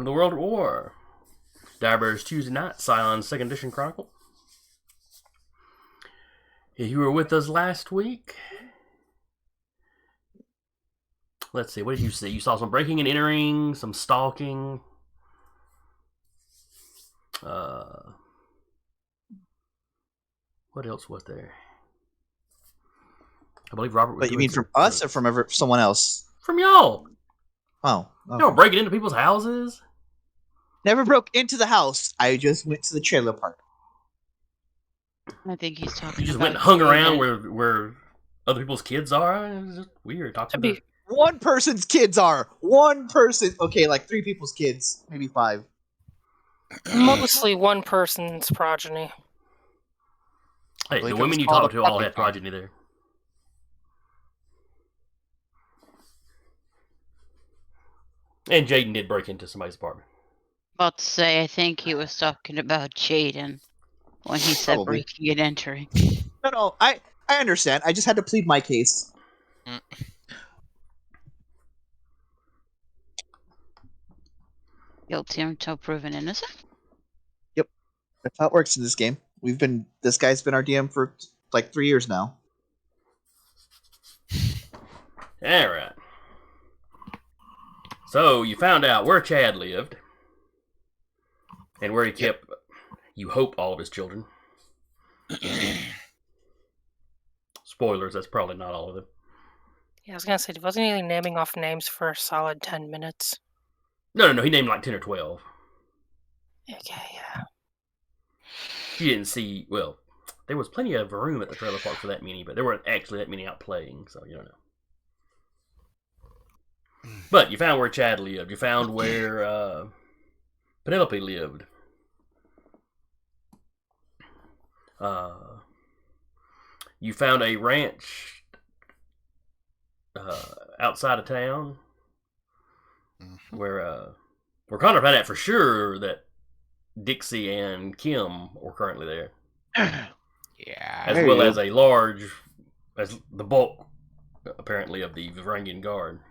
Welcome to World at War. Direbear's Tuesday Night, Scion's 2nd Edition Chronicle. If you were with us last week, let's see, what did you see? You saw some breaking and entering, some stalking. What else was there? I believe Robert was But you mean from us or from someone else? From y'all. Oh. Okay. Y'all breaking into people's houses? Never broke into the house. I just went to the trailer park. I think he's talking about... You just went and hung around where other people's kids are? It's just weird. One person's kids are. One person. Okay, like 3 people's kids. Maybe 5. Mostly one person's progeny. Hey, the women you talked to all had progeny there. And Jaden did break into somebody's apartment. About to say, I think he was talking about Jaden when he said breaking and entering. No, I understand. I just had to plead my case. Guilty until proven innocent? Yep. That's how it works in this game. This guy's been our DM for like 3 years now. Alright. So, you found out where Chad lived. And where he kept, you hope, all of his children. Spoilers, that's probably not all of them. Yeah, I was going to say, wasn't he naming off names for a solid 10 minutes? No, he named like 10 or 12. Okay, yeah. You didn't see, well, there was plenty of room at the trailer park for that many, but there weren't actually that many out playing, so you don't know. But you found where Chad lived. You found where Penelope lived. You found a ranch outside of town where Connor found out for sure that Dixie and Kim were currently there. Yeah. As well as as the bulk, apparently, of the Varangian Guard.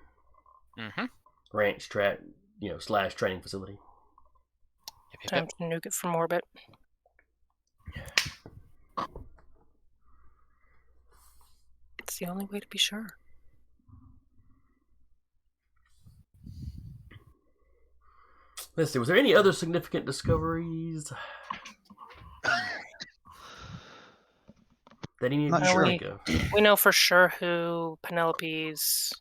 Ranch / training facility. Time to nuke it from orbit. It's the only way to be sure. Let's see, was there any other significant discoveries that any of you think of? We know for sure who Penelope's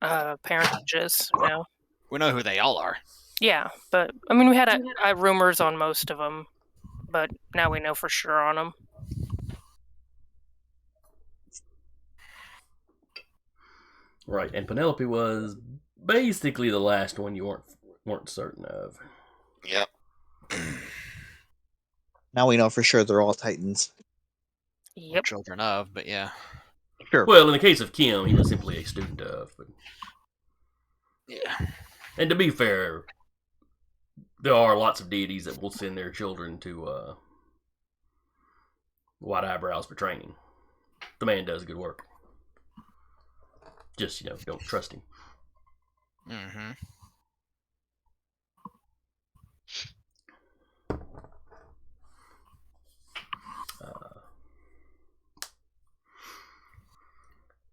parentage is now. We know who they all are. Yeah, but I mean, we had rumors on most of them, but now we know for sure on them. Right, and Penelope was basically the last one you weren't certain of. Yep. Now we know for sure they're all Titans. Yep. Children of, but yeah. Sure. Well, in the case of Kim, he was simply a student of. But... Yeah. And to be fair, there are lots of deities that will send their children to White Eyebrows for training. The man does good work. Just, don't trust him.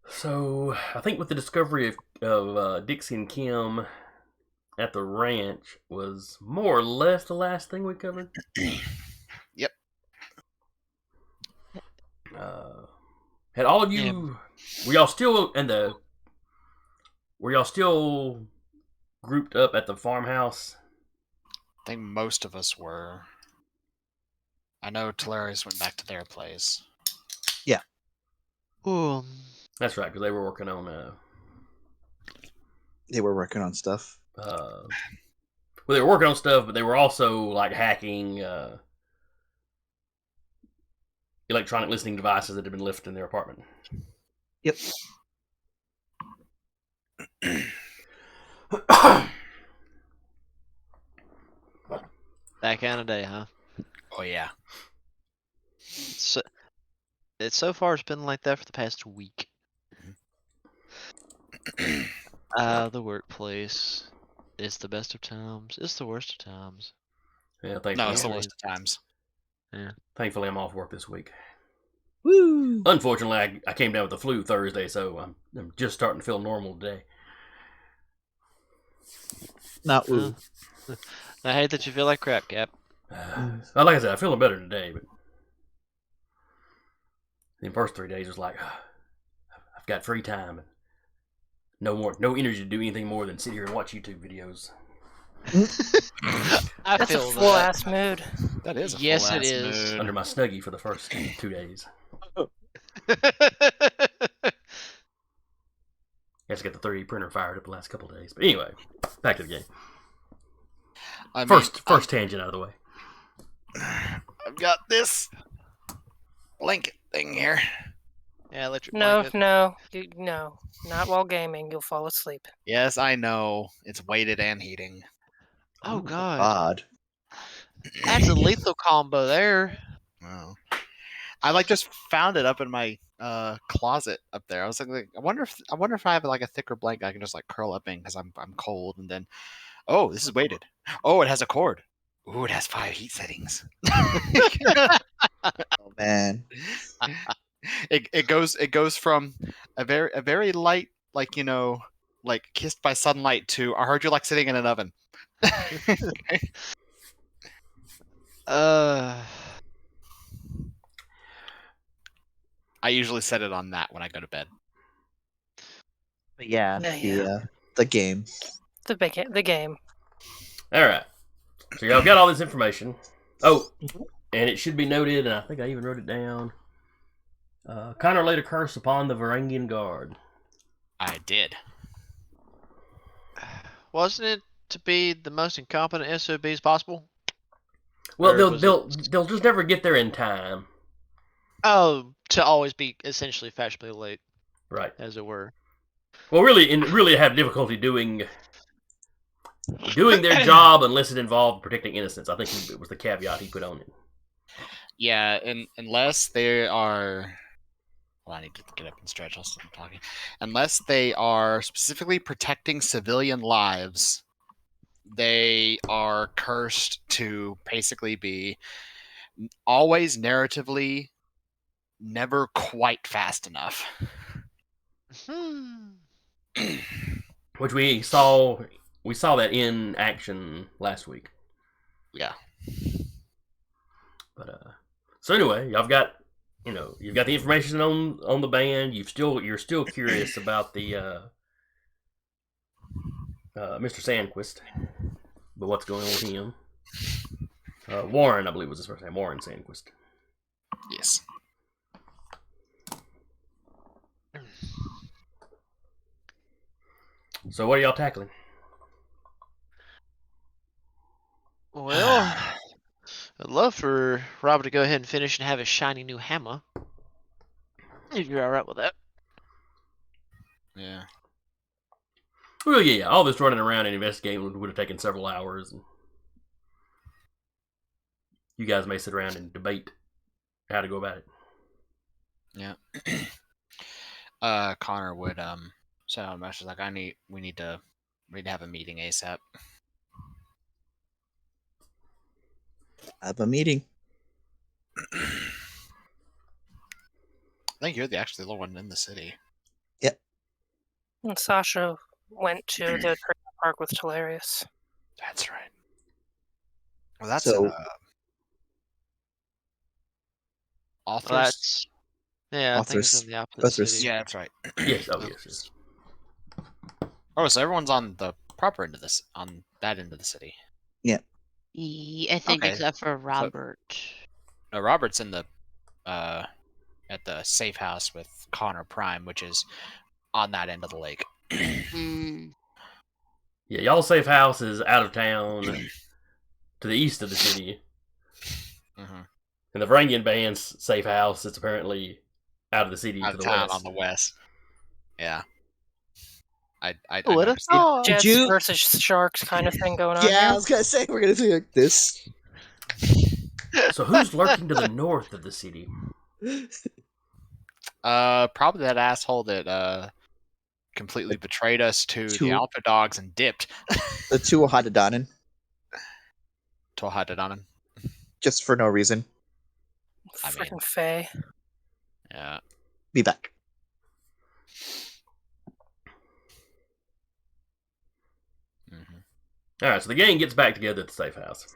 So, I think with the discovery of Dixie and Kim at the ranch was more or less the last thing we covered. Yep. Had all of you... Were y'all still grouped up at the farmhouse? I think most of us were. I know Talarius went back to their place. Yeah. That's right, because they were working on... They were working on stuff. Well, they were working on stuff, but they were also, hacking electronic listening devices that had been left in their apartment. Yep. That kind of day, huh? Oh, yeah. So far it's been like that for the past week. The workplace. It's the best of times. It's the worst of times. Yeah, No, thankfully, it's the worst of times. thankfully I'm off work this week. Woo! Unfortunately, I came down with the flu Thursday, so I'm just starting to feel normal today. Not woo. I hate that you feel like crap, Cap. Well, like I said, I'm feeling better today, but the first 3 days was like, I've got free time and no energy to do anything more than sit here and watch YouTube videos. I That's a feel full that. ass mood. That is a Yes, full it ass is. mood. Under my Snuggie for the first 2 days. Had to get the 3D printer fired up the last couple of days. But anyway, back to the game. I mean, First tangent out of the way. I've got this blanket thing here. Yeah, electric No, blanket. no, not while gaming. You'll fall asleep. Yes, I know. It's weighted and heating. Oh Ooh, God, Odd. that's a lethal combo there. Oh. I just found it up in my closet up there. I was like, I wonder if I have like a thicker blanket I can just like curl up in because I'm cold. And then, oh, this is weighted. Oh, it has a cord. Ooh, it has 5 heat settings. Oh man. It goes from a very light, like, you know, like kissed by sunlight to I heard you like sitting in an oven. I usually set it on that when I go to bed. But yeah, Yeah. the game. The game. All right. So y'all got all this information. Oh, and it should be noted, and I think I even wrote it down. Connor laid a curse upon the Varangian guard. I did. Wasn't it to be the most incompetent SOBs possible? Well, Or was they'll just never get there in time. Oh, to always be essentially fashionably late, Right. as it were. Well, really had difficulty doing their job unless it involved protecting innocence. I think it was the caveat he put on it. Yeah, and unless they are, well, I need to get up and stretch. I'll stop talking. Unless they are specifically protecting civilian lives, they are cursed to basically be always narratively never quite fast enough. Which we saw that in action last week. Yeah. But so anyway, you've got the information on the band. You're still curious about the Mr. Sandquist, but what's going on with him? Warren, I believe was his first name. Warren Sandquist. Yes. So what are y'all tackling? Well, I'd love for Robert to go ahead and finish and have his shiny new hammer. If you're alright with that. Yeah. Well, yeah. All this running around and investigating would have taken several hours. And you guys may sit around and debate how to go about it. Yeah. Connor would send out a message like, we need to have a meeting ASAP. Have a meeting. I think you're actually the one in the city. Yep. And Sasha went to the trailer park with Talarius. That's right. Well, that's So- authors. Well, that's yeah, I think it's in the opposite Authors. city. Yeah, that's right. Yes. Oh, yes. Oh, so everyone's on the proper end of this, on that end of the city. I think Okay. except for Robert. No, Robert's in the at the safe house with Connor Prime, which is on that end of the lake. Mm, Yeah, y'all's safe house is out of town to the east of the city. Mm-hmm. And the Varangian band's safe house is apparently out of the city Out to of the town west. on the west. Yeah. I Would have noticed. thought. Jets you- versus sharks kind of thing going on Yeah, I here. was gonna say we're gonna do like this. So who's lurking to the north of the city? Probably that asshole that completely betrayed us to the Two- Alpha Dogs and dipped The two Hadadanen, to Hadadanen. just for no reason. I mean- Freaking Faye. Yeah. Be back. hmm All right, so the gang gets back together at the safe house.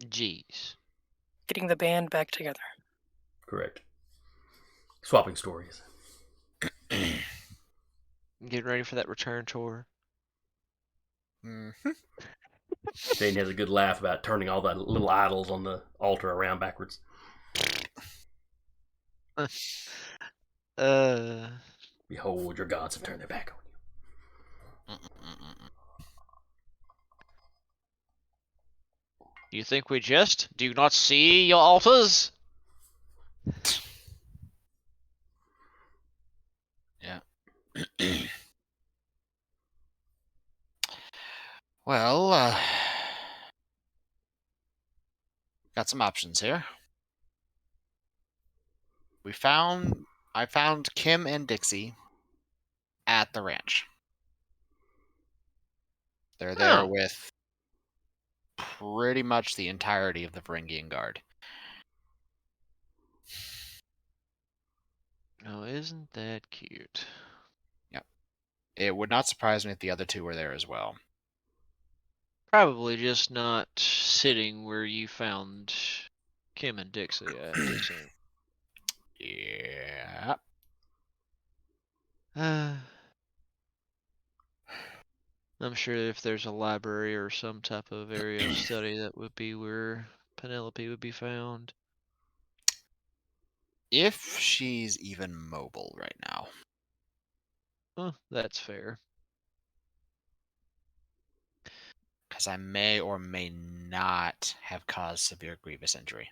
Jeez. Getting the band back together. Correct. Swapping stories. Getting ready for that return tour. hmm Shane has a good laugh about turning all the little idols on the altar around backwards. Behold, your gods have turned their back on you. Do you think we jest? Do you not see your altars? Yeah. Well, got some options here. I found Kim and Dixie at the ranch. They're there Oh. with pretty much the entirety of the Varangian Guard. Oh, isn't that cute? It would not surprise me if the other two were there as well. Probably just not sitting where you found Kim and Dixie, I have to assume. Yeah. I'm sure if there's a library or some type of area of study, that would be where Penelope would be found. If she's even mobile right now. That's fair. Because I may or may not have caused severe grievous injury.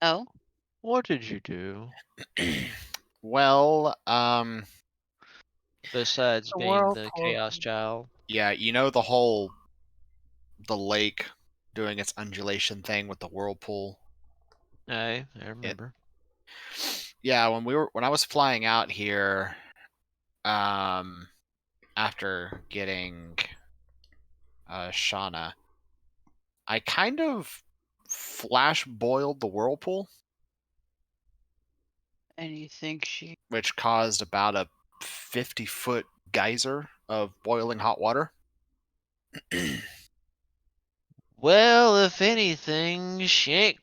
Oh, What did you do Well, besides The being the whirlpool. Chaos Child? yeah, the lake doing its undulation thing with the whirlpool. I remember. Yeah, when I was flying out here, after getting Shauna, I kind of flash boiled the whirlpool, and you think she? which caused about a 50-foot geyser of boiling hot water. Well, if anything, she ain't.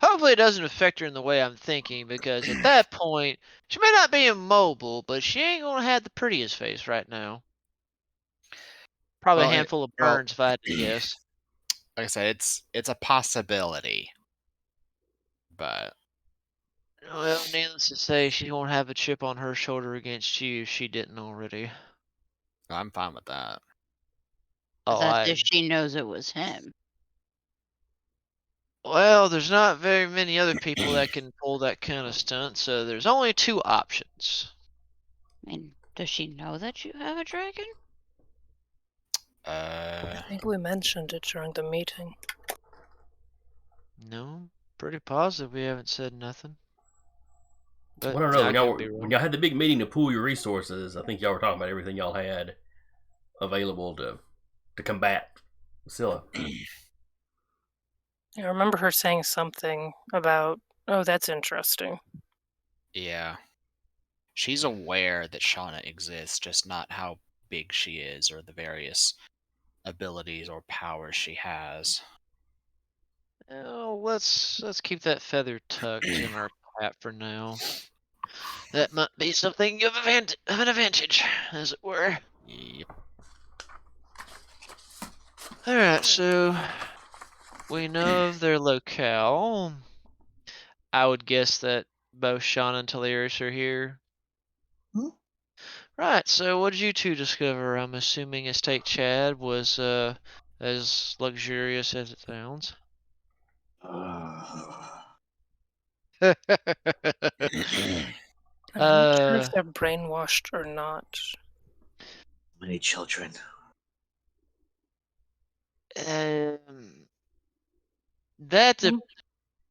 Hopefully, it doesn't affect her in the way I'm thinking, because at that point, she may not be immobile, but she ain't gonna have the prettiest face right now. Probably Well, a handful of burns, if I had to guess. Like I said, it's a possibility, but Well, needless to say, she won't have a chip on her shoulder against you if she didn't already. I'm fine with that. Oh, That's if she knows it was him. Well, there's not very many other people that can pull that kind of stunt, so there's only two options. I mean, does she know that you have a dragon? I think we mentioned it during the meeting. No, pretty positive we haven't said nothing. But Well, I don't know. could be wrong. When y'all had the big meeting to pool your resources, I think y'all were talking about everything y'all had available to combat Scylla. I remember her saying something about, oh, that's interesting. Yeah. She's aware that Shauna exists, just not how big she is or the various abilities or powers she has. Oh, let's keep that feather tucked in our cap for now. That might be something of an advantage, as it were. Yep. Alright, so we know of their locale. I would guess that both Sean and Talirius are here. Hmm? Right, so what did you two discover? I'm assuming Estate Chad was as luxurious as it sounds. I'm not sure if they're brainwashed or not. Many children. That's a. Hmm.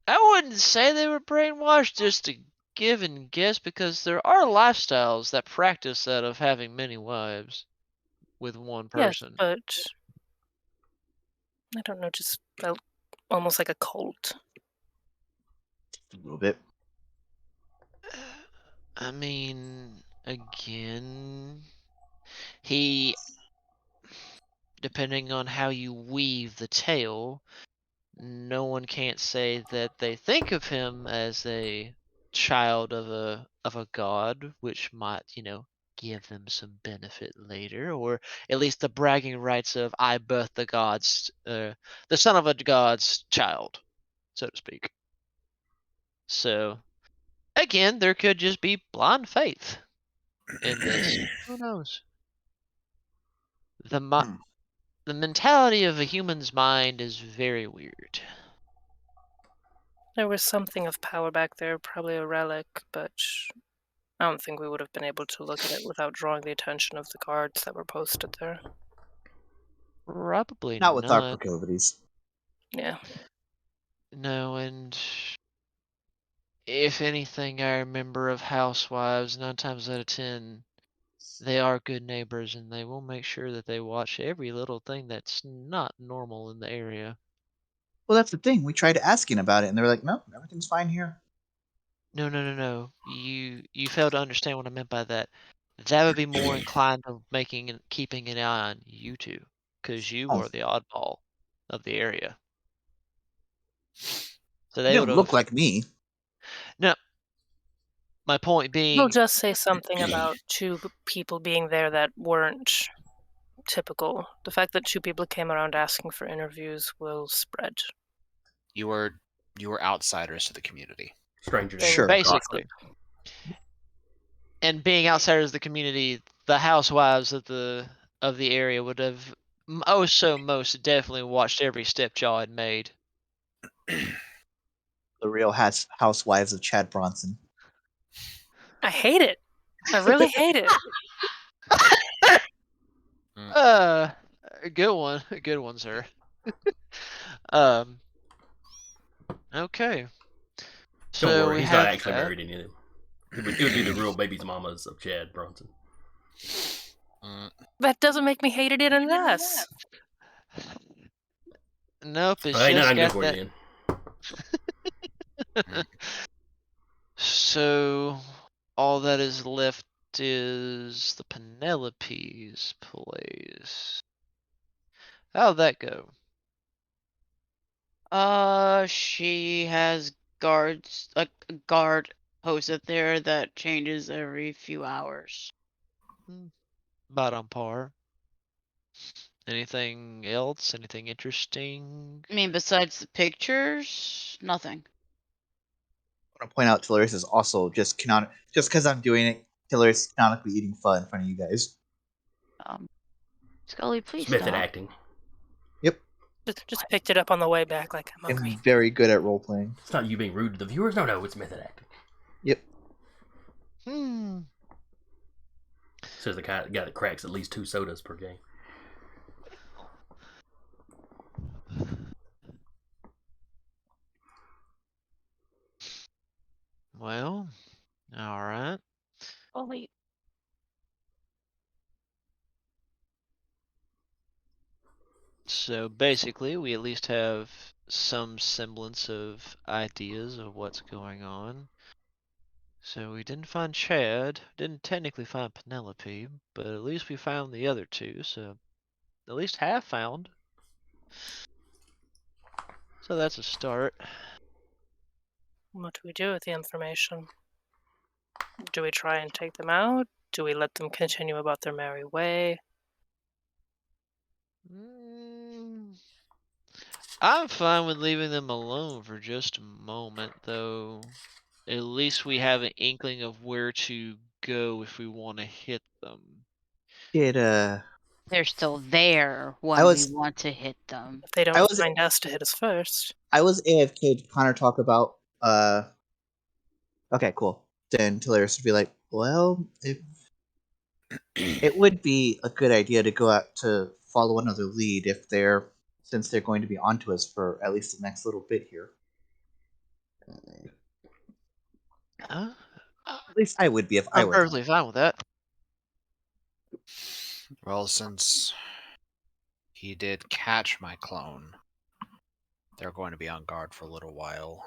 I wouldn't say they were brainwashed, just a give and guess because there are lifestyles that practice that of having many wives with one Yes, person. but I don't know, just felt almost like a cult. A little bit. I mean, again, he, depending on how you weave the tale, no one can't say that they think of him as a child of a god, which might, give them some benefit later, or at least the bragging rights of I birthed the son of a god's child, so to speak. So again, there could just be blind faith in this. Who knows? Hmm. The mentality of a human's mind is very weird. There was something of power back there, probably a relic, but I don't think we would have been able to look at it without drawing the attention of the guards that were posted there. Probably Not with our not. proclivities. Yeah. No, and if anything, I remember of housewives, 9 times out of 10, they are good neighbors and they will make sure that they watch every little thing that's not normal in the area. Well, that's the thing. We tried asking about it, and they were like, "No, everything's fine here." No. You fail to understand what I meant by that. That would be more inclined to keeping an eye on you two, because you Oh, are the oddball of the area. So it they would didn't look have. like me. No, my point We'll being, just say something about people being there that weren't typical. The fact that 2 people came around asking for interviews will spread. You were outsiders to the community. Strangers. Sure. basically. And being outsiders of the community, the housewives of the area would have most definitely watched every step y'all had made. The real housewives of Chad Bronson. I hate it. I really hate it. A good one. A good one, sir. Okay. Don't So worry, we he's have not actually that. married any of them. It would be the real baby's mamas of Chad Bronson. That doesn't make me hate it any less. Nope, it's Well, hey, just nothing good got for that. you then. So all that is left is the Penelope's place. How'd that go? She has a guard posted there that changes every few hours. About on par. Anything else? Anything interesting? I mean, besides the pictures, nothing. I want to point out Tilleris is also just because I'm doing it, Tilleris canonically eating pho in front of you guys. Scully, please It's method stop. acting. Yep. Just picked it up on the way back like I'm I'm hungry. very good at role playing. It's not you being rude to the viewers. No, it's method acting. Yep. Says the guy that cracks at least 2 sodas per game. Well, alright. Only So basically, we at least have some semblance of ideas of what's going on. So we didn't find Chad, didn't technically find Penelope, but at least we found the other 2, so at least half found. So that's a start. What do we do with the information? Do we try and take them out? Do we let them continue about their merry way? I'm fine with leaving them alone for just a moment, though. At least we have an inkling of where to go if we want to hit them. they're still there when I we was want to hit them. If they I don't was find us to hit us first. I was AFK to Connor talk about okay, cool. Then Tilleris would be like, well, it would be a good idea to go out to follow another lead since they're going to be onto us for at least the next little bit here. At least I would be if I I'm were. perfectly fine with that. Well, since he did catch my clone, they're going to be on guard for a little while.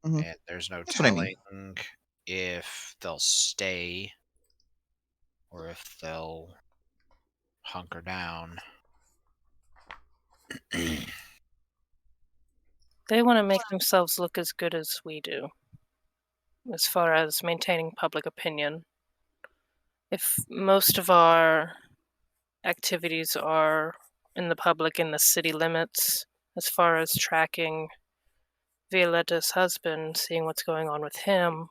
Mhm. And there's no That's what I mean. telling if they'll stay or if they'll hunker down. They want to make themselves look as good as we do, as far as maintaining public opinion. If most of our activities are in the public in the city limits, as far as tracking Violeta's husband, seeing what's going on with him,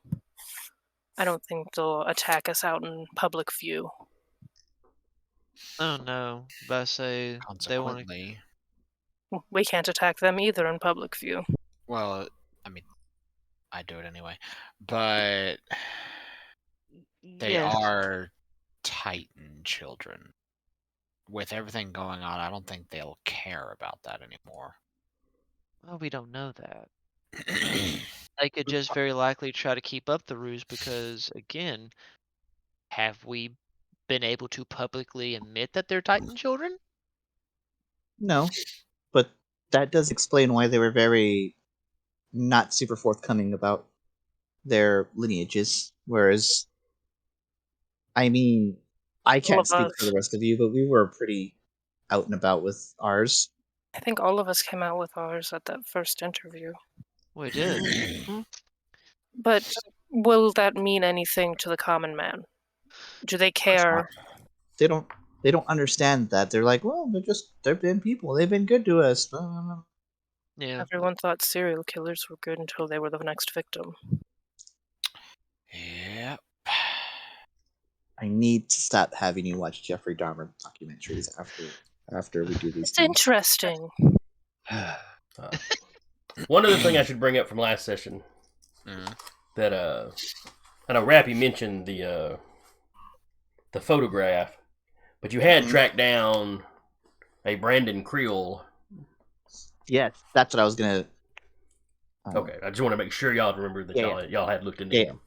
I don't think they'll attack us out in public view. Oh no, but I say they want to. Consequently, We can't attack them either in public view. well, I mean, I do it anyway, but they Yes. are Titan children. With everything going on, I don't think they'll care about that anymore. Well, we don't know that. They could just very likely try to keep up the ruse because, again, have we been able to publicly admit that they're Titan children? No, but that does explain why they were very not super forthcoming about their lineages. Whereas, I mean, I All can't of speak for us. the rest of you, but we were pretty out and about with ours. I think all of us came out with ours at that first interview. We did. But will that mean anything to the common man? Do they care? They don't. They don't understand that. They're like, well, they've been people. They've been good to us. Yeah. Everyone thought serial killers were good until they were the next victim. Yep. I need to stop having you watch Jeffrey Dahmer documentaries after we do these It's things. interesting. One other thing I should bring up from last session that I know Rappy mentioned the photograph, but you had tracked down a Brandon Creel. Yes, that's what I was gonna. Okay, I just want to make sure y'all remember that y'all had looked into him.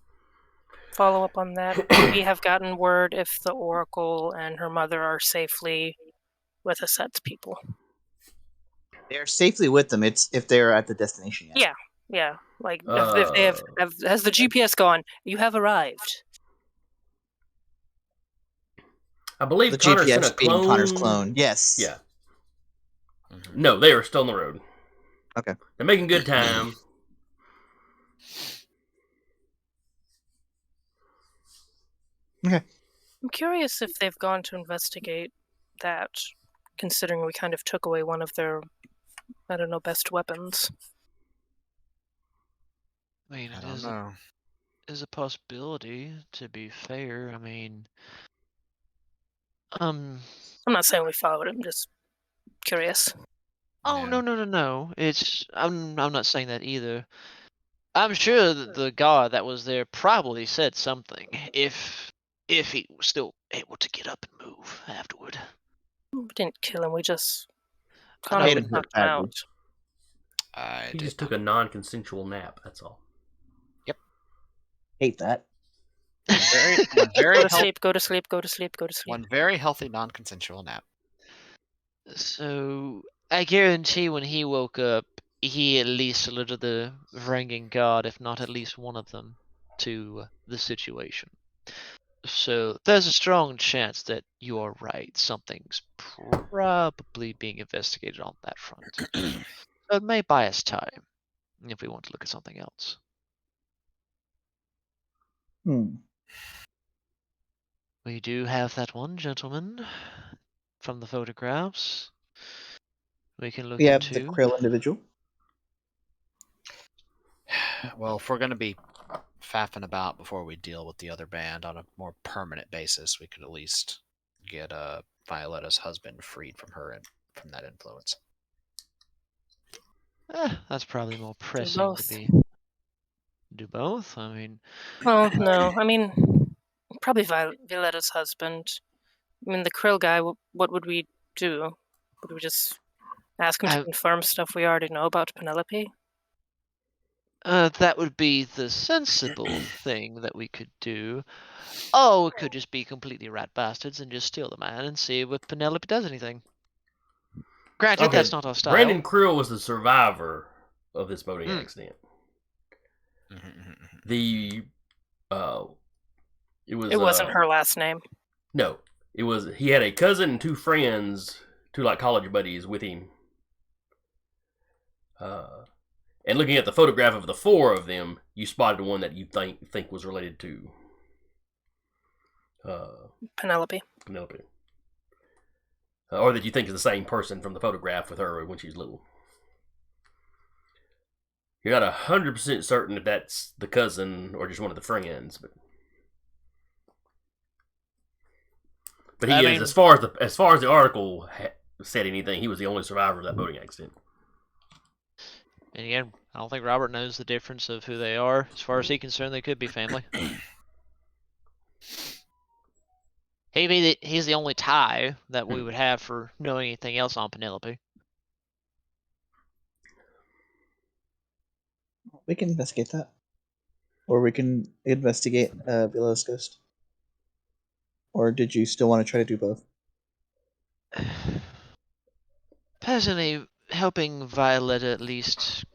Follow up on that. We have gotten word if the Oracle and her mother are safely with Aset's people. They're safely with them. It's if they're at the destination yet. Yeah. Like if they have, has the GPS gone? You have arrived. I believe The Connor sent a GPS being clone. Connor's clone. Yes. Yeah. No, they are still on the road. Okay. They're making good time. Okay. I'm curious if they've gone to investigate that, considering we kind of took away one of their, I don't know, best weapons. I mean, I it don't know. is a possibility, to be fair. I mean, I'm not saying we followed it. I'm just curious. Oh Yeah. no. I'm not saying that either. I'm sure that the guard that was there probably said something if he was still able to get up and move afterward. We didn't kill him. We just I Connor know him knocked hurt him badly. out. I He did just not. took a non-consensual nap. That's all. Hate that. One very Go to healthy, sleep. Go to sleep. Go to sleep. Go to sleep. one very healthy non-consensual nap. So I guarantee when he woke up, he at least alerted the Varangian guard, if not at least one of them, to the situation. So there's a strong chance that you are right. Something's probably being investigated on that front. So it may buy us time if we want to look at something else. We do have that one gentleman from the photographs. We can look We have into. the Krill individual. Well, if we're going to be faffing about before we deal with the other band on a more permanent basis, we could at least get Violeta's husband freed from her and from that influence. That's probably more pressing to both. be. Do both? I mean, Well, no. I mean, probably Violeta's husband. I mean, the Krill guy. What would we do? Would we just ask him to confirm stuff we already know about Penelope? That would be the sensible thing that we could do. Oh, we could just be completely rat bastards and just steal the man and see if Penelope does anything. Granted, Okay, that's not our style. Brandon Krill was the survivor of this boating accident. The it wasn't her last name. No, it was. He had a cousin and 2 friends, 2 like college buddies with him. And looking at the photograph of the 4 of them, you spotted one that you think was related to Penelope. Or that you think is the same person from the photograph with her when she's little. You're not 100% certain if that's the cousin or just one of the friends, but he I is, mean, as far as the article said anything, he was the only survivor of that boating accident. And again, I don't think Robert knows the difference of who they are. As far as he's concerned, they could be family. He's the only tie that we would have for knowing anything else on Penelope. We can investigate that. Or we can investigate Viola's ghost. Or did you still want to try to do both? Personally, helping Violeta at least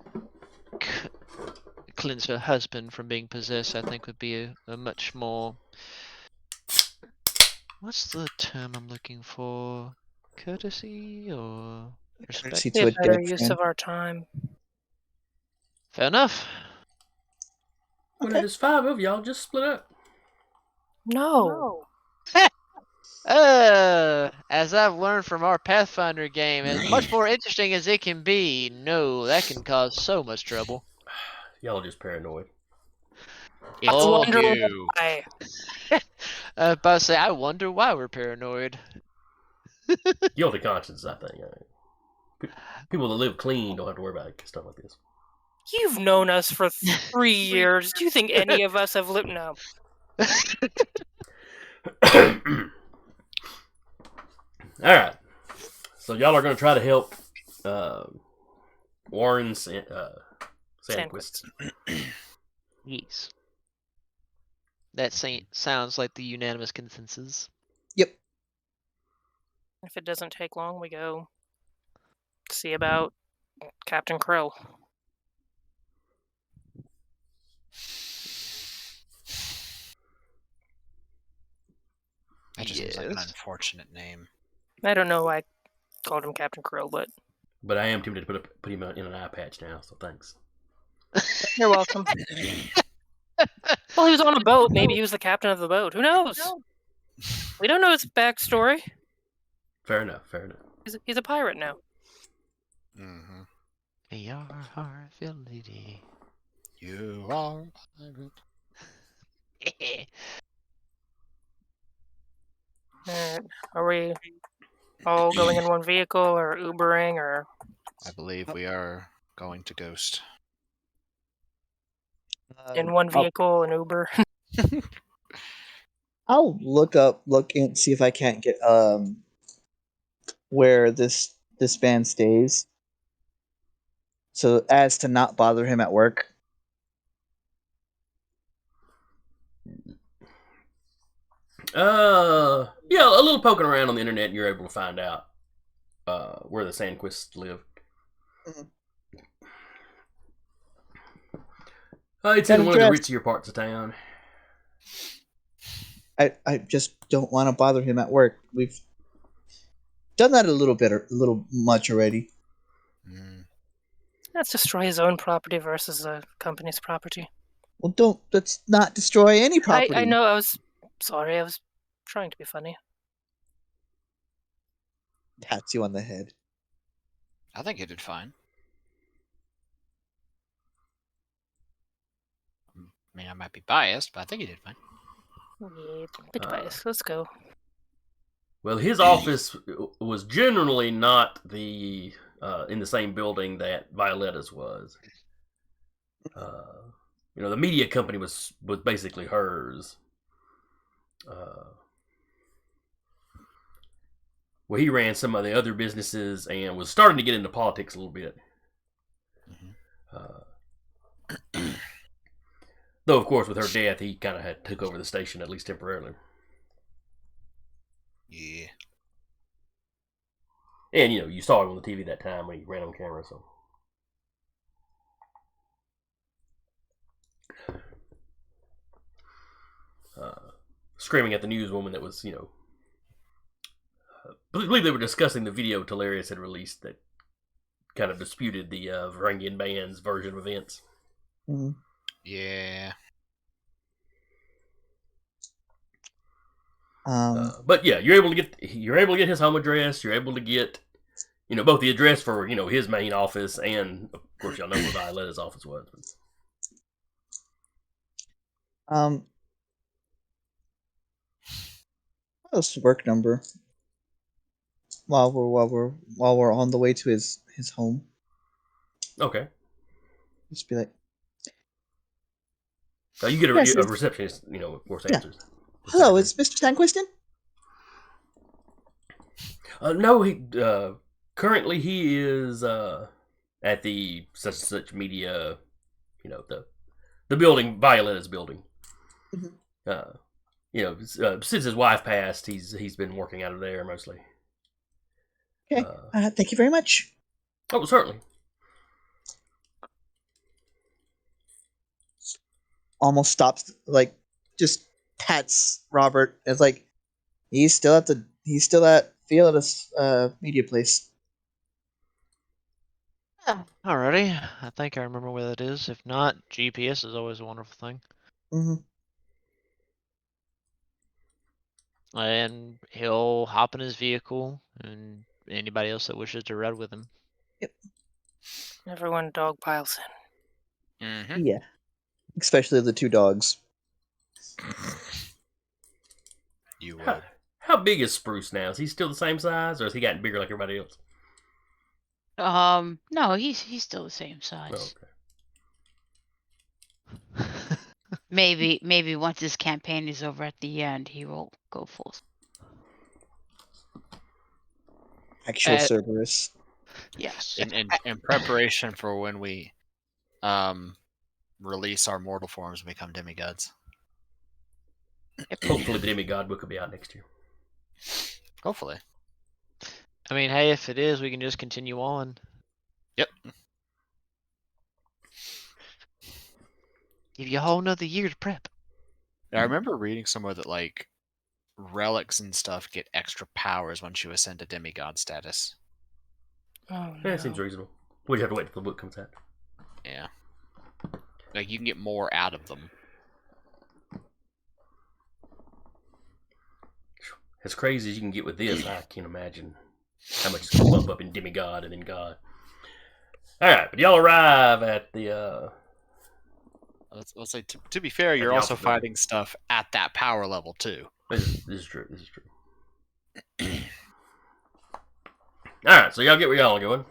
cleanse her husband from being possessed, I think would be a much more... What's the term I'm looking for? Courtesy or respect? Courtesy Be to a a better dead use friend. of our time. Fair enough. When there's 5 of y'all, just split up. No. As I've learned from our Pathfinder game, as much more interesting as it can be, no, that can cause so much trouble. Y'all are just paranoid. It's I all wonder you. why. But say, I wonder why we're paranoid. Guilty conscience, I think. People that live clean don't have to worry about stuff like this. You've known us for 3 years. Do you think any of us have lived? No. Alright. So y'all are going to try to help Warren Sandquist. Yes. That sounds like the unanimous consensus. Yep. If it doesn't take long, we go see about Captain Krill. That just seems like an unfortunate name. I don't know why I called him Captain Krill, but I am tempted to put him in an eye patch now, so thanks. you're welcome. Well, he was on a boat. Maybe he was the captain of the boat. Who knows? We don't know his backstory. Fair enough. He's a pirate now. Mm-hmm. Your ability. You are a pirate. Are we all going in one vehicle or Ubering or? I believe we are going to Ghost. In one vehicle, an Uber. I'll look and see if I can't get where this man stays, so as to not bother him at work. Yeah, a little poking around on the internet, and you're able to find out where the Sandquists live. Mhm. It's in one of the ritzier parts of town. I just don't want to bother him at work. We've done that a little much already. Mm. Let's destroy his own property versus the company's property. Well, let's not destroy any property. I know. I was sorry. I was trying to be funny. Pats you on the head. I think he did fine. I mean, I might be biased, but I think he did fine. Yeah, bit biased. Let's go. Well, his office was generally not in the same building that Violeta's was. The media company was basically hers. Well, he ran some of the other businesses and was starting to get into politics a little bit. Mm-hmm. Though, of course, with her death, he kind of took over the station, at least temporarily. Yeah. And, you saw him on the TV that time when he ran on camera, so. Screaming at the newswoman that was, I believe they were discussing the video Talarius had released that kind of disputed the Varangian band's version of events. Mm-hmm. Yeah. But yeah, you're able to get his home address. You're able to get, both the address for his main office and, of course, y'all know where Violeta's office was. What's the work number? While we're on the way to his home, Okay. just be like, So you get a, Yes, a receptionist, of course, Yeah. answers. "Hello, is Mr. Stanquist in?" No, he currently he is at the such and such media, the building, Violeta's building. Mhm. Since his wife passed, he's been working out of there mostly. Okay. Thank you very much. Oh, certainly. Almost stops, like, just pats Robert. It's like he's still at Violeta's media place. Alrighty, I think I remember where that is. If not, GPS is always a wonderful thing. Mm-hmm. And he'll hop in his vehicle, and anybody else that wishes to ride with him. Everyone dog piles in. Mm-hmm. Yeah, especially the two dogs. You How, would. how big is Spruce now? Is he still the same size, or has he gotten bigger like everybody else? No, he's still the same Oh, size. okay. Maybe once his campaign is over at the end, he will go full. Actual Cerberus. Yes. In preparation for when we release our mortal forms and become demigods. Hopefully, the demigod book will be out next year. Hopefully. I mean, hey, if it is, we can just continue on. Yep. Give you a whole nother year to prep. I remember reading somewhere that like relics and stuff get extra powers once you ascend to demigod status. Oh no. Yeah, it seems reasonable. We just have to wait till the book comes out. Yeah. Like you can get more out of them. As crazy as you can get with this, I can't imagine how much it's going to bump up in demigod and then god. Alright, but y'all arrive at the, Let's say, to be fair, you're the also office building. fighting stuff at that power level too. This is true. Alright, so y'all get where y'all are going.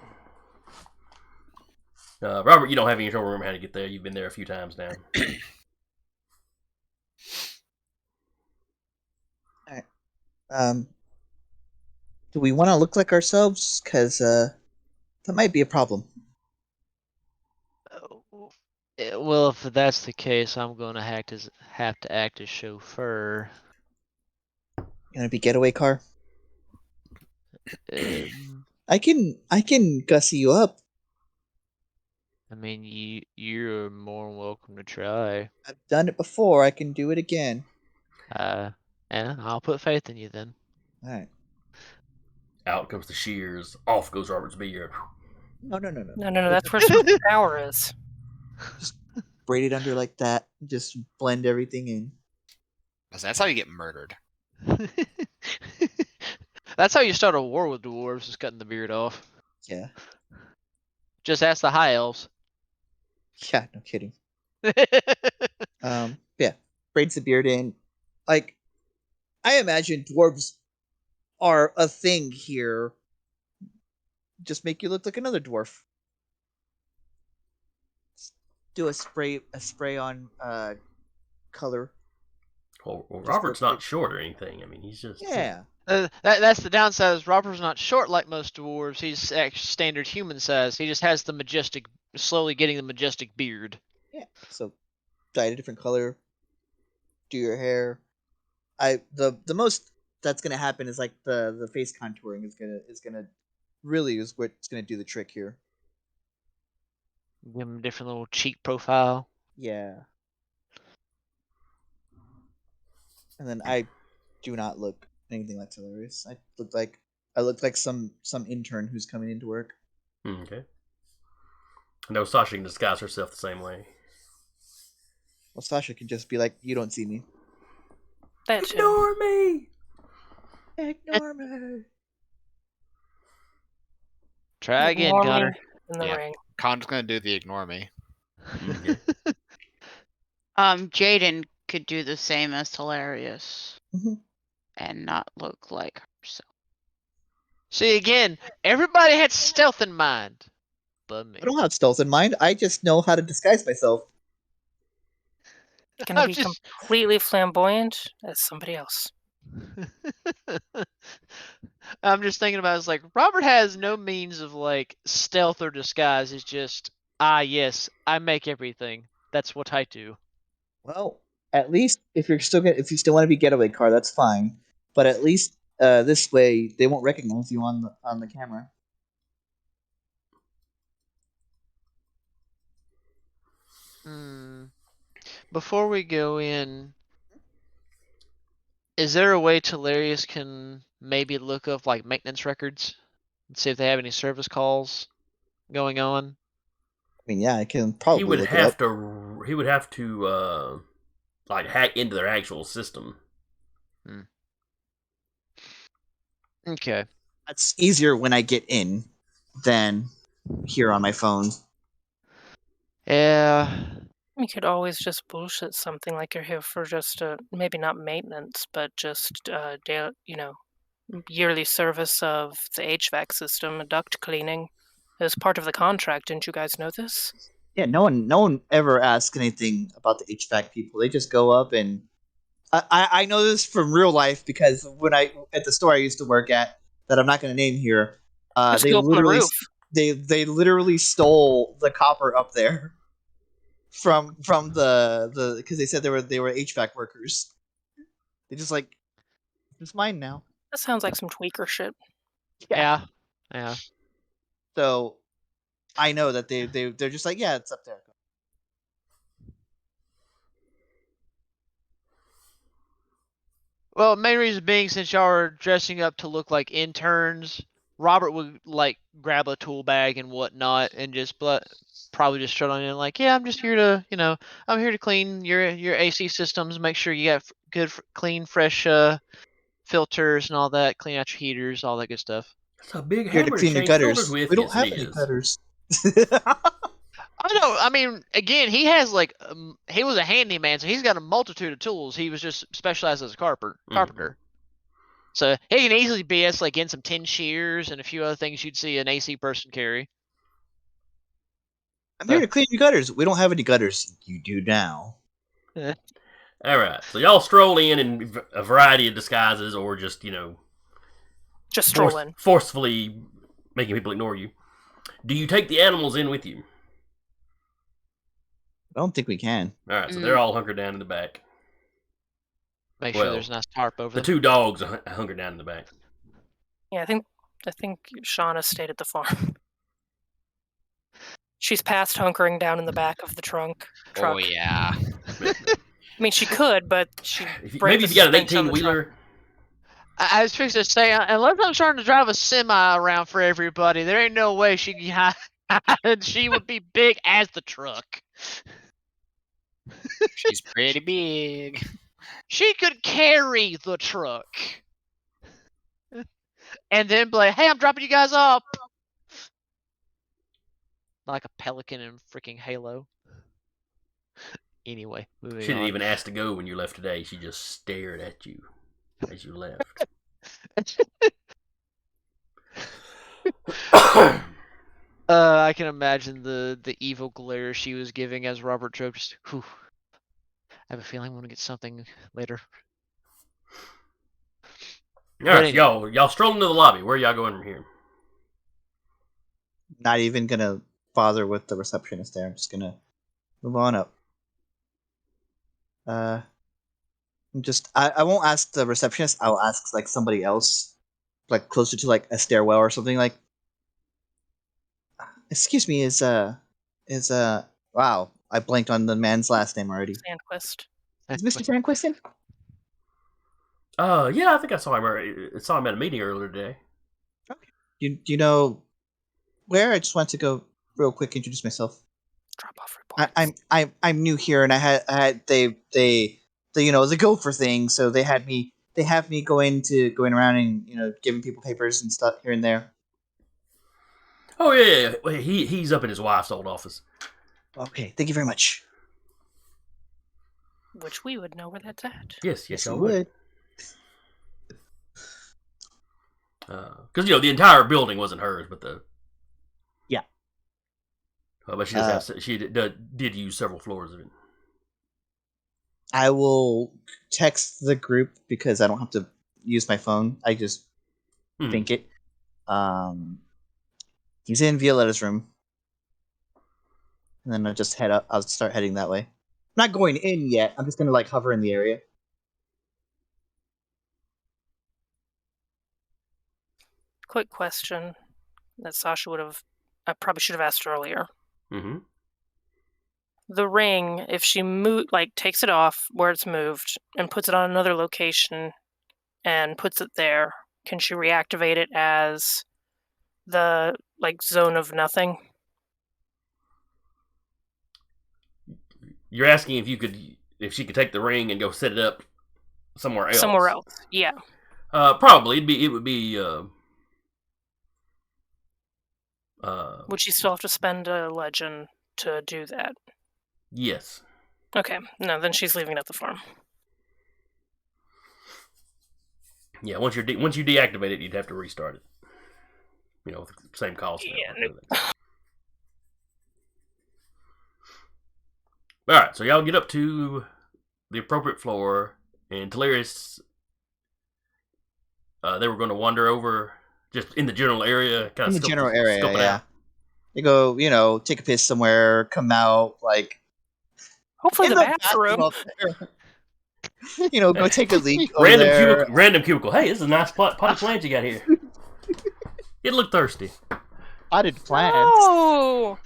Robert, you don't have any trouble remembering how to get there. You've been there a few times now. Do we want to look like ourselves? Because that might be a problem. Well, if that's the case, I'm going to have to act as chauffeur. Gonna be getaway car. Um, I can gussy you up. I mean, you're more than welcome to try. I've done it before. I can do it again. Yeah, I'll put faith in you then. All right. Out comes the shears. Off goes Robert's beard. No. No. That's where superpower is. Braid it under like that. Just blend everything in. That's how you get murdered. That's how you start a war with dwarves, is cutting the beard off. Yeah. Just ask the high elves. Yeah. No kidding. Yeah. Braids the beard in. Like, I imagine dwarves are a thing here. Just make you look like another dwarf. Do a spray on color. Well, Robert's not short or anything. I mean, he's just... Yeah. That's the downside. Is Robert's not short like most dwarves. He's actually standard human size. He just has slowly getting the majestic beard. Yeah. So dye it a different color, do your hair. The most that's gonna happen is like the face contouring is gonna really is what's gonna do the trick here. Give him a different little cheek profile. Yeah. And then I do not look anything like Hilarious. I look like some intern who's coming into work. Okay. No, Sasha can disguise herself the same way. Well, Sasha can just be like, "You don't see me. That too. Ignore me. Ignore me." Try again, Ignore me Connor. in the Yeah. ring. Connor's gonna do the ignore me. Okay. Jaden could do the same as Hilarious Mhm. and not look like herself. See, again, everybody had stealth in mind, but me. I don't have stealth in mind. I just know how to disguise myself. Gonna I'm be just- completely flamboyant as somebody else. I'm just thinking about it's like Robert has no means of like stealth or disguise. It's just yes, I make everything. That's what I do. Well, at least if you still want to be getaway car, that's fine. But at least this way they won't recognize you on the camera. Before we go in, is there a way Telarius can maybe look up like maintenance records and see if they have any service calls going on? I mean, yeah, I can He probably would look it have up. to. He would have to like hack into their actual system. Okay. It's easier when I get in than here on my phone. Yeah. You could always just bullshit something like you're here for just maybe not maintenance, but just yearly service of the HVAC system, duct cleaning. It was part of the contract. Didn't you guys know this? Yeah, no one ever asks anything about the HVAC people. They just go up and I know this from real life because when I at the store I used to work at that I'm not going to name here, Just they go up on the literally roof. they literally stole the copper up there from the because they said they were HVAC workers. They just like it's mine now. That sounds like some tweaker shit. Yeah. Yeah. So I know that they're just like, yeah, it's up there. Well, main reason being since y'all are dressing up to look like interns, Robert would like grab a tool bag and whatnot and just probably just strut on in like, yeah, I'm just here to, I'm here to clean your AC systems, make sure you got good, clean, fresh filters and all that, clean out your heaters, all that good stuff. That's a big Here to hammer to clean your change filters gutters. with. We don't Yes, have it any is. gutters. I know. I mean, again, he has like he was a handyman, so he's got a multitude of tools. He was just specialized as a carpenter. So he can easily BS like in some tin shears and a few other things you'd see an AC person carry. I'm here to clean your gutters. We don't have any gutters. You do now. All right, so y'all stroll in a variety of disguises, or just Just stroll in. forcefully making people ignore you. Do you take the animals in with you? I don't think we can. All right, so they're all hunkered down in the back. Make sure Well, there's a nice tarp over The them. two dogs are hunkered down in the back. Yeah, I think Shauna stayed at the farm. She's past hunkering down in the back of the truck. Oh yeah. I mean, she could, but she Maybe if you got an 18-wheeler. I was fixing to say, unless I'm trying to drive a semi around for everybody, there ain't no way she would be big as the truck. She's pretty big. She could carry the truck. And then be like, hey, I'm dropping you guys off. Like a pelican in freaking Halo. Anyway, moving She didn't on. even ask to go when you left today. She just stared at you as you left. I can imagine the evil glare she was giving as Robert drove. Just, whew. I have a feeling I'm gonna get something later. All right, y'all stroll into the lobby. Where are y'all going from here? Not even gonna bother with the receptionist there. I'm just gonna move on up. I won't ask the receptionist. I'll ask like somebody else, like closer to like a stairwell or something. Like, excuse me, wow, I blanked on the man's last name already. Sandquist. Is Mr. Sandquist in? Yeah, I think I saw him at a meeting earlier today. Do you know where? I just want to go real quick, introduce myself. Drop off reports. I'm new here, and I had they the gopher thing, so they have me going around and giving people papers and stuff here and there. Oh yeah. Well, he's up in his wife's old office. Okay, thank you very much. Which we would know where that's at. Yes, Yes, y'all you would. would. Because the entire building wasn't hers, but Yeah. But she does have she did use several floors of it. I will text the group because I don't have to use my phone. I just think it. He's in Violeta's room, and then I'll just head up. I'll start heading that way. I'm not going in yet. I'm just gonna like hover in the area. Quick question that Sasha I probably should have asked earlier. Mm-hmm. The ring, if she takes it off where it's moved and puts it on another location and puts it there, can she reactivate it as the zone of nothing? You're asking if she could take the ring and go set it up somewhere else. Somewhere else, yeah. Probably it would be. Would she still have to spend a legend to do that? Yes. Okay, no, then she's leaving it at the farm. Yeah, once you deactivate it, you'd have to restart it. With the same cost. Yeah. All right, so y'all get up to the appropriate floor, and Talarius, they were going to wander over just in the general area, kind of in the general scope area. it Yeah, out. they go, take a piss somewhere, come out, like hopefully in the bathroom. up there. Go take a leak over there. Random cubicle. Hey, this is a nice potted plant you got here. It looked thirsty. Potted plants. Oh,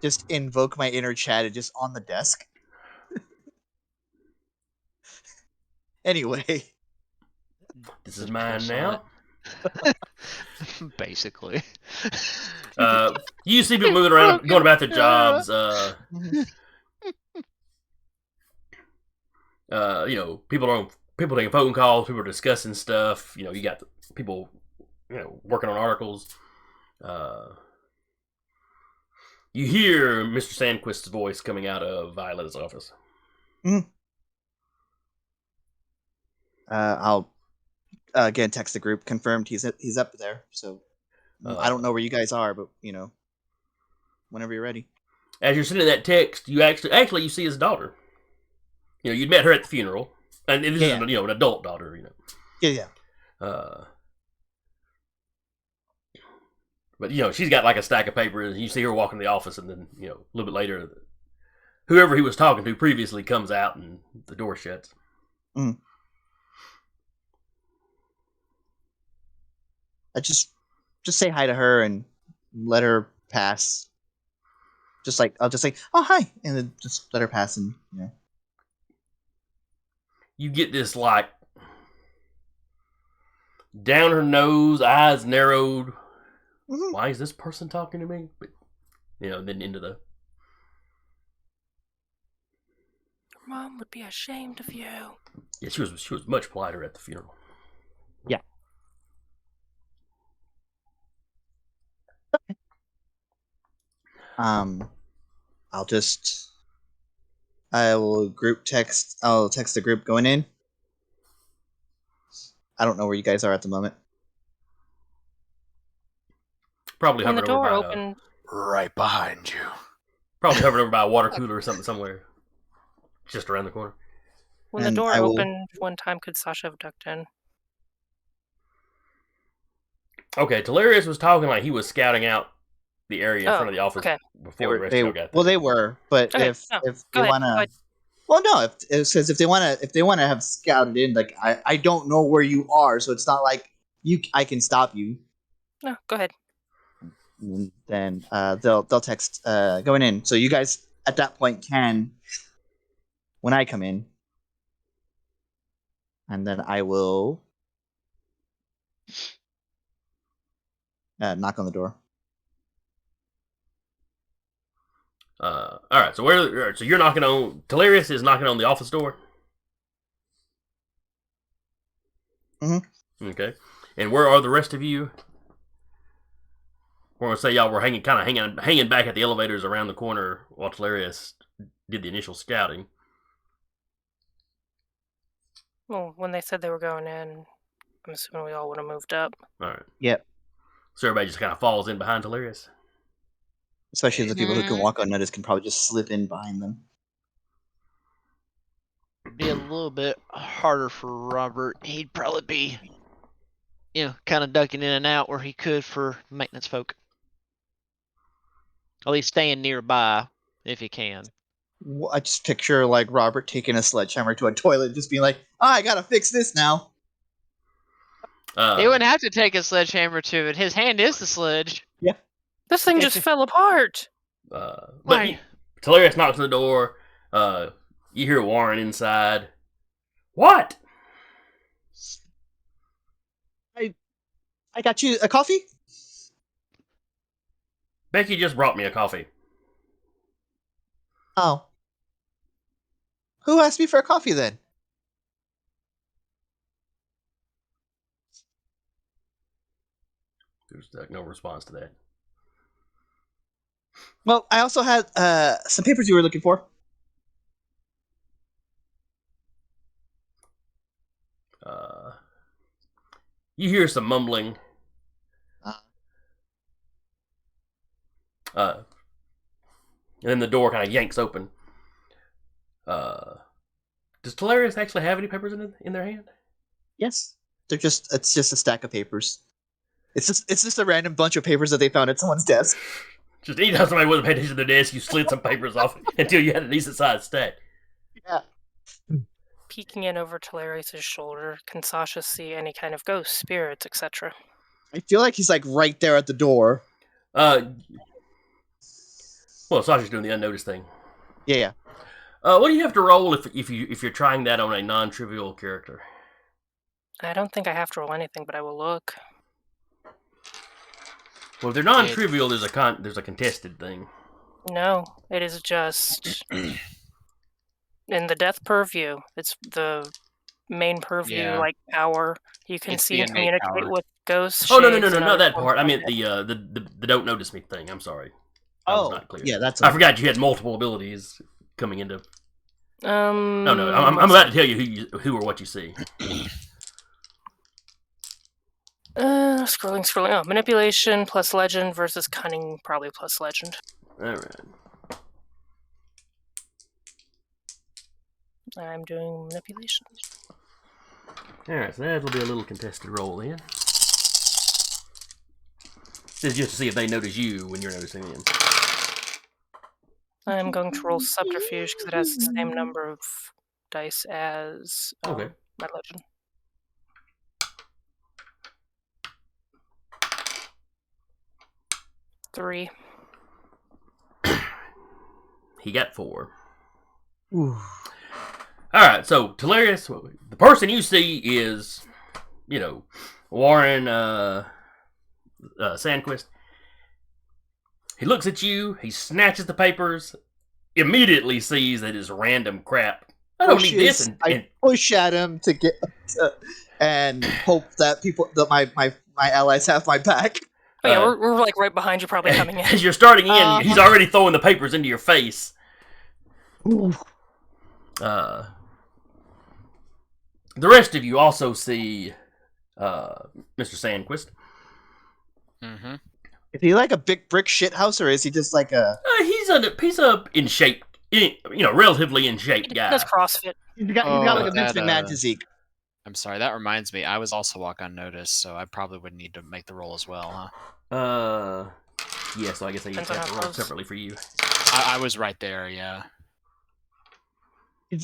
Just invoke my inner Chad just on the desk. Anyway, This is mine now. Basically. You see people moving around, going about their jobs. People taking phone calls. People are discussing stuff. You got people, working on articles. You hear Mr. Sandquist's voice coming out of Violeta's office. I'll again text the group. Confirmed he's up there. So I don't know where you guys are, but whenever you're ready. As you're sending that text, you actually you see his daughter. You'd met her at the funeral, and this is an adult daughter. Yeah. But she's got like a stack of papers, and you see her walk in the office, and then a little bit later, whoever he was talking to previously comes out, and the door shuts. I just say hi to her and let her pass. I'll just say, oh hi, and then just let her pass, and You get this like down her nose, eyes narrowed. Mm-hmm. Why is this person talking to me? But then into the. Mom would be ashamed of you. Yeah, she was much politer at the funeral. Yeah. I'll text the group going in. I don't know where you guys are at the moment. Probably when the hovering door over by opened. Right behind you. Probably hovering over by a water cooler or something somewhere, just around the corner. When the door opened one time, could Sasha have ducked in? Okay, Talarius was talking like he was scouting out the area in front of the office okay. before the rest of y'all got there. Well, they were, but Okay, if no, if go they ahead, want go to, ahead. well, no, if it says if they want to have scouted in, like I don't know where you are, so it's not like I can stop you. No, go ahead. And then they'll text going in, so you guys at that point can, when I come in, and then I will knock on the door. All right, so you're knocking on. Talarius is knocking on the office door. Okay, and where are the rest of you? We're gonna say y'all were hanging back at the elevators around the corner while Talarius did the initial scouting. Well, when they said they were going in, I'm assuming we all would have moved up. All right. Yep. So everybody just kind of falls in behind Talarius. Especially the people who can Mhm. walk unnoticed can probably just slip in behind them. Be a little bit harder for Robert. He'd probably be, kind of ducking in and out where he could for maintenance folk. At least staying nearby if he can. I just picture like Robert taking a sledgehammer to a toilet, just being like, I gotta fix this now. He wouldn't have to take a sledgehammer to it. His hand is the sledge. This thing just fell apart. But Why? Talarius knocks on the door. You hear Warren inside. What? I got you a coffee? Becky just brought me a coffee. Oh. Who asked me for a coffee then? There's no response to that. Well, I also had some papers you were looking for. You hear some mumbling. And then the door kind of yanks open. Does Talarius actually have any papers in their hand? Yes. It's just a stack of papers. It's just a random bunch of papers that they found at someone's desk. Just anytime somebody wasn't paying attention to their desk, you slid some papers off until you had a decent sized stack. Yeah. Peeking in over Talarius' shoulder, can Sasha see any kind of ghosts, spirits, etc.? I feel like he's like right there at the door. Well, Sasha's doing the unnoticed thing. Yeah. What do you have to roll if you're trying that on a non-trivial character? I don't think I have to roll anything, but I will look. Well, if they're non-trivial, there's a contested thing. No, it is just in the death purview. It's the main purview, Yeah. like power. You can It's see the and innate communicate power. with ghosts. Oh no, shades, and not other that forms part. I of meant magic. the don't notice me thing. I'm sorry. I was not clear. Yeah, that's. I forgot you had multiple abilities coming into. No, No, I'm about to tell you who or what you see. Scrolling. Oh, manipulation plus legend versus cunning, probably plus legend. All right. I'm doing manipulation. All right, so that'll be a little contested roll then. This is just to see if they notice you when you're noticing them. I'm going to roll subterfuge because it has the same number of dice as Okay. my legend. Three. He got 4. Ooh. All right, so Talarius, the person you see is, Warren Sandquist. He looks at you. He snatches the papers. Immediately sees that it's random crap. I don't need this. I push at him to get and hope that my allies have my back. Oh yeah, we're like right behind you, probably coming in. As you're starting in, he's already throwing the papers into your face. The rest of you also see Mr. Sandquist. Mm-hmm. Is he like a big brick shithouse, or is he just like a? He's a in shape, relatively in shape guy. He does CrossFit. He's got like a Vince McMahon physique. I'm sorry, that reminds me. I was also walk unnoticed, so I probably would need to make the roll as well, huh? Yeah, so I guess I Depends each on have how to roll close. separately for you. I was right there. Yeah.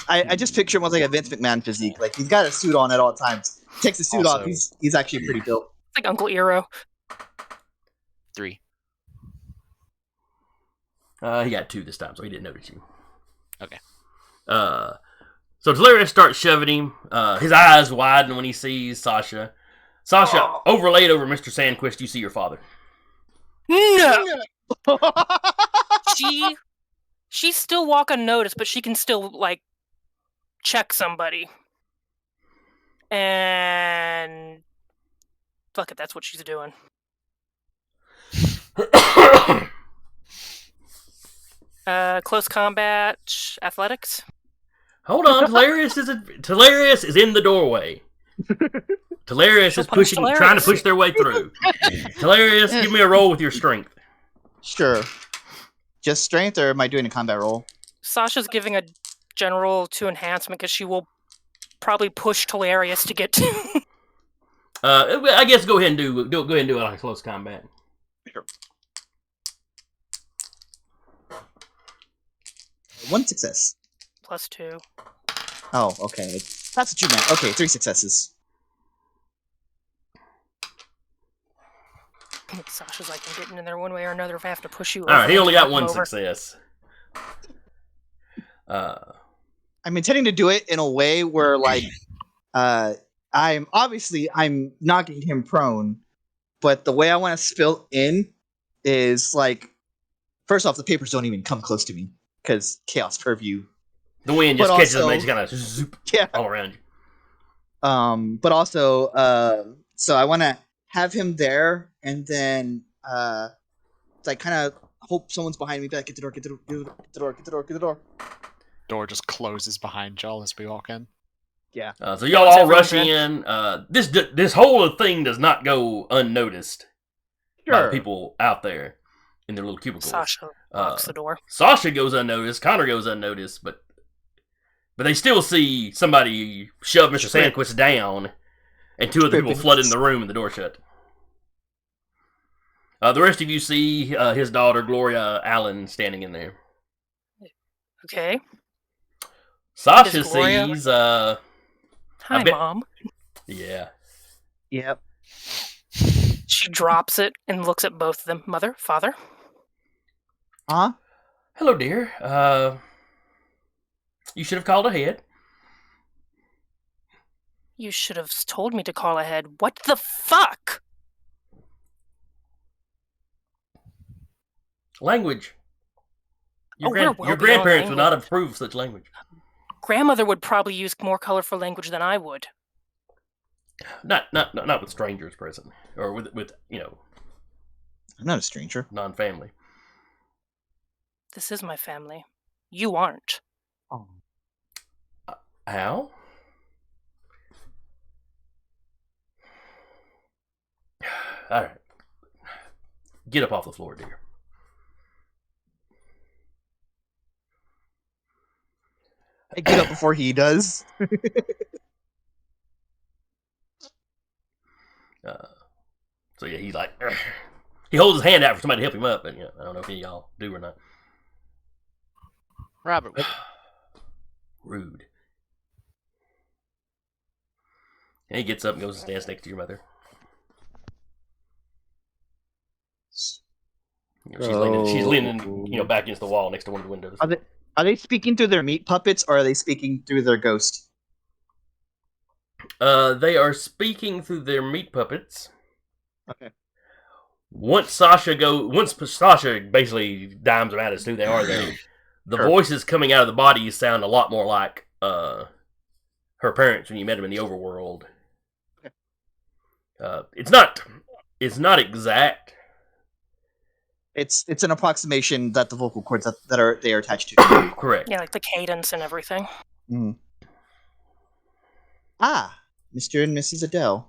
I just picture him with like a Vince McMahon physique. Like he's got a suit on at all times. Takes the suit off. Also- He's actually pretty built. It's like Uncle Eero. 3. He got 2 this time, so he didn't notice you. Okay. So Delirious starts shoving him. His eyes widen when he sees Sasha. Sasha, overlaid over Mr. Sandquist, you see your father. No! She's still walk unnoticed, but she can still, like, check somebody. And... fuck it, that's what she's doing. Close combat, athletics. Hold on, Delirious is in the doorway. Delirious is punch trying to Delirious. push their way through. Delirious, give me a roll with your strength. Sure. Just strength, or am I doing a combat roll? Sasha's giving a general 2 enhancement because she will probably push Telarius to get to. I guess go ahead and do it like close combat. Sure. 1 success. +2. Oh, okay. That's what you meant. Okay, 3 successes. Sasha's like, I'm getting in there one way or another if I have to push you. All right, he only got 1 over. success. I'm intending to do it in a way where, like, I'm knocking him prone, but the way I want to spill in is like, first off, the papers don't even come close to me because chaos purview. The wind just But catches them also- and just kind of zoop Yeah. all around you. But also, so I want to have him there, and then like kind of hope someone's behind me. Be like, get the door, get the door, get the door, get the door, get the door. Door just closes behind y'all as we walk in. Yeah. So y'all Once all everyone's rush in. This whole thing does not go unnoticed by the Sure. people out there in their little cubicles. Sasha locks the door. Sasha goes unnoticed. Connor goes unnoticed, but they still see somebody shove Mr. Script. Sandquist down, and 2 other people Script. flood in the room and the door shut. The rest of you see his daughter Gloria Allen standing in there. Okay. Sasha Is Gloria- sees Hi, bet- Mom. yeah. Yep. She drops it and looks at both of them. Mother, father. Huh? Hello, dear. You should have called ahead. You should have told me to call ahead. What the fuck? Language. Oh, we're well Your beyond grandparents would not language. approve of such language. Grandmother would probably use more colorful language than I would. Not with strangers present, or with I'm not a stranger. non-family. This is my family. You aren't. Oh. How? All right. Get up off the floor, dear. I get up before he does. So yeah, he's like, he holds his hand out for somebody to help him up, and I don't know if any of y'all do or not. Robert, Rude. And he gets up and goes and stands next to your mother. She's leaning, back against the wall next to one of the windows. Are they speaking through their meat puppets, or are they speaking through their ghost? They are speaking through their meat puppets. Okay. Once Sasha basically dimes them out as who they are, though, the Sure. voices coming out of the bodies sound a lot more like her parents when you met them in the overworld. Okay. It's not exact. It's an approximation that the vocal cords that are attached to. Correct. Yeah, like the cadence and everything. Mm. Ah, Mr. and Mrs. Adele.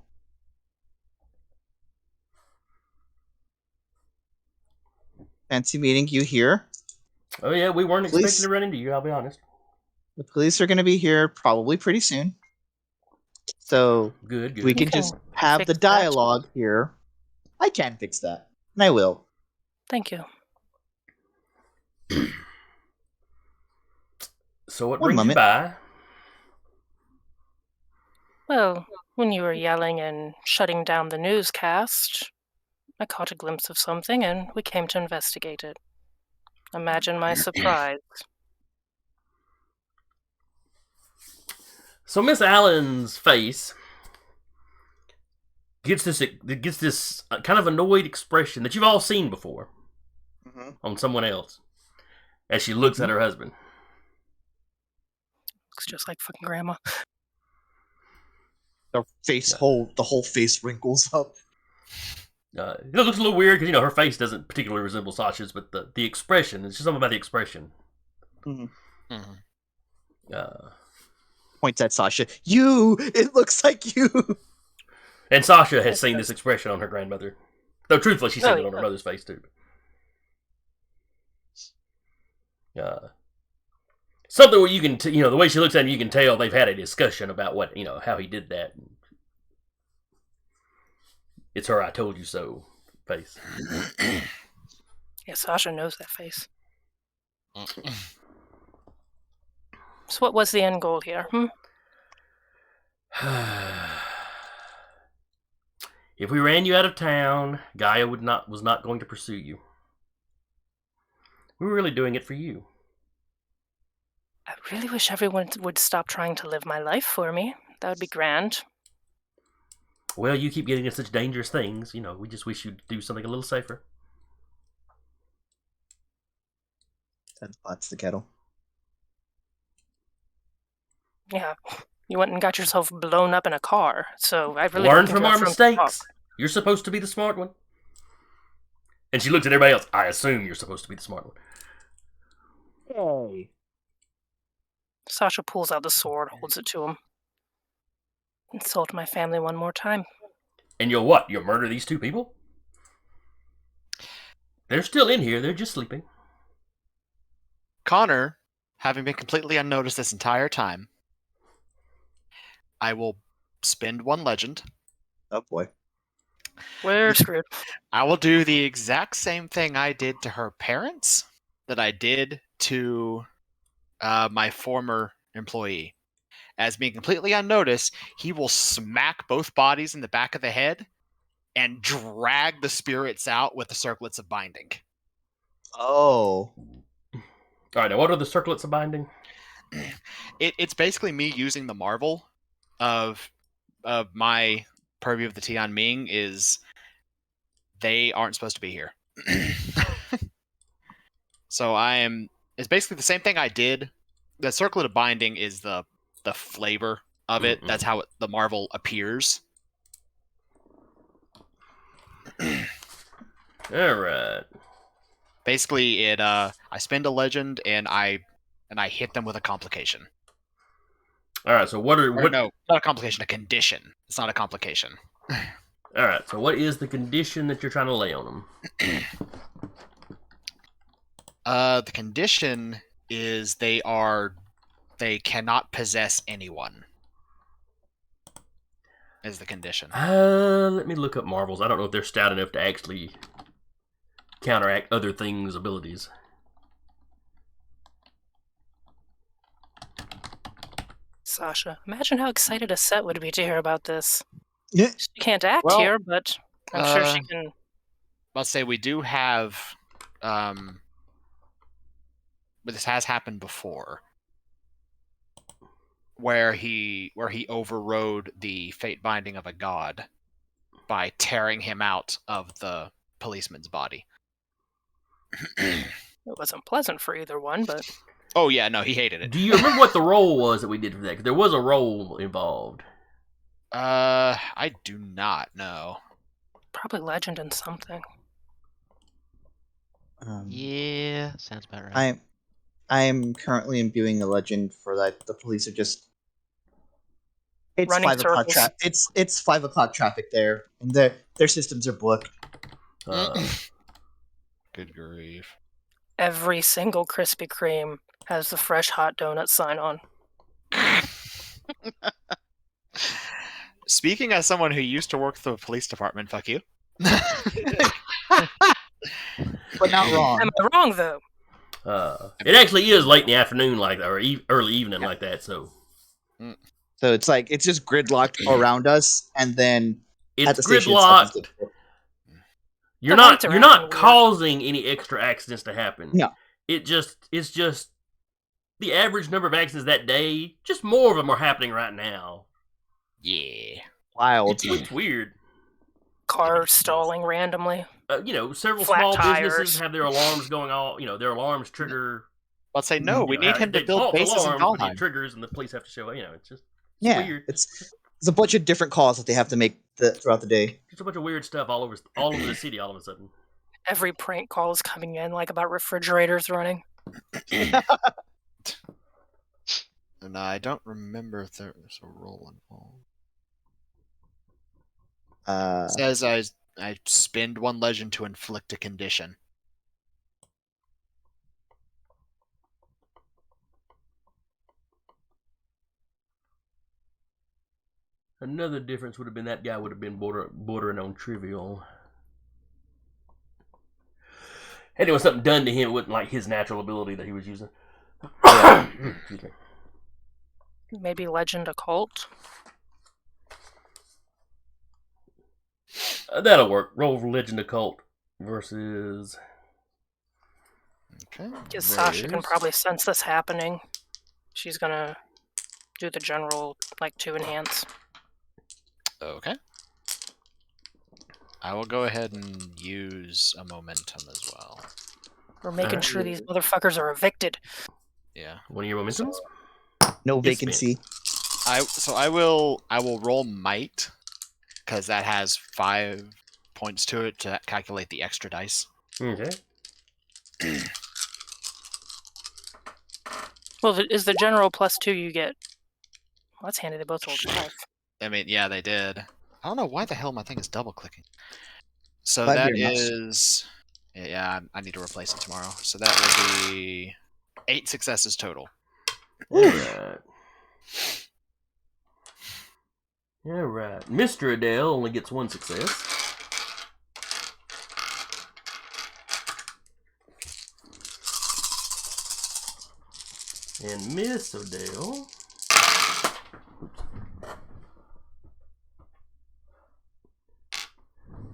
Fancy meeting you here. Oh yeah, we weren't Please. expecting to run into you. I'll be honest. The police are going to be here probably pretty soon. So Good. we can can just have fix the that. dialogue here. I can fix that. And I will. Thank you. So what One brings you moment. by? Well, when you were yelling and shutting down the newscast, I caught a glimpse of something and we came to investigate it. Imagine my surprise. So Miss Allen's face gets this kind of annoyed expression that you've all seen before on someone else as she looks at her husband. Looks just like fucking grandma. The whole face wrinkles up. It looks a little weird because her face doesn't particularly resemble Sasha's, but the expression, it's just something about the expression. Mm-hmm. Points at Sasha. You! It looks like you! And Sasha has seen this expression on her grandmother. Though truthfully, she's seen it on her yeah. mother's face too. Something where you can, the way she looks at him, you can tell they've had a discussion about what, how he did that. It's her "I told you so" face. Yeah, Sasha knows that face. So what was the end goal here? If we ran you out of town, Gaia was not going to pursue you. We were really doing it for you. I really wish everyone would stop trying to live my life for me. That would be grand. Well, you keep getting into such dangerous things. We just wish you'd do something a little safer. That pots the kettle. Yeah, you went and got yourself blown up in a car, so I really Learn don't think from you our have room to talk. mistakes. You're supposed to be the smart one. And she looks at everybody else. I assume you're supposed to be the smart one. Hey. Sasha pulls out the sword, holds it to him. Insult my family one more time. And you'll what? You'll murder these two people? They're still in here. They're just sleeping. Connor, having been completely unnoticed this entire time, I will spend one legend. Oh boy. We're screwed. I will do the exact same thing I did to her parents that I did to my former employee. As being completely unnoticed, he will smack both bodies in the back of the head and drag the spirits out with the circlets of binding. Oh. All right, now what are the circlets of binding? It's basically me using the marvel of my purview of the Tian Ming is they aren't supposed to be here. So it's basically the same thing I did. The circlet of binding is the flavor of it. That's how the marvel appears. All right. Basically, I spend a legend and I hit them with a complication. All right. So No, not a complication, a condition. It's not a complication. All right. So what is the condition that you're trying to lay on them? The condition is they cannot possess anyone. Is the condition. Let me look up marvels. I don't know if they're stout enough to actually counteract other things' abilities. Sasha, imagine how excited a set would be to hear about this. Yeah. She can't act Well, here, but I'm sure she can. Let's say we do have, but this has happened before, where he overrode the fate binding of a god by tearing him out of the policeman's body. It wasn't pleasant for either one, but Oh yeah, no, he hated it. Do you remember what the role was that we did for that? 'Cause there was a role involved. I do not know. probably legend and something. Yeah, sounds about right. I am currently imbuing a legend for that. The police are just. It's Running 5 o'clock. circles. It's 5 o'clock traffic there, and their systems are booked. Good grief. Every single Krispy Kreme has the fresh hot donut sign on. Speaking as someone who used to work for the police department, fuck you. but not wrong. Am I wrong though? It actually is late in the afternoon, like or early evening, like that. So So it's like it's just gridlocked around us, and then at it's the station itself. gridlocked. You're The lights not are you're acting not weird. causing any extra accidents to happen. No. It's just the average number of accidents that day. Just more of them are happening right now. Yeah. Wild. It's weird. Cars stalling randomly. Several Flat small tires. businesses have their alarms going off. Their alarms trigger. Let's say no. We need him to they build false bases in alarms, but it Valheim. triggers, and the police have to show. It's just Yeah, weird. it's a bunch of different calls that they have to make throughout the day. Just a bunch of weird stuff all over the city. All of a sudden, Every prank call is coming in, like about refrigerators running. And I don't remember if there's a roll involved. It says I spend 1 legend to inflict a condition. another difference would have been that guy would have been bordering on trivial. Had there was something done to him, it wasn't like his natural ability that he was using. Excuse me. Maybe legend occult. That'll work. Roll for Legend Occult versus. Okay. Because Sasha can there's- probably sense this happening. She's gonna do the general, like, 2 enhance. Okay. I will go ahead and use a momentum as well. We're making sure these motherfuckers are evicted. Yeah. One of your momentums? No It's vacancy. I will roll might, because that has 5 points to it to calculate the extra dice. Okay. Well, is the general +2 you get? Well, that's handy. They both rolled 5. I mean, yeah, they did. I don't know why the hell my thing is double clicking. So Glad that you're not. is, yeah, I need to replace it tomorrow. So that would be 8 successes total. Alright. Alright. Mr. Adele only gets 1 success. And Miss Odell.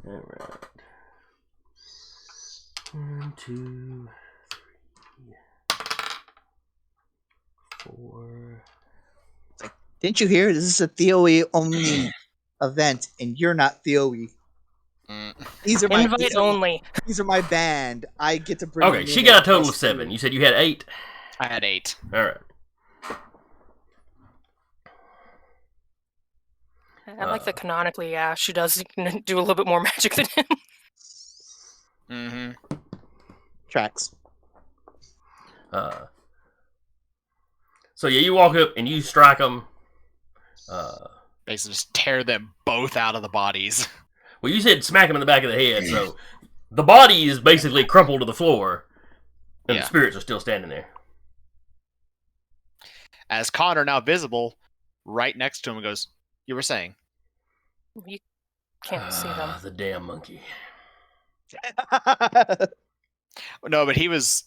Alright. 1, 2, 3, 4. Didn't you hear? This is a Theoe only event, and you're not Theoe. Mm. These are my Invite only. these are my band. I get to bring. Okay, them she in got a at total of +2. 7. You said you had 8? I had 8. Alright. I like that canonically, yeah, she does do a little bit more magic than him. Mm-hmm. Tracks. So yeah, you walk up and you strike them. Basically, just tear them both out of the bodies. Well, you said smack him in the back of the head, so the body is basically crumpled to the floor, and Yeah. the spirits are still standing there. As Connor, now visible, right next to him, goes, "You were saying?" You can't see them. The damn monkey. No, but he was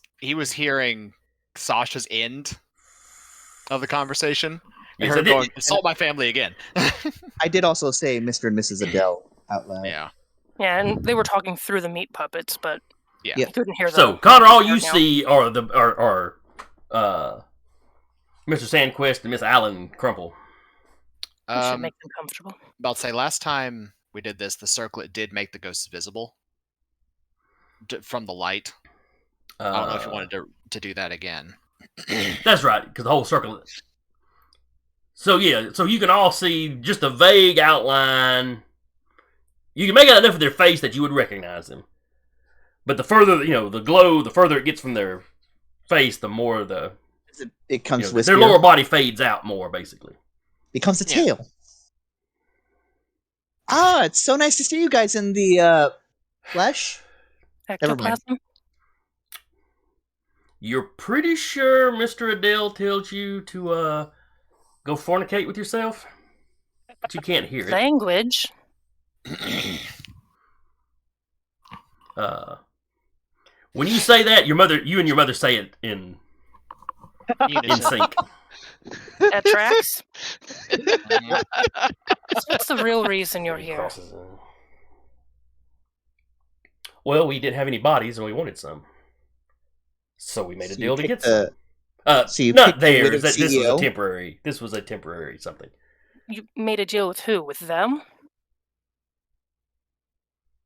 hearing Sasha's end of the conversation. And Yes, her I did- going, "Assault my family again." I did also say Mr. and Mrs. Adele out loud. Yeah. Yeah, and they were talking through the meat puppets, but Yeah. you couldn't hear them. So Connor, all you Now. see are Mr. Sandquist and Miss Allen crumple. It should make them comfortable. About to say, last time we did this, the circlet did make the ghosts visible from the light. I don't know if you wanted to do that again. That's right, because the whole circle. So yeah, so you can all see just a vague outline. You can make out enough of their face that you would recognize them. But the further, the glow, the further it gets from their face, the more It comes their wispier. lower body fades out more, basically. Becomes a Yeah. tail. Ah, it's so nice to see you guys in the flesh. Never mind. Ectoplasm? You're pretty sure Mr. Adele tells you to go fornicate with yourself? But you can't hear it. Language? When you say that, you and your mother say it in Unison. sync. That tracks. So what's the real reason you're He here? crosses, well, we didn't have any bodies and we wanted some. So we made a So deal you to picked get some. so you Not picked the theirs. widowed This was a CEO? temporary. This was a temporary something. You made a deal with who? With them?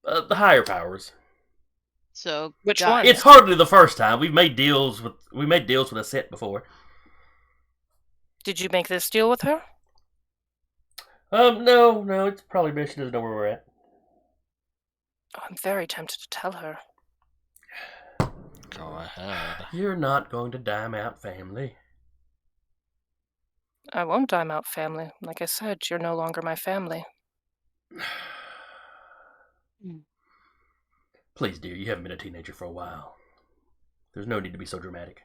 The higher powers. So Which guys, one? It's hardly the first time we've made deals with. We made deals with a set before. Did you make this deal with her? No. It's probably best she doesn't know where we're at. Oh, I'm very tempted to tell her. Go ahead. You're not going to dime out family. I won't dime out family. Like I said, you're no longer my family. Please, dear, you haven't been a teenager for a while. There's no need to be so dramatic.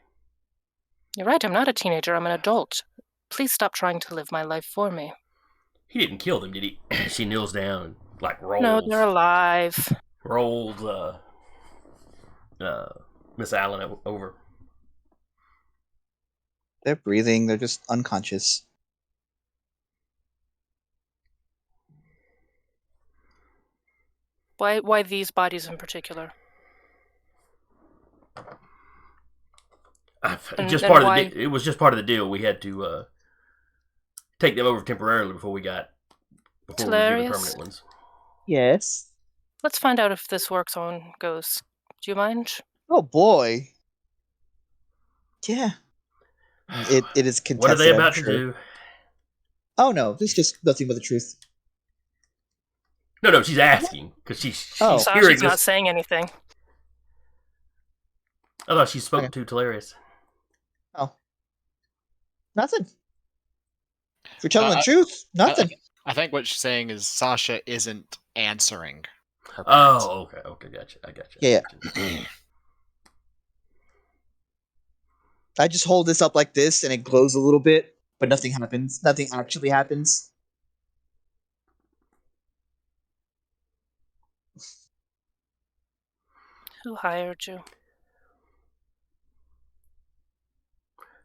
You're right, I'm not a teenager, I'm an adult. Please stop trying to live my life for me. He didn't kill them, did he? She kneels down and rolls. No, they're alive. Rolls Miss Allen over. They're breathing. They're just unconscious. Why these bodies in particular? It was just part of the deal. We had to take them over temporarily before we got we were given Hilarious. permanent ones. Yes. Let's find out if this works on Ghost. Do you mind? Oh boy. Yeah. It is contested. What are they I'm about sure. to do? Oh no, this is just nothing but the truth. No, she's asking because she's Oh. hearing Sasha's not this. saying anything. I thought she spoke Okay. to Talarius. Oh. Nothing. If you're telling the I- truth, nothing. I think what she's saying is Sasha isn't answering her parents. Oh, okay, gotcha. I gotcha. Yeah. I just hold this up like this and it glows a little bit, but nothing happens. Nothing actually happens. Who hired you?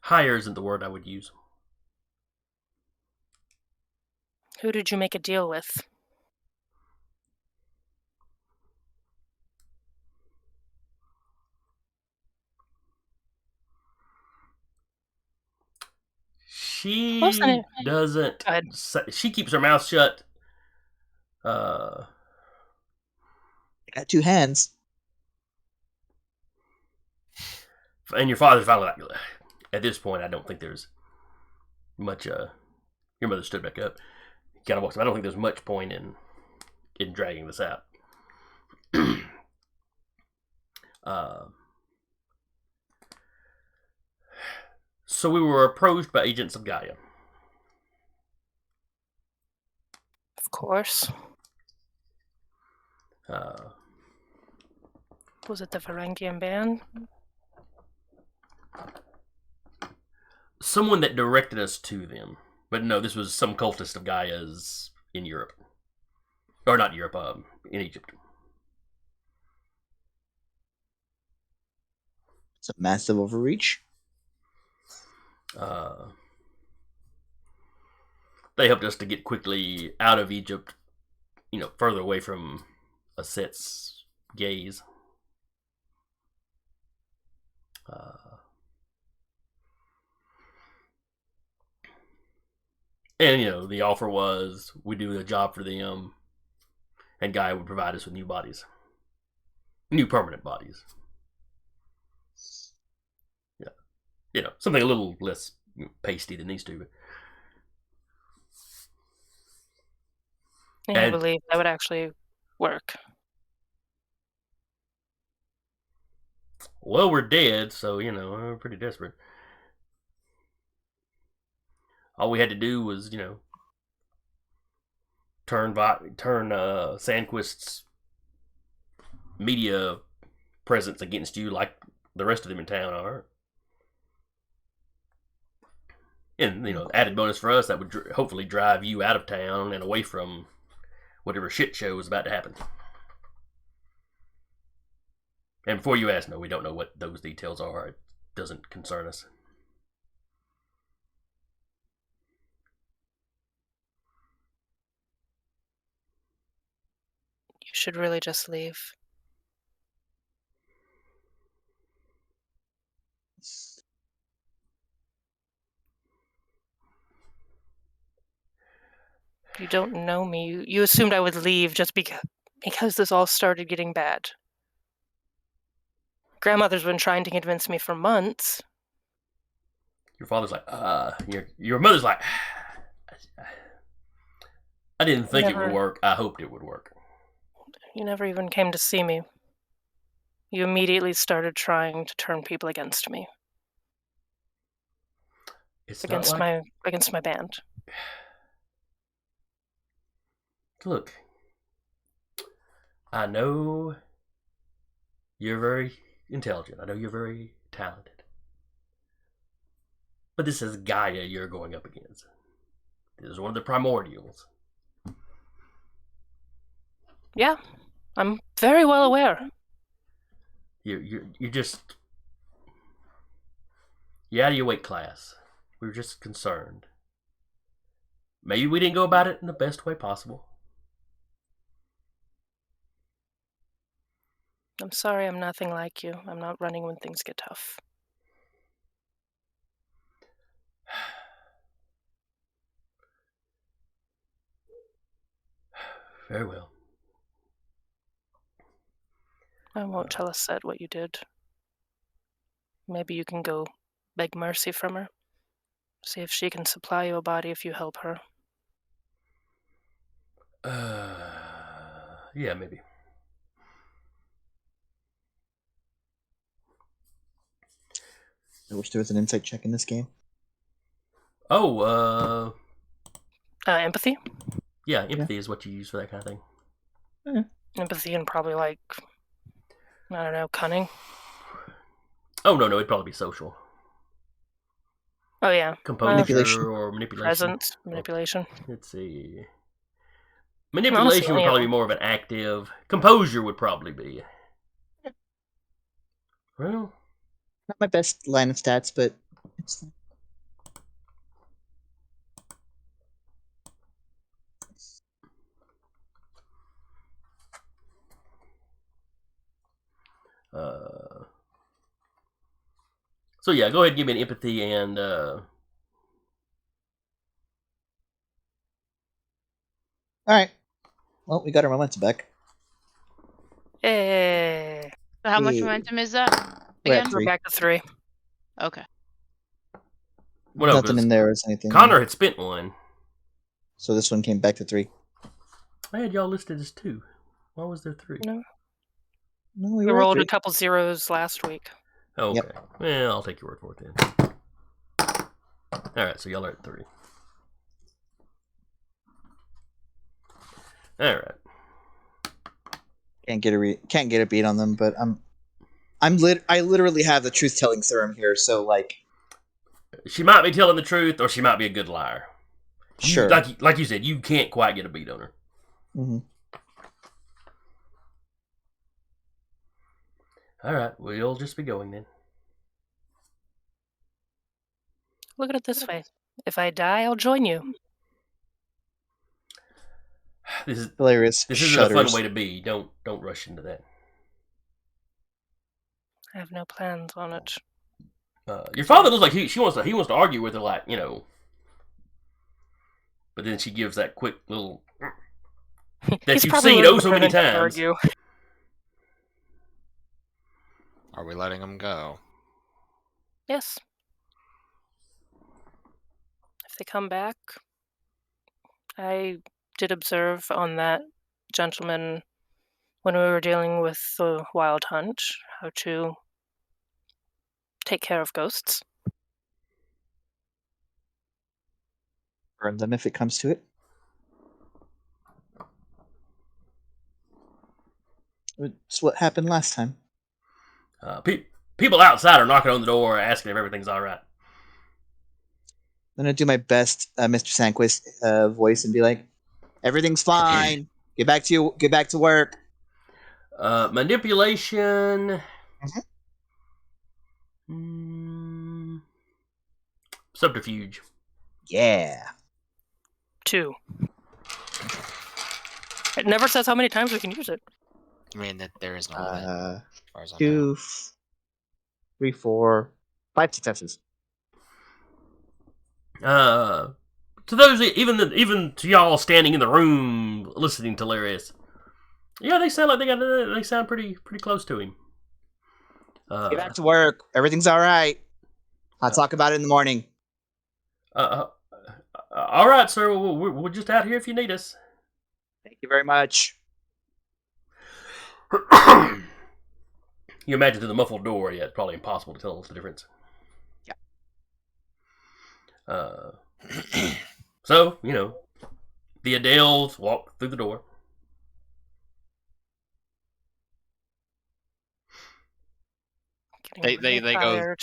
Higher isn't the word I would use. Who did you make a deal with? She Wasn't it- doesn't. Go ahead. She keeps her mouth shut. I got two hands. And your father finally, at this point, I don't think there's much. Your mother stood back up, kind of walks. I don't think there's much point in dragging this out. So we were approached by agents of Gaia. Of course. Was it the Varangian band? Someone that directed us to them, but no, this was some cultist of Gaia's in Europe, or not Europe, in Egypt. It's a massive overreach. They helped us to get quickly out of Egypt, further away from Aset's gaze. And, the offer was we do the job for them, and Gaia would provide us with new bodies. New permanent bodies. Yeah. Something a little less pasty than these two. And you And- believe that would actually work? Well, we're dead, so, we're pretty desperate. All we had to do was, turn Sandquist's media presence against you like the rest of them in town are. And, added bonus for us, that would hopefully drive you out of town and away from whatever shit show was about to happen. And before you ask, no, we don't know what those details are. It doesn't concern us. You should really just leave. You don't know me. You assumed I would leave just because this all started getting bad. Grandmother's been trying to convince me for months. Your father's like, your mother's like, I didn't think it would work. I hoped it would work. You never even came to see me. You immediately started trying to turn people against me. It's against not like... my band. Look, I know you're very intelligent. I know you're very talented. But this is Gaia you're going up against. This is one of the primordials. Yeah, I'm very well aware. You just... You're out of your weight class. We were just concerned. Maybe we didn't go about it in the best way possible. I'm sorry I'm nothing like you. I'm not running when things get tough. Very well. I won't tell Aset what you did. Maybe you can go beg mercy from her. See if she can supply you a body if you help her. Yeah, maybe. I wish there was an insight check in this game. Oh, Empathy? yeah, empathy is what you use for that kind of thing. Yeah. Empathy and probably I don't know, cunning. Oh, no, it'd probably be social. Oh, yeah. Composure Manipulation. or manipulation. Presence, manipulation. Let's see. Manipulation Honestly, would probably be more of an active. Composure would probably be. Well, Not my best line of stats, but it's fine. So yeah, go ahead and give me an empathy and Alright. Well, we got our momentum back. Hey. So how much Yeah. momentum is that We're at again? We're 3. back to 3. Okay. well, no, Nothing in there is anything. Connor had spent one. So this one came back to 3. I had y'all listed as 2. Why was there 3? No. No, We were at rolled 3. a couple zeros last week. Oh, okay. Yep. Well, I'll take your word for it then. Alright, so y'all are at 3. Alright. Can't get a beat on them, but I literally have the truth telling serum here, so She might be telling the truth, or she might be a good liar. sure. Like you said, you can't quite get a beat on her. Mm-hmm. Alright, we'll just be going then. Look at it this way. If I die, I'll join you. This Hilarious. isn't a fun way to be. Don't rush into that. I have no plans on it. Your father looks like he wants to argue with her, like, you know. But then she gives that quick little that He's you've probably seen looking oh so for many an to times. argue. Are we letting him go? Yes. If they come back, I did observe on that gentleman when we were dealing with the wild hunt how to take care of ghosts. Burn them if it comes to it. It's what happened last time. People outside are knocking on the door asking if everything's all right. I'm gonna do my best, Mr. Sanquist voice, and be like, "Everything's fine. Get back to work." Manipulation. Subterfuge. Yeah. 2. It never says how many times we can use it. I mean, that there is no limit, as far as I know. 2, 3, 4, 5 successes. To those, even to y'all standing in the room listening to Larius, yeah, they sound like they sound pretty close to him. Get back to work. Everything's all right. I'll talk about it in the morning. All right, sir. We're just out here if you need us. Thank you very much. You imagine through the muffled door, yeah, it's probably impossible to tell the difference. Yeah. So, the Adels walk through the door. They go.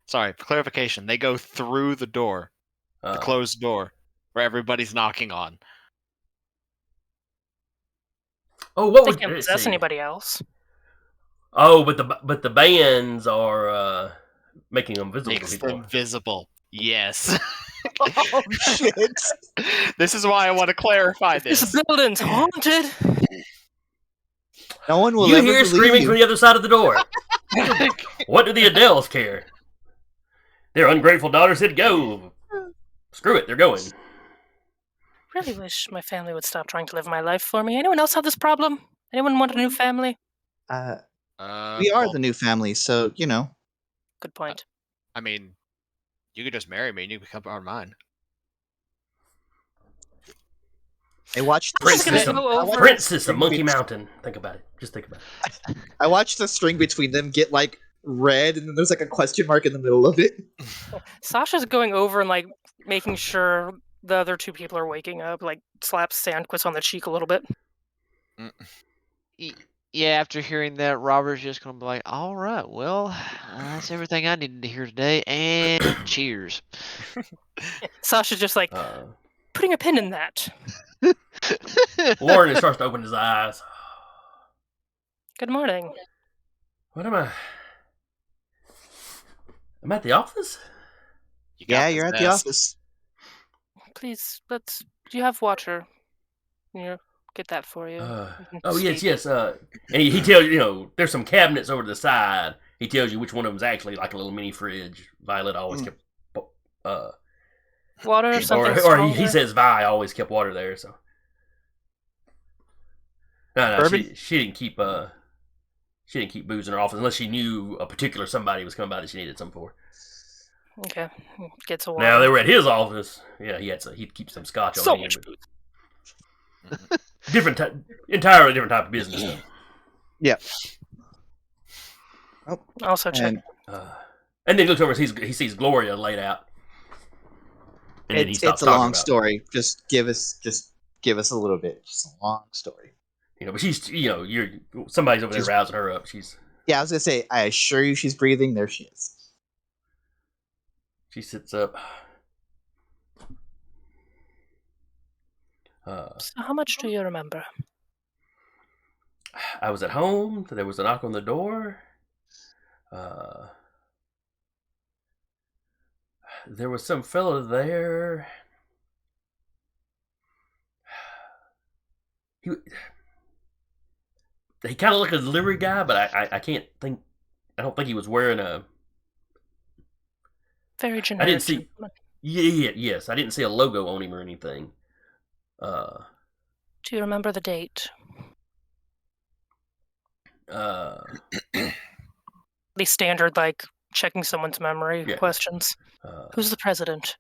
Sorry, for clarification. They go through the door, the closed door, where everybody's knocking on. Oh, what They would can't possess anybody else. Oh, but the bands are making them visible to Makes people. them visible. Yes. Oh shit! This is why I want to clarify this. This building's haunted. No one will You ever hear believe screaming you. from the other side of the door. What do the Adels care? Their ungrateful daughter said go. Screw it, they're going. Really wish my family would stop trying to live my life for me. Anyone else have this problem? Anyone want a new family? We are the new family, so Good point. I mean, you could just marry me and you can become part of mine. I watched Princess of Monkey between- Mountain. Think about it. Just think about it. I watched the string between them get red, and then there's a question mark in the middle of it. Sasha's going over and making sure the other 2 people are waking up. Slaps Sandquist on the cheek a little bit. Yeah, after hearing that, Robert's just gonna be like, "All right, well, that's everything I needed to hear today, and cheers." Sasha's just putting a pin in that. Lauren starts to open his eyes. Good morning. What am I? I'm at the office? Yeah, you're at the office. Please, do you have water? Get that for you. Yes. And he tells you, there's some cabinets over to the side. He tells you which one of them's actually like a little mini fridge. Violeta always kept water or something. Or he says Vi always kept water there. So no, she didn't keep booze in her office unless she knew a particular somebody was coming by that she needed some for. Okay, gets a water. Now they were at his office. Yeah, he'd keep some scotch on so him. much booze. Entirely different type of business though. Yeah. Also check. And then he looks over. He sees Gloria laid out. And then he stops it's a talking long about story. Just give us a little bit. Just a long story. But she's somebody's over there rousing her up. Yeah, I was gonna say. I assure you, she's breathing. There she is. She sits up. So how much do you remember? I was at home. There was a knock on the door. There was some fellow there. He kind of looked like a delivery guy, but I can't think. I don't think he was wearing a. Very generic. I didn't see. Yes, I didn't see a logo on him or anything. Do you remember the date? The standard checking someone's memory questions. Who's the president?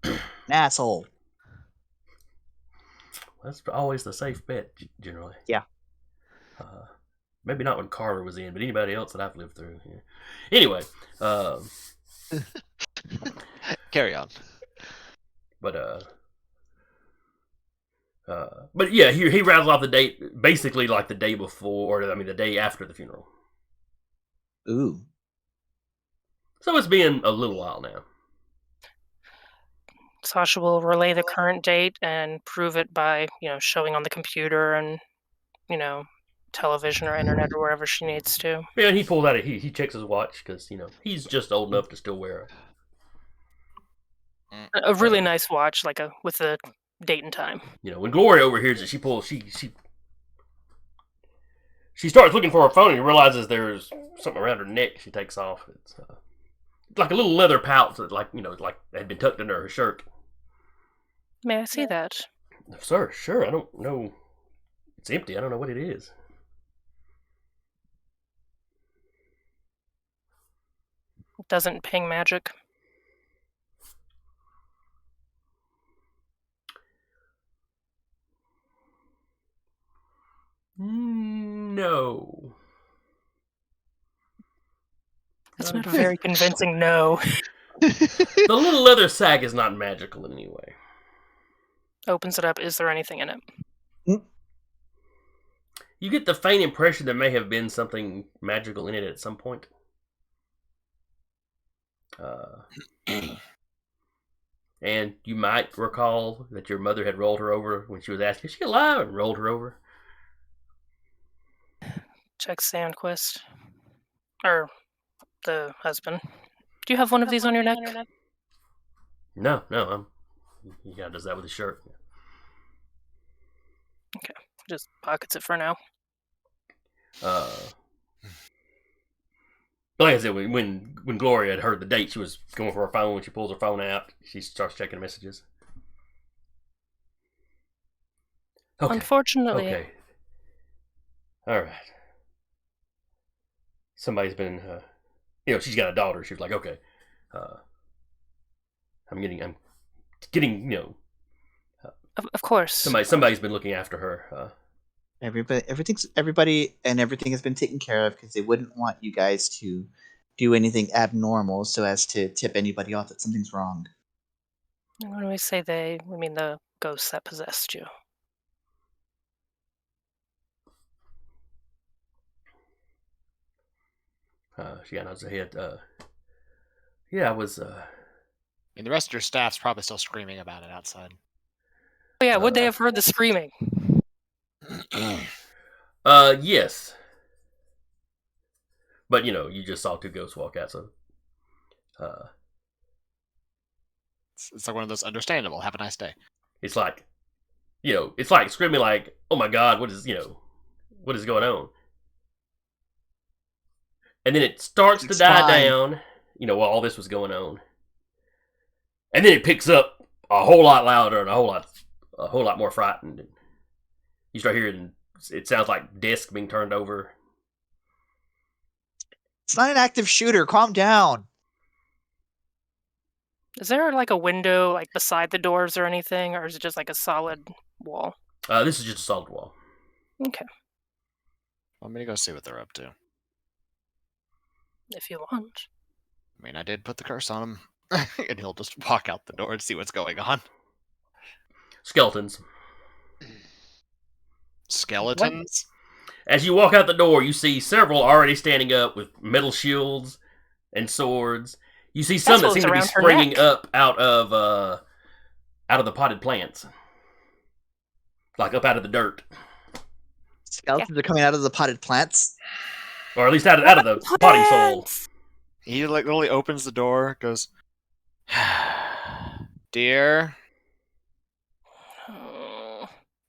An asshole. That's always the safe bet, generally. Yeah. Maybe not when Carter was in, but anybody else that I've lived through. Yeah. Anyway. Carry on. But yeah, he rattles off the date basically like the day before, or the day after the funeral. Ooh. So it's been a little while now. Sasha will relay the current date and prove it by, showing on the computer and, television or internet or wherever she needs to. Yeah, and he pulls out he checks his watch because he's just old enough to still wear it. A really nice watch, with the date and time. When Gloria overhears it, she starts looking for her phone and realizes there's something around her neck. She takes off. It's like a little leather pouch that, like had been tucked under her shirt. May I see that? Sir, sure. I don't know. It's empty. I don't know what it is. It doesn't ping magic. No. That's not a very convincing no. The little leather sack is not magical in any way. Opens it up. Is there anything in it? You get the faint impression there may have been something magical in it at some point. And you might recall that your mother had rolled her over when she was asked, is she alive? And rolled her over. Check Scion Quest. Or the husband. Do you have one of these on your neck? No. He kind of does that with his shirt. Okay. Just pockets it for now. Like I said, when Gloria had heard the date, she was going for her phone. When she pulls her phone out, she starts checking messages. Okay. Unfortunately. Okay. All right. Somebody's been, she's got a daughter. She was like, okay, I'm getting, Of course. Somebody's been looking after her. Everybody and everything has been taken care of because they wouldn't want you guys to do anything abnormal so as to tip anybody off that something's wrong. When we say they, we mean the ghosts that possessed you. She got nods her head. Yeah, I was. And the rest of your staff's probably still screaming about it outside. Oh yeah, would they have heard the screaming? Yes. But you just saw two ghosts walk out, so. It's like one of those understandable. Have a nice day. It's like, it's like screaming like, oh my God, what is going on? And then it starts to die down, while all this was going on. And then it picks up a whole lot louder and a whole lot more frightened. You start hearing, it sounds like desk being turned over. It's not an active shooter. Calm down. Is there a window beside the doors or anything, or is it just a solid wall? This is just a solid wall. Okay. Want me to go see what they're up to? If you want. I mean, I did put the curse on him. And he'll just walk out the door and see what's going on. Skeletons. Skeletons? As you walk out the door, you see several already standing up with metal shields and swords. You see some that seem to be springing up out of the potted plants. Like up out of the dirt. Skeletons are coming out of the potted plants? Or at least out of the potting soil. He literally opens the door, goes, Dear,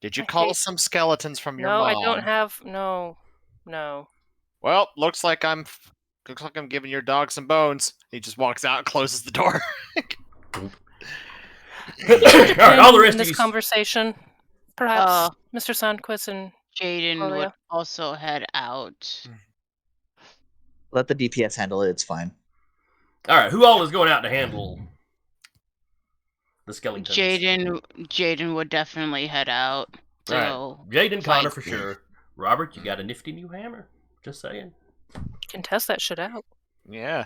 did you call some skeletons from your mom? No, I don't have. No. Well, looks like I'm giving your dog some bones. He just walks out and closes the door. All right, all the rest in of this conversation, perhaps Mr. Sandquist and Jaden would also head out. Let the DPS handle it. It's fine. All right, who all is going out to handle the skeletons? Jaden would definitely head out. All right, Jaden, Connor for sure. Robert, you got a nifty new hammer. Just saying. Can test that shit out. Yeah.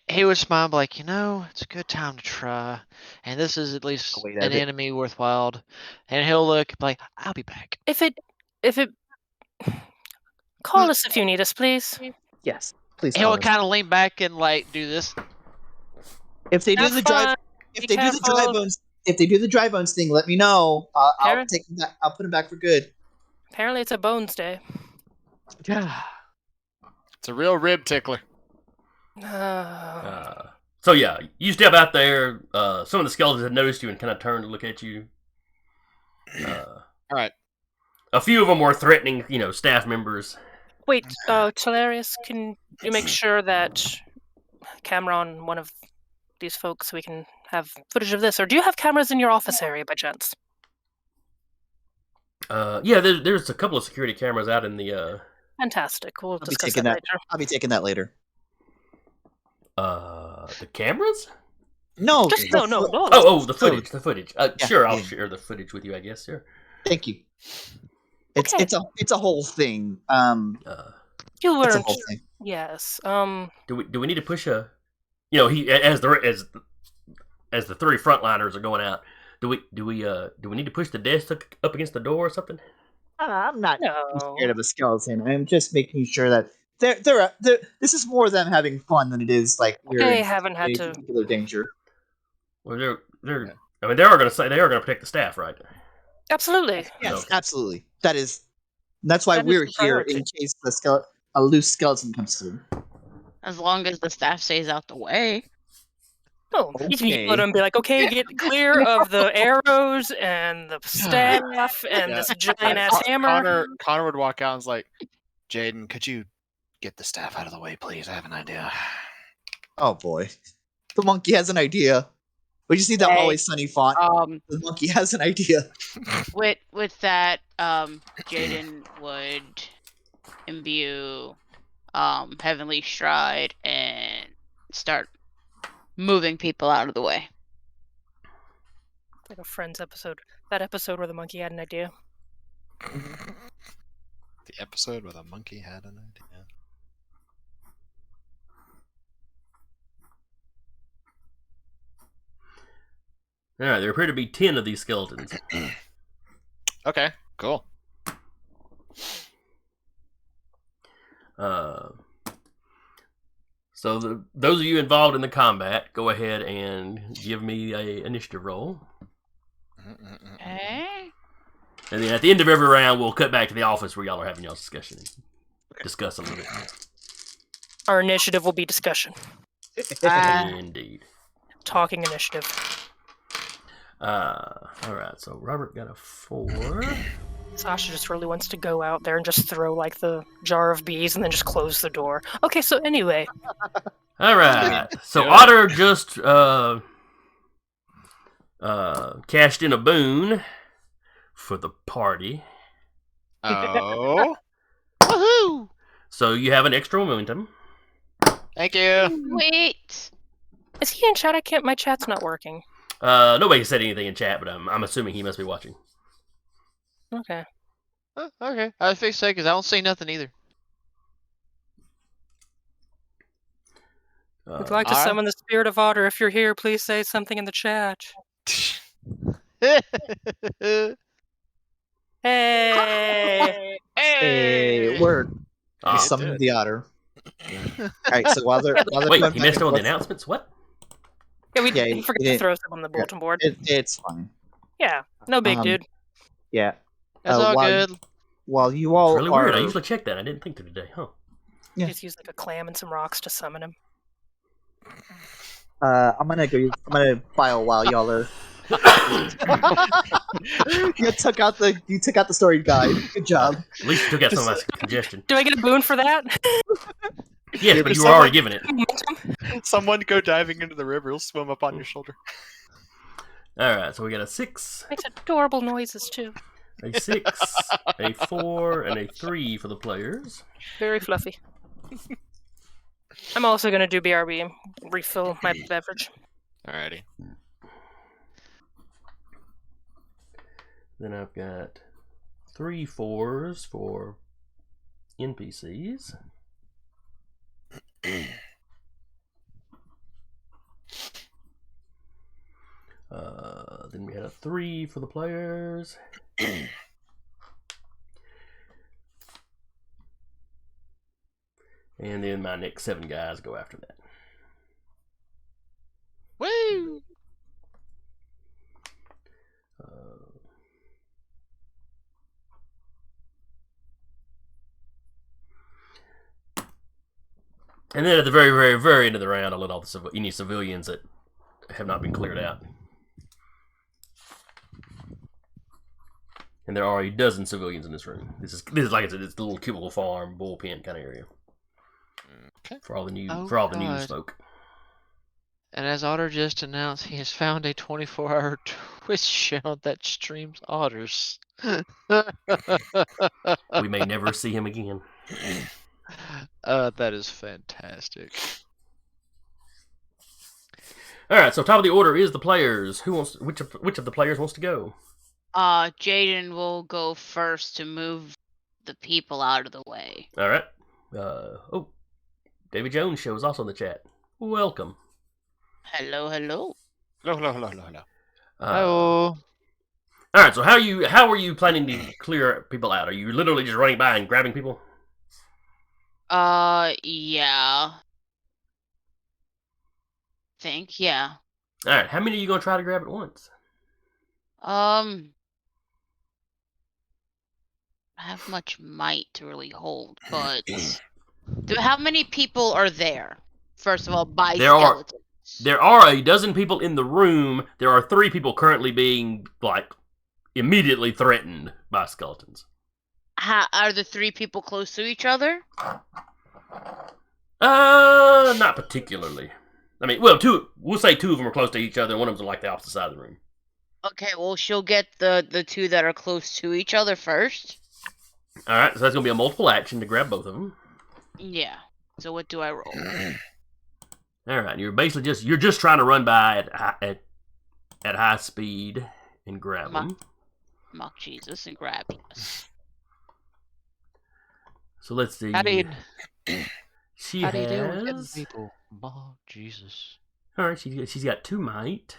He would smile like, it's a good time to try. And this is at least an enemy worthwhile. And he'll look like, I'll be back. If it call us if you need us, please. Yes, please. He'll kind of lean back and do this. If they do the dry bones thing, let me know. I'll put him back for good. Apparently, it's a bones day. Yeah. It's a real rib tickler. So yeah, you step out there. Some of the skeletons had noticed you and kind of turned to look at you. All right. A few of them were threatening, staff members. Wait, Talarius, can you make sure that camera on one of these folks so we can have footage of this? Or do you have cameras in your office area by chance? Yeah, there's a couple of security cameras out in the. Fantastic. We'll I'll be discuss taking that that. later. I'll be taking that later. The cameras? No. Just the no. fo- Oh, the footage. The footage. Sure, I'll yeah. share the footage with you. I guess. Sure. Thank you. It's Okay. it's a whole thing. You It's a weren't. whole thing. Yes. Do we need to push a? He as the three frontliners are going out. Do we need to push the desk up against the door or something? I'm not No. scared of a skeleton. I'm just making sure that they're this is more them having fun than it is like we're They in haven't had any to. particular danger. Well, they're. I mean, they are going to protect the staff, right? Absolutely. Yes, Okay. absolutely. That's why That is we're the here priority. in case a loose skeleton comes through. As long as the staff stays out the way. Oh, you can yell at Okay. them and be like, okay, get clear of the arrows and the staff and this giant ass hammer. Connor would walk out and is like, Jaden, could you get the staff out of the way, please? I have an idea. Oh boy, the monkey has an idea. We just need that Hey, Always Sunny font. Um, The monkey has an idea. with that, Jaden would imbue Heavenly Stride and start moving people out of the way. Like a Friends episode. That episode where the monkey had an idea. The episode where the monkey had an idea. All right, there appear to be 10 of these skeletons. Okay, cool. So those of you involved in the combat, go ahead and give me a initiative roll. Okay. And then at the end of every round, we'll cut back to the office where y'all are having y'all's discussion. Discuss a little bit. Our initiative will be discussion. Indeed. Talking initiative. Alright, so Robert got a 4. Sasha just really wants to go out there and just throw like the jar of bees and then just close the door. Okay, so anyway. Alright, so Good. Otter just cashed in a boon for the party. Oh, Woohoo! So you have an extra momentum. thank you. Wait. Is he in chat? I can't. My chat's not working. Nobody said anything in chat, but I'm assuming he must be watching. Okay. Okay. I was fixed because I don't see nothing either. We'd like to alright. summon the spirit of Otter. If you're here, please say something in the chat. Hey! Hey, word. Ah. We summoned the otter. Alright, so while they're Wait, going he back missed and all the forth, announcements? What? Yeah, we Yeah, forgot he to didn't- throw some on the bulletin board. it's fine. Yeah, no big dude. Yeah. That's all while, good. While you all It's really are, weird. I usually check that. I didn't think to today, huh? yeah. Just use like a clam and some rocks to summon him. I'm gonna file while y'all are. you took out the story guide. Good job. At least you took out some of my congestion. Do I get a boon for that? Yes, but If you were already someone- given it. Someone go diving into the river. He'll swim up on your shoulder. Alright, so we got a 6, Makes adorable noises too. a 6, a 4, and a 3 for the players. Very fluffy. I'm also gonna do BRB and refill my beverage. Alrighty. Then I've got 3 4s for NPCs. Then we had a 3 for the players. And then my next 7 guys go after that. Woo! And then at the very, very, very end of the round, I'll let all the any civilians that have not been cleared out. And there are a dozen civilians in this room. This is like I said, it's the little cubicle farm, bullpen kind of area. Okay. For all the news, Oh, for all the news God. folk. And as Otter just announced, he has found a 24-hour Twitch channel that streams otters. We may never see him again. That is fantastic. All right, so top of the order is the players. Who wants? Which of the players wants to go? Jaden will go first to move the people out of the way. All right. Oh, David Jones shows also in the chat. Welcome. Hello, hello. Hello. Oh, All right. So how are you planning to clear people out? Are you literally just running by and grabbing people? Yeah. Yeah. All right. How many are you gonna try to grab at once? I have much might to really hold, but how many people are there? First of all, by skeletons. There are a dozen people in the room. There are 3 people currently being immediately threatened by skeletons. Are the 3 people close to each other? Not particularly. I mean, well, we'll say 2 of them are close to each other, and one of them's on the opposite side of the room. Okay, well, she'll get the 2 that are close to each other first. All right, so that's gonna be a multiple action to grab both of them. Yeah. So what do I roll? All right, you're basically just trying to run by at high speed and grab them. Mock Jesus and grab us. So let's see. how do you She deal with getting has. people? Oh, Jesus. All right, she's got 2 might,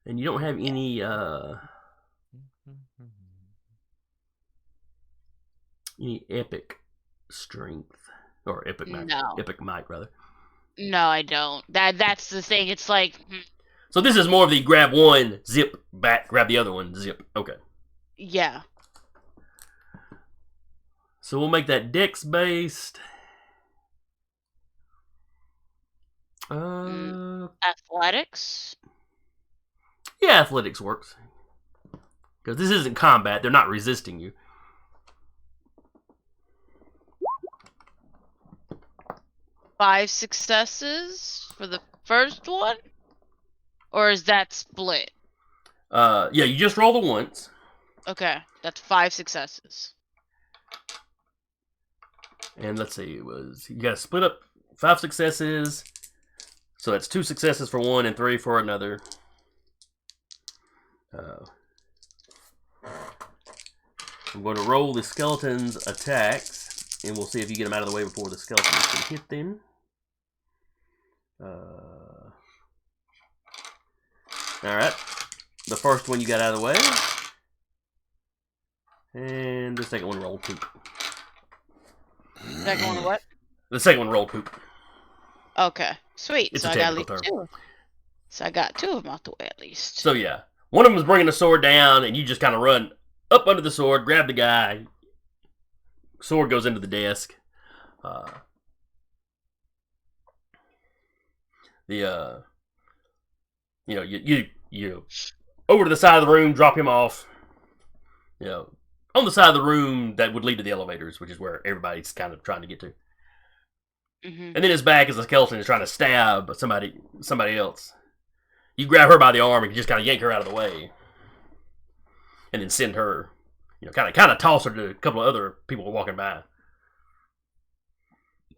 and you don't have any epic strength or epic might. No. Epic might rather. No, I don't. That's the thing. It's like, So this is more of the grab one, zip back, grab the other one, zip. Okay. yeah. So we'll make that dex based. Athletics. Yeah, athletics works. Because this isn't combat, they're not resisting you. Five successes for the first one? Or is that split? Yeah, you just roll the once. Okay, that's 5 successes. And let's see, you gotta split up 5 successes. So that's 2 successes for one and 3 for another. I'm going to roll the skeleton's attacks, and we'll see if you get them out of the way before the skeletons can hit them. Alright. The first one you got out of the way. And the second one rolled poop. Second one, what? The second one rolled poop. Okay, sweet. It's so a I got at technical least term. 2. So I got 2 of them out the way at least. So yeah, one of them is bringing the sword down, and you just kind of run up under the sword, grab the guy. Sword goes into the desk. You over to the side of the room, drop him off. On the side of the room that would lead to the elevators, which is where everybody's kind of trying to get to. Mm-hmm. And then his back is a skeleton is trying to stab somebody else. You grab her by the arm and just kind of yank her out of the way, and then send her, kind of toss her to a couple of other people walking by.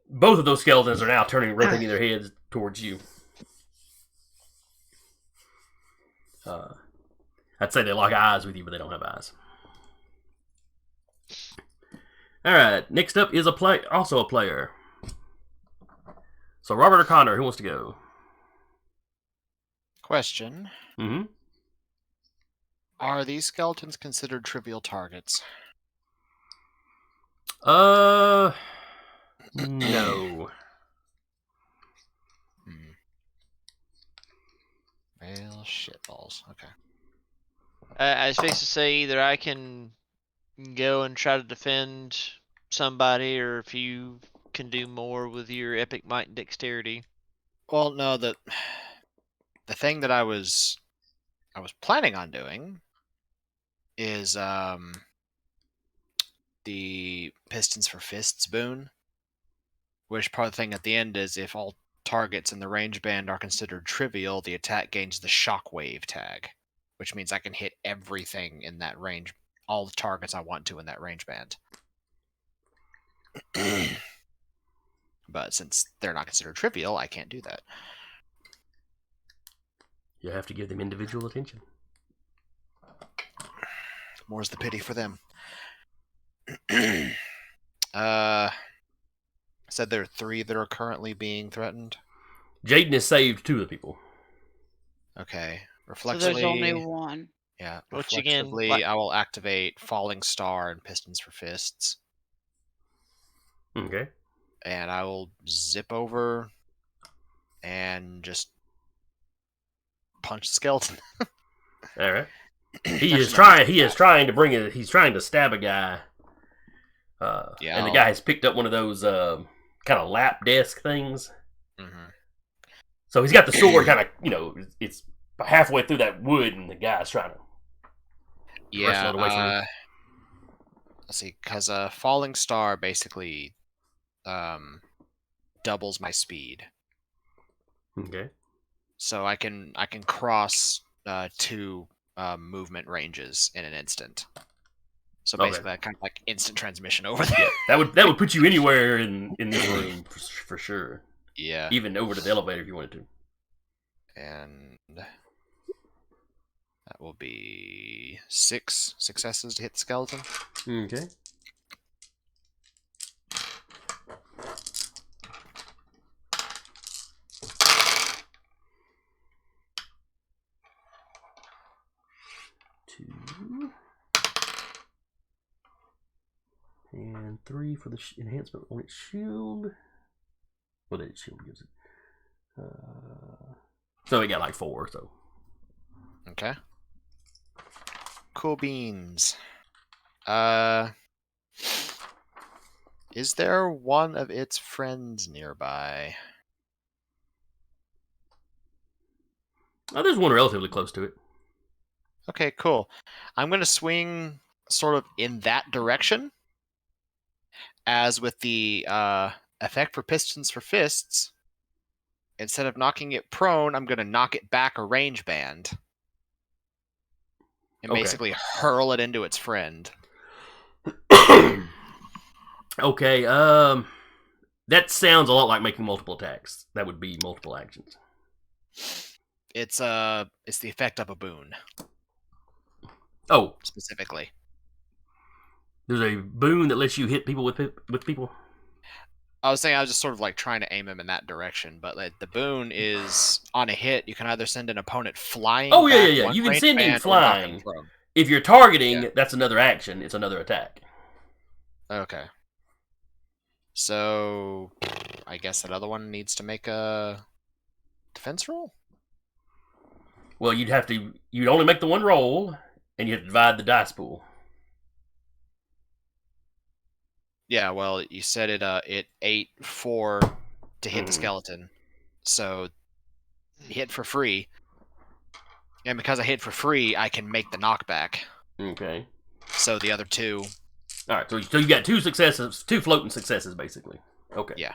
Both of those skeletons are now rotating their heads towards you. I'd say they lock eyes with you, but they don't have eyes. All right, next up is also a player. So Robert or Connor, who wants to go? Question. Mm-hmm. Are these skeletons considered trivial targets? No. Well, shitballs. Okay. I was fixing to say either I can go and try to defend somebody, or if you can do more with your epic might and dexterity. Well, no, the thing that I was planning on doing is the Pistons for Fists boon, which part of the thing at the end is if all targets in the range band are considered trivial, the attack gains the shockwave tag, which means I can hit everything in that range, all the targets I want to in that range band. But since they're not considered trivial, I can't do that. You have to give them individual attention. More's the pity for them. Said there are 3 that are currently being threatened. Jaden has saved 2 of the people. Okay. So Reflexively, there's only one. yeah. Which again, Reflexively, like- I will activate Falling Star and Pistons for Fists, Okay. and I will zip over and just punch the skeleton. All right. He is trying to bring it. He's trying to stab a guy. Yeah, And the guy has picked up one of those kind of lap desk things. Mm-hmm. So he's got the sword kind of, it's halfway through that wood, and the guy's trying to wrestle it away from him. Let's see, because Falling Star basically doubles my speed, Okay. so I can cross 2 movement ranges in an instant. So basically, I kind of like instant transmission over there. Yeah, that would put you anywhere in this room for sure. Yeah, Even over to the elevator if you wanted to. and that will be 6 successes to hit the skeleton. Okay. Two. And 3 for the enhancement on its shield. Well, its shield gives it. So we got like 4, so. Okay. Cool beans. Is there one of its friends nearby? Oh, there's one relatively close to it. Okay, cool. I'm going to swing sort of in that direction. As with the effect for Pistons for Fists, instead of knocking it prone, I'm going to knock it back a range band. And basically hurl it into its friend. Okay, that sounds a lot like making multiple attacks. That would be multiple actions. It's the effect of a boon. Oh, Specifically. there's a boon that lets you hit people with people. I was just sort of like trying to aim him in that direction, but like the boon is on a hit, you can either send an opponent flying. Oh yeah, back yeah. one You can range send him band or knock flying. him prone. If you're targeting, that's another action. It's another attack. Okay. So I guess that other one needs to make a defense roll? Well, you'd only make the one roll, and you have to divide the dice pool. Yeah, well, you said it ate 4 to hit the skeleton. So hit for free. And because I hit for free, I can make the knockback. Okay. So the other 2. All right. So you got 2 successes, 2 floating successes, basically. Okay. Yeah.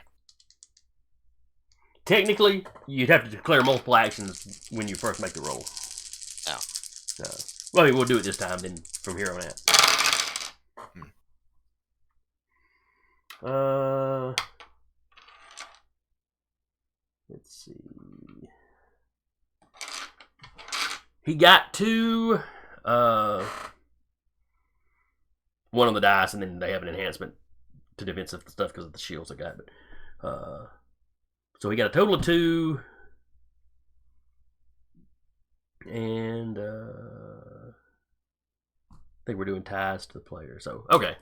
Technically, you'd have to declare multiple actions when you first make the roll. Oh. Well, I mean, we'll do it this time. Then from here on out. Let's see. He got 2. One on the dice, and then they have an enhancement to defensive stuff because of the shields I got. But so he got a total of 2, and I think we're doing ties to the player. So okay,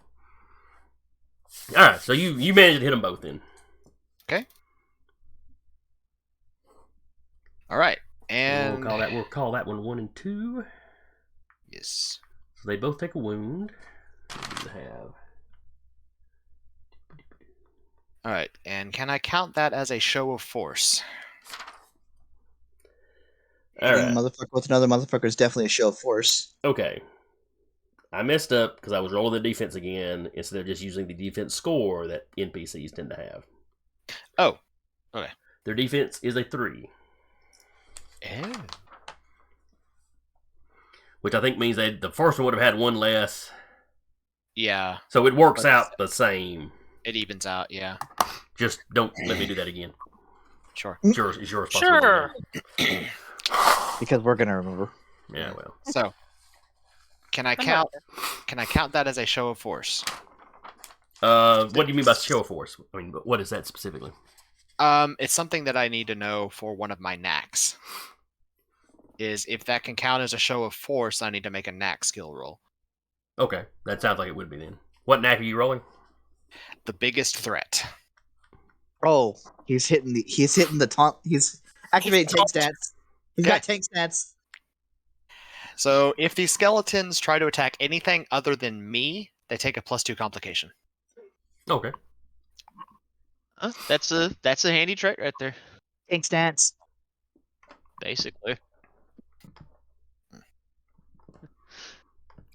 all right. So you managed to hit them both then. Okay. All right, and we'll call that one 1 and 2. Yes. So they both take a wound. What do they have? All right, and can I count that as a show of force? Hitting Alright. a motherfucker with another motherfucker is definitely a show of force. Okay. I messed up because I was rolling the defense again instead of just using the defense score that NPCs tend to have. Oh, okay. Their defense is a 3, Oh. which I think means the first one would have had 1 less. Yeah, So it works out the same. it evens out, yeah. Just don't let me do that again. Sure. It's your responsibility. Sure. Because we're gonna remember. Yeah, well. So, can I count that as a show of force? What do you mean by show of force? I mean, what is that specifically? It's something that I need to know for one of my knacks. Is if that can count as a show of force, I need to make a knack skill roll. Okay, that sounds like it would be then. What knack are you rolling? The biggest threat. Oh, he's hitting the taunt. He's activating tank stats. He's got tank stats. So if these skeletons try to attack anything other than me, they take a +2 complication. Okay. That's a handy trait right there, Tank stats. basically.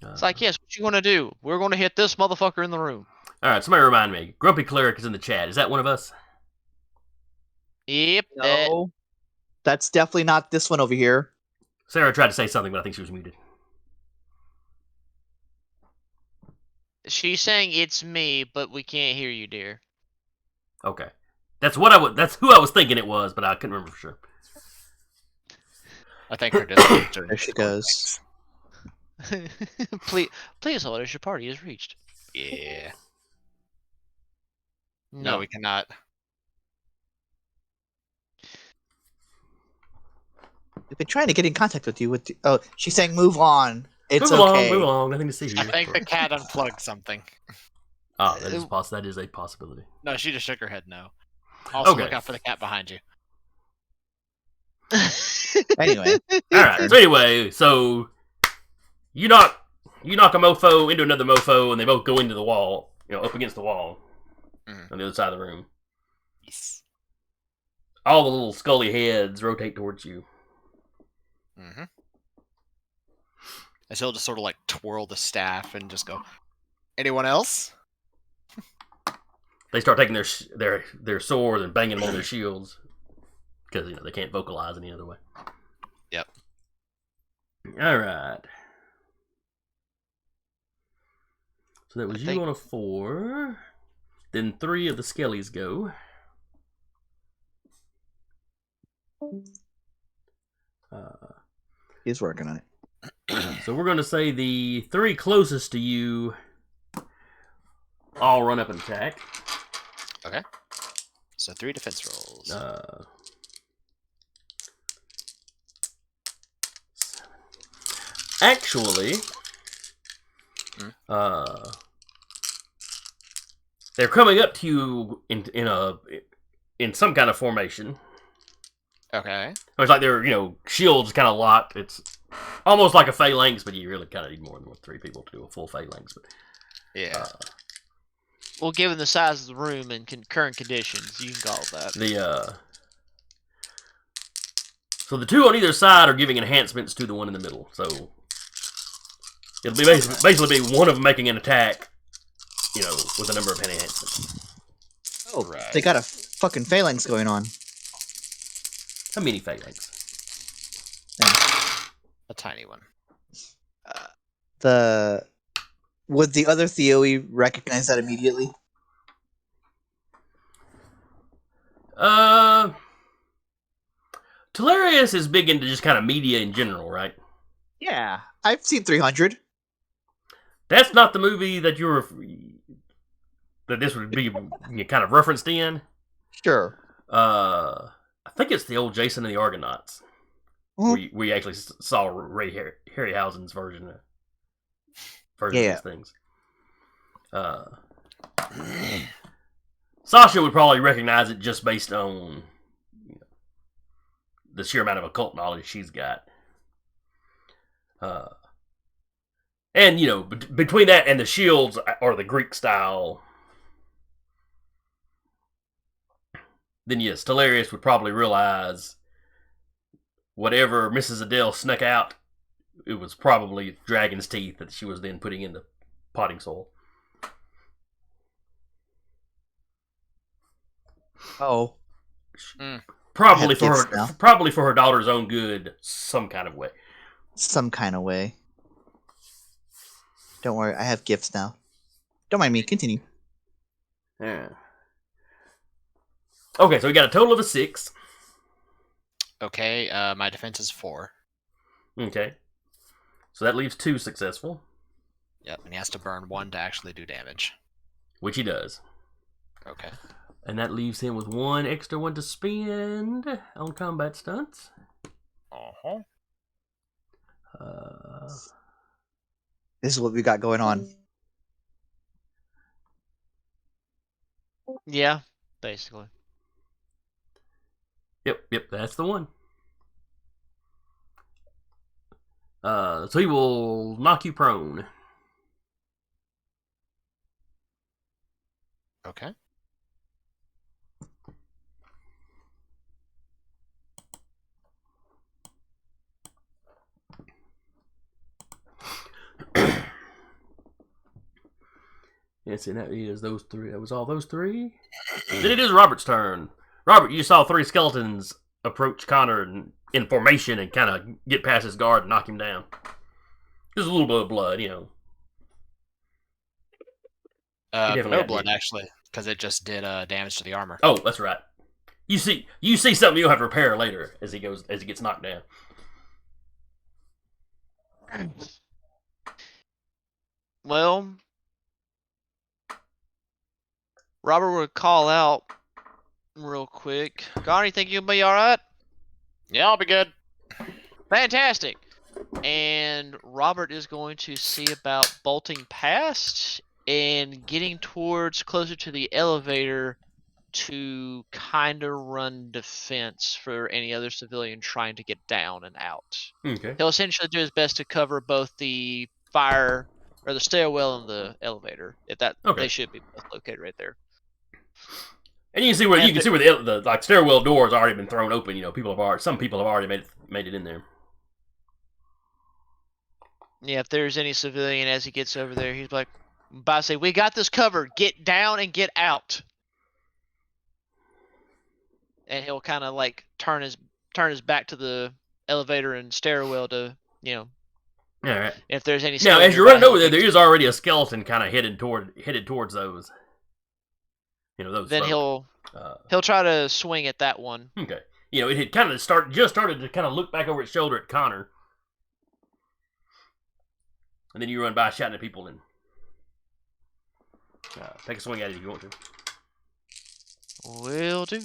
It's like, yes, what you want to do? We're going to hit this motherfucker in the room. All right, somebody remind me. Grumpy Cleric is in the chat. Is that one of us? Yep. No, that's definitely not this one over here. Sarah tried to say something, but I think she was muted. She's saying it's me, but we can't hear you, dear. Okay, that's who I was thinking it was, but I couldn't remember for sure. I think her Discord. There she goes. Please hold as your party is reached. Yeah. No. No, we cannot. We've been trying to get in contact with you. Oh, she's saying move on. It's move okay. Move along. Nothing to see here. I think the cat unplugged something. Oh, that is a possibility. No, she just shook her head no. Also, Okay. look out for the cat behind you. Anyway, All right. So anyway, you knock a mofo into another mofo, and they both go into the wall. Up against the wall on the other side of the room. Yes. All the little scully heads rotate towards you. Mm-hmm. And he'll just sort of like twirl the staff and just go, anyone else? They start taking their swords and banging them on their shields because they can't vocalize any other way. Yep. All right. So that was you on a 4. Then 3 of the skellies go. he's working on it. So we're going to say the 3 closest to you all run up and attack. Okay. So 3 defense rolls. Actually, they're coming up to you in some kind of formation. Okay. It's like their shields kind of locked. It's almost like a phalanx, but you really kind of need more than 3 people to do a full phalanx. But Yeah. Well, given the size of the room and current conditions, you can call it that. So the 2 on either side are giving enhancements to the one in the middle. So it'll be basically be one of them making an attack, with a number of enhancements. Oh, Right. they got a fucking phalanx going on. A mini phalanx. A tiny one. Would the other Theoi recognize that immediately? Telarius is big into just kind of media in general, right? Yeah, I've seen 300. That's not the movie that that this would be kind of referenced in. Sure. I think it's the old Jason and the Argonauts. Mhm. We actually saw Ray Harryhausen's version of these things. Sasha would probably recognize it just based on the sheer amount of occult knowledge she's got. And between that and the shields are the Greek style then yes, Talarius would probably realize whatever Mrs. Adele snuck out, it was probably dragon's teeth that she was then putting in the potting soil. Oh, Probably I have for gifts her, now. probably for her daughter's own good, some kind of way. Some kind of way. Don't worry, I have gifts now. Don't mind me. Continue. Yeah. Okay, so we got a total of a 6. Okay, my defense is 4. Okay. So that leaves 2 successful, Yep, and he has to burn 1 to actually do damage. which he does. Okay. And that leaves him with 1 extra one to spend on combat stunts. Uh-huh. This is what we got going on. Yeah, basically. Yep, that's the one. So he will knock you prone. Okay. Yes, and that is those 3. That was all those 3. Then it is Robert's turn. Robert, you saw 3 skeletons approach Connor in formation and kind of get past his guard and knock him down. There's a little bit of blood, you know. definitely No got blood, hit. actually, because it just did damage to the armor. Oh, that's right. You see something you'll have to repair later as he gets knocked down. Well, Robert would call out real quick. Connor, you think you'll be alright? Yeah, I'll be good. Fantastic. And Robert is going to see about bolting past and getting towards closer to the elevator to kind of run defense for any other civilian trying to get down and out. Okay. He'll essentially do his best to cover both the fire or the stairwell and the elevator. If that Okay. They should be both located right there. And you can see where the like stairwell door has already been thrown open. You know, some people have already made it in there. Yeah, if there's any civilian as he gets over there, he's like, about to say, "We got this covered. Get down and get out." And he'll kind of like turn his back to the elevator and stairwell to, All right. if there's any. Now, as you're running over there, there is already a skeleton kind of headed towards those. You know, those. Then folk. he'll try to swing at that one. Okay. You know, it had kind of started to kind of look back over its shoulder at Connor, and then you run by shouting at people and take a swing at it if you want to. Will do.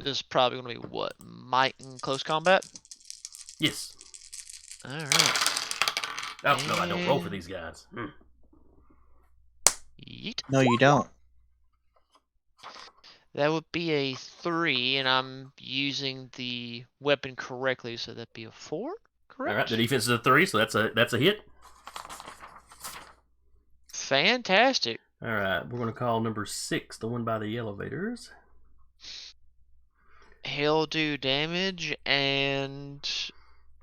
This is probably going to be what? Might in close combat? Yes. Alright. Oh, no, I don't roll for these guys. Yeet. No, you don't. That would be a 3, and I'm using the weapon correctly, so that'd be a 4, correct? All right, the defense is a 3, so that's a hit. Fantastic. All right, we're going to call number 6, the one by the elevators. He'll do damage, and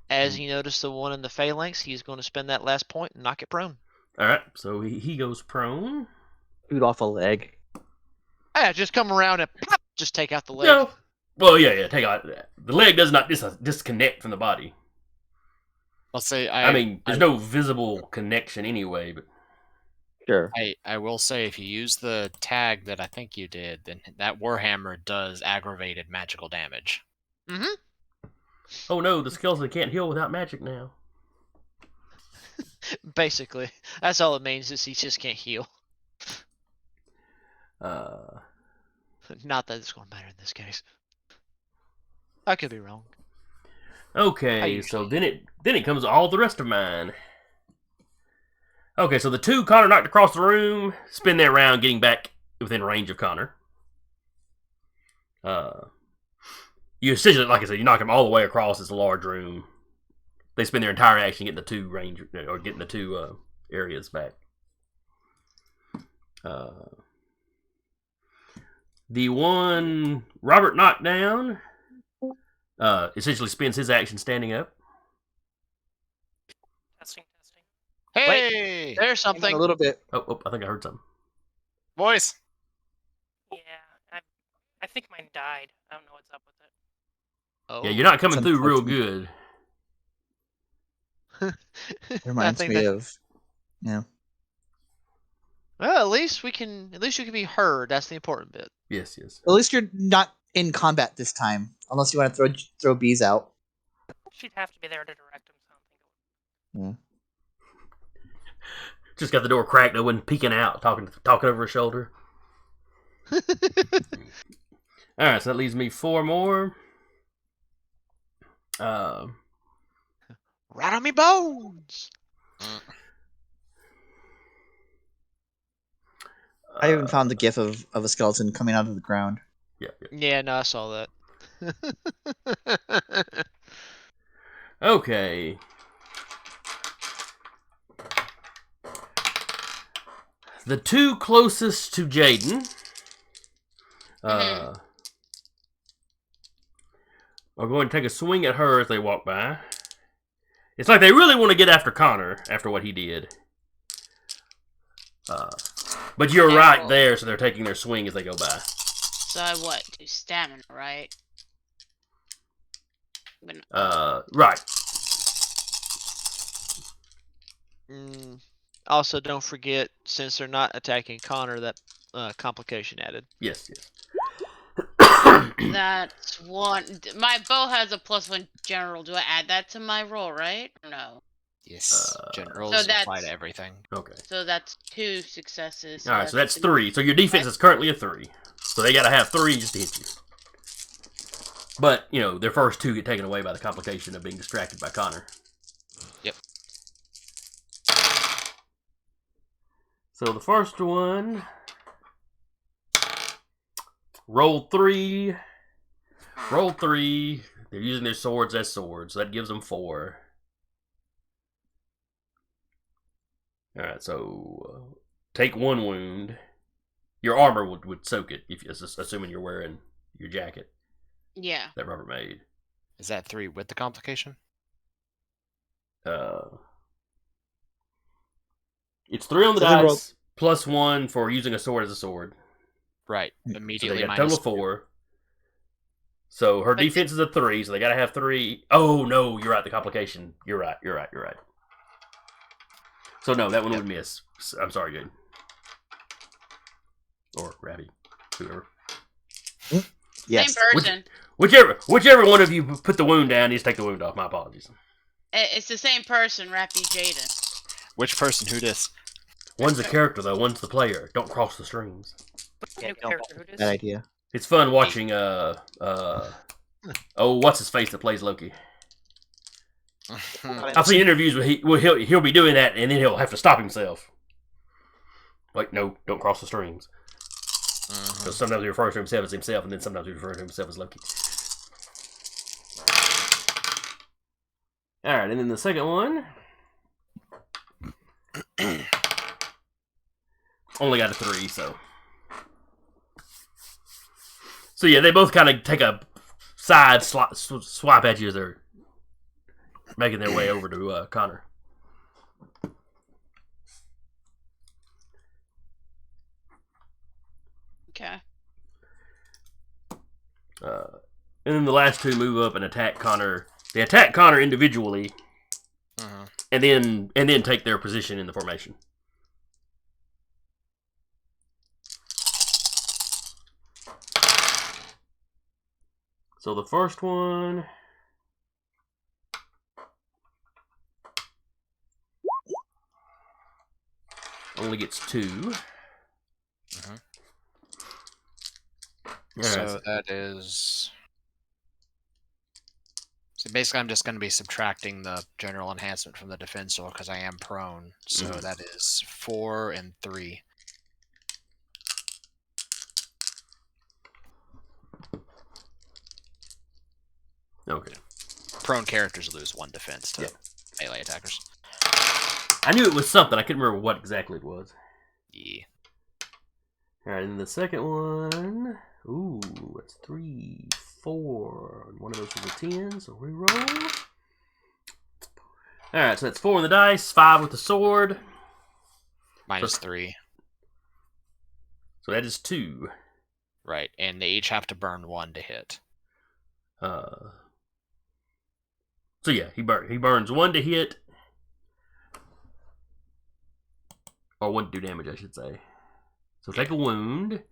as he noticed the one in the phalanx, he's going to spend that last point and knock it prone. All right, so he goes prone. Shoot off a leg. Yeah, just come around and pop, just take out the leg. No. Well, yeah, take out the leg does not disconnect from the body. Let's say I mean, there's no visible connection anyway, but Sure. I will say, if you use the tag that I think you did, then that Warhammer does aggravated magical damage. Mm-hmm. oh no, the skeleton can't heal without magic now. Basically, that's all it means is he just can't heal. Not that it's going to matter in this case. I could be wrong. Okay, so then it comes all the rest of mine. Okay, so the 2 Connor knocked across the room spin their round, getting back within range of Connor. You essentially, like I said, you knock them all the way across this large room. They spend their entire action getting the 2 range or getting the 2 areas back. The one Robert knocked down essentially spends his action standing up. Testing. Hey, There's Hang on something. a little bit. Oh, I think I heard something. boys. Yeah, I think mine died. I don't know what's up with it. Oh. Yeah, you're not coming It's through real unfortunate. good. It reminds me of. Yeah. Well, at least you can be heard. That's the important bit. Yes. At least you're not in combat this time, unless you want to throw bees out. She'd have to be there to direct him. So I don't think Just got the door cracked open, peeking out, talking over his shoulder. All right, so that leaves me 4 more. Right on me bones. I even found the gif of a skeleton coming out of the ground. Yeah. Yeah, no, I saw that. Okay. The 2 closest to Jaden are going to take a swing at her as they walk by. It's like they really want to get after Connor after what he did. But you're right there, so they're taking their swing as they go by. So I do stamina, right? Right. Also, don't forget, since they're not attacking Connor, that complication added. Yes. That's 1. My bow has a +1 general. Do I add that to my roll, right? Or no? Yes, generals So apply that's- to everything. Okay. So that's 2 successes. All right, so that's 3. So your defense is currently a 3. So they got to have 3 just to hit you. But, their first 2 get taken away by the complication of being distracted by Connor. Yep. So the first one rolled 3. They're using their swords as swords. So that gives them 4. All right, so take 1 wound. Your armor would soak it, assuming you're wearing your jacket. Yeah. That Robert made. Is that 3 with the complication? It's 3 on the So they dice, +1 for using a sword as a sword. Right. So Immediately they got a total minus of 4. So her defense is a 3, so they got to have 3. Oh, no, you're right, the complication. You're right. So no, that one would miss. I'm sorry, good. Or Rabby, whoever. Yes. Same person. Whichever one of you put the wound down needs to take the wound off. My apologies. It's the same person, Rappy Jaden. Which person? Who dis? One's a character though, one's the player. Don't cross the streams. new character. Who does? Bad idea. It's fun watching what's his face that plays Loki. I've seen interviews where he'll be doing that and then he'll have to stop himself. Like, no, don't cross the streams. Because sometimes he refers to himself as himself, and then sometimes he refers to himself as Loki. Alright, and then the second one. Only got a 3, so. So yeah, they both kind of take a side swipe at you as they're making their way over to Connor. Okay. And then the last 2 move up and attack Connor. They attack Connor individually, and then take their position in the formation. So the first one only gets 2. So that is. So basically, I'm just going to be subtracting the general enhancement from the defense roll because I am prone. So that is 4 and 3. Okay. Prone characters lose 1 defense to melee attackers. I knew it was something. I couldn't remember what exactly it was. Yeah. Alright, and the second one Ooh, that's 3, 4. And one of those is a 10, so reroll. Alright, so that's 4 on the dice, 5 with the sword. Minus 3. So that is 2. Right, and they each have to burn 1 to hit. So yeah, he burns 1 to hit. Or 1 to do damage, I should say. So take a wound.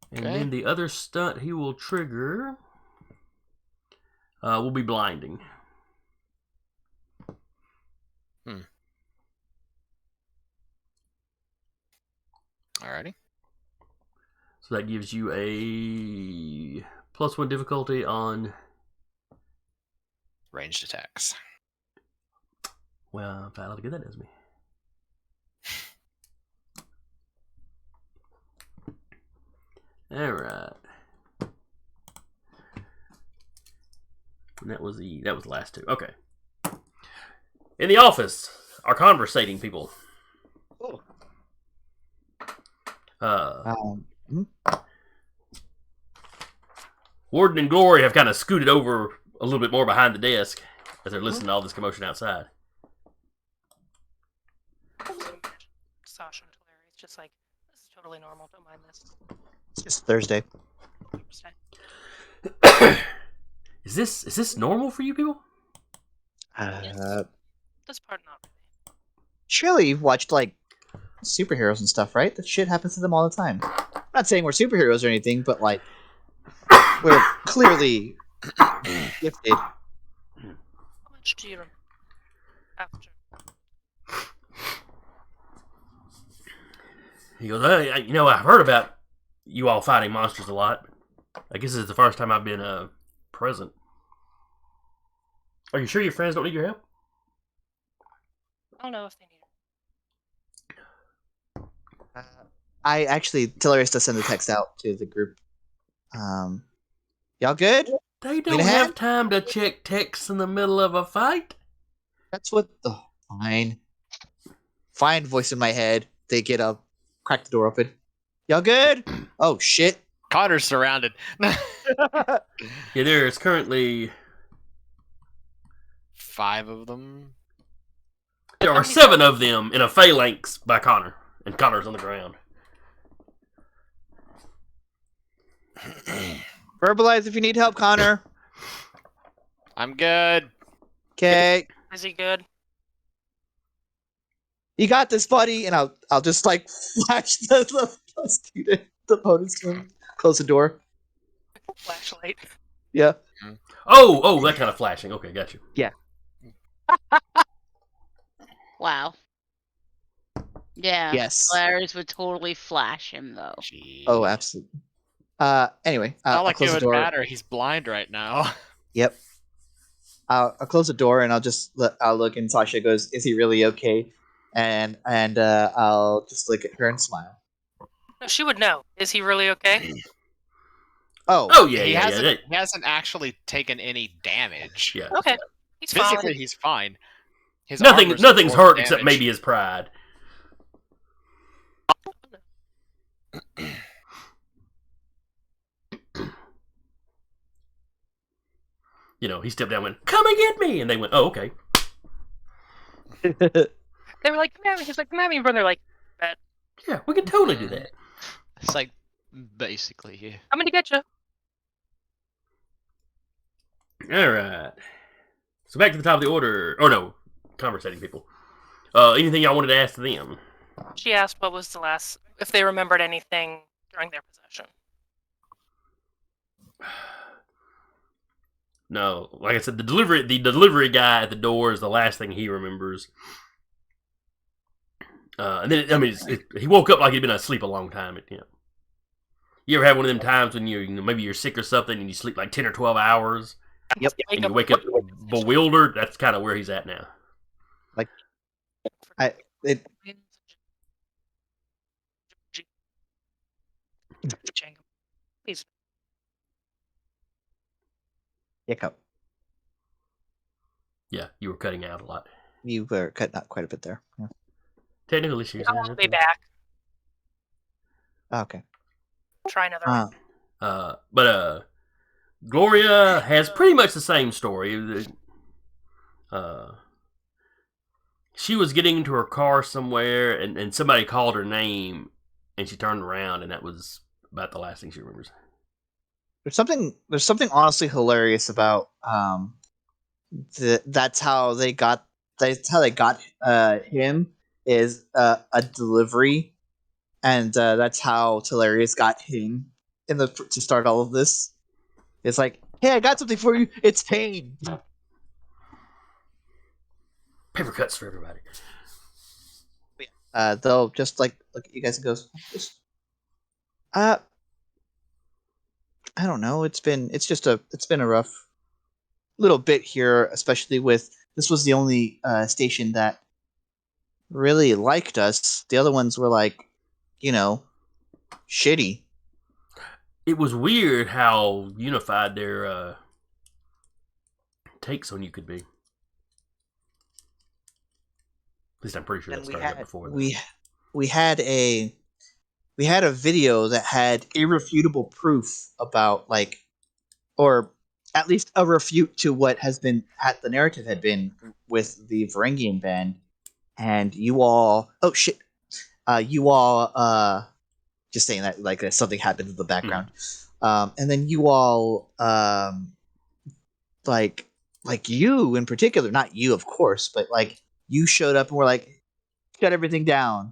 And Okay. then the other stunt he will trigger will be blinding. Alrighty. So that gives you a +1 difficulty on... Ranged attacks. Well, if I how good that does me. Alright. And that was the last 2. Okay. In the office are conversating people. Oh. Warden and Glory have kind of scooted over a little bit more behind the desk as they're listening to all this commotion outside. Sasha and Hilary, it's just like, this is totally normal. Don't mind this. It's just Thursday. Is this normal for you people? This part not really. Surely you've watched like superheroes and stuff, right? That shit happens to them all the time. I'm not saying we're superheroes or anything, but like we're clearly gifted. How much do you remember after? He goes, I've heard about you all fighting monsters a lot. I guess this is the first time I've been present. Are you sure your friends don't need your help? I don't know if they need it. I actually Hilarious to send a text out to the group. Y'all good? They don't have time to check texts in the middle of a fight. That's what. Oh, fine. Voice in my head. They get up, crack the door open. Y'all good? Oh shit. Connor's surrounded. Yeah, there is currently 5 of them. there are 7 of them in a phalanx by Connor, and Connor's on the ground. Verbalize if you need help, Connor. I'm good. Okay. Is he good? You got this, buddy. And I'll just like flash the student, the opponents to him. Close the door. Flashlight. Yeah. Oh, that kind of flashing. Okay, got you. Yeah. Wow. Yeah. Yes. Larry's would totally flash him though. Jeez. Oh, absolutely. Anyway, Not I'll like close it the would door. matter. He's blind right now. Yep. I'll close the door and I'll look and Sasha goes, "Is he really okay?" And I'll just look at her and smile. No, she would know. Is he really okay? Oh yeah, he yeah, hasn't. yeah. He hasn't actually taken any damage. Yeah. Okay. He's Physically, fine. he's fine. His Nothing's armor's hurt damage. except maybe his pride. He stepped down and went, "Come and get me!" And they went, "Oh, okay." They were like, "Come at me." He's like, "Come at me," and they're like, "Bet. Yeah, we can totally do that. It's like basically, yeah. I'm gonna get you." All right. So back to the top of the order. Or no, conversating people. Anything y'all wanted to ask them? She asked what was the last, if they remembered anything during their possession. No, like I said, the delivery guy at the door is the last thing he remembers. And then he woke up like he'd been asleep a long time. You ever have one of them times when maybe you're sick or something and you sleep like 10 or 12 hours? Yep. And you wake up bewildered? That's kind of where he's at now. Please. Hiccup. Yeah, you were cutting out a lot. You were cutting out quite a bit there. Yeah. Technical issues. I'll be back. Okay. Try another one. But Gloria has pretty much the same story. She was getting into her car somewhere, and somebody called her name, and she turned around, and that was about the last thing she remembers. There's something honestly hilarious about that's how they got him is a delivery, and that's how Telarius got him to start all of this. It's like, hey, I got something for you. It's pain. Paper cuts for everybody. They'll just like look at you guys and goes, I don't know. It's been a rough little bit here, especially with this was the only station that really liked us. The other ones were like, shitty. It was weird how unified their takes on you could be. At least I'm pretty sure that started up before. We had a video that had irrefutable proof about or at least a refute to what the narrative had been with the Varangian band, and you all just saying that like something happened in the background, and then you all like you in particular, not you of course, but like you showed up and were like, shut everything down.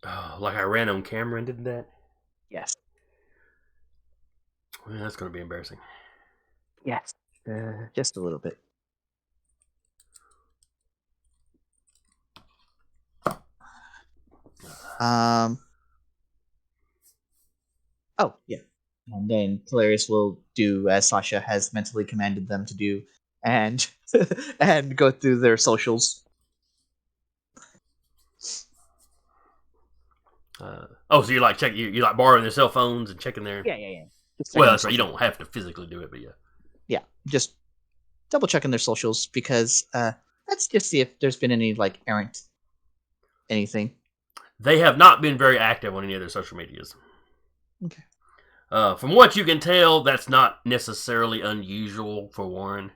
Oh, like I ran on camera and did that? Yes. Well, that's going to be embarrassing. Yes. Just a little bit. Oh, yeah. And then Hilarious will do as Sasha has mentally commanded them to do, and and go through their socials. So you like you like borrowing their cell phones and checking their... Yeah. Well, that's right. You don't have to physically do it, but yeah. Yeah, just double checking their socials because let's just see if there's been any like errant anything. They have not been very active on any of their social medias. Okay. From what you can tell, that's not necessarily unusual for Warren.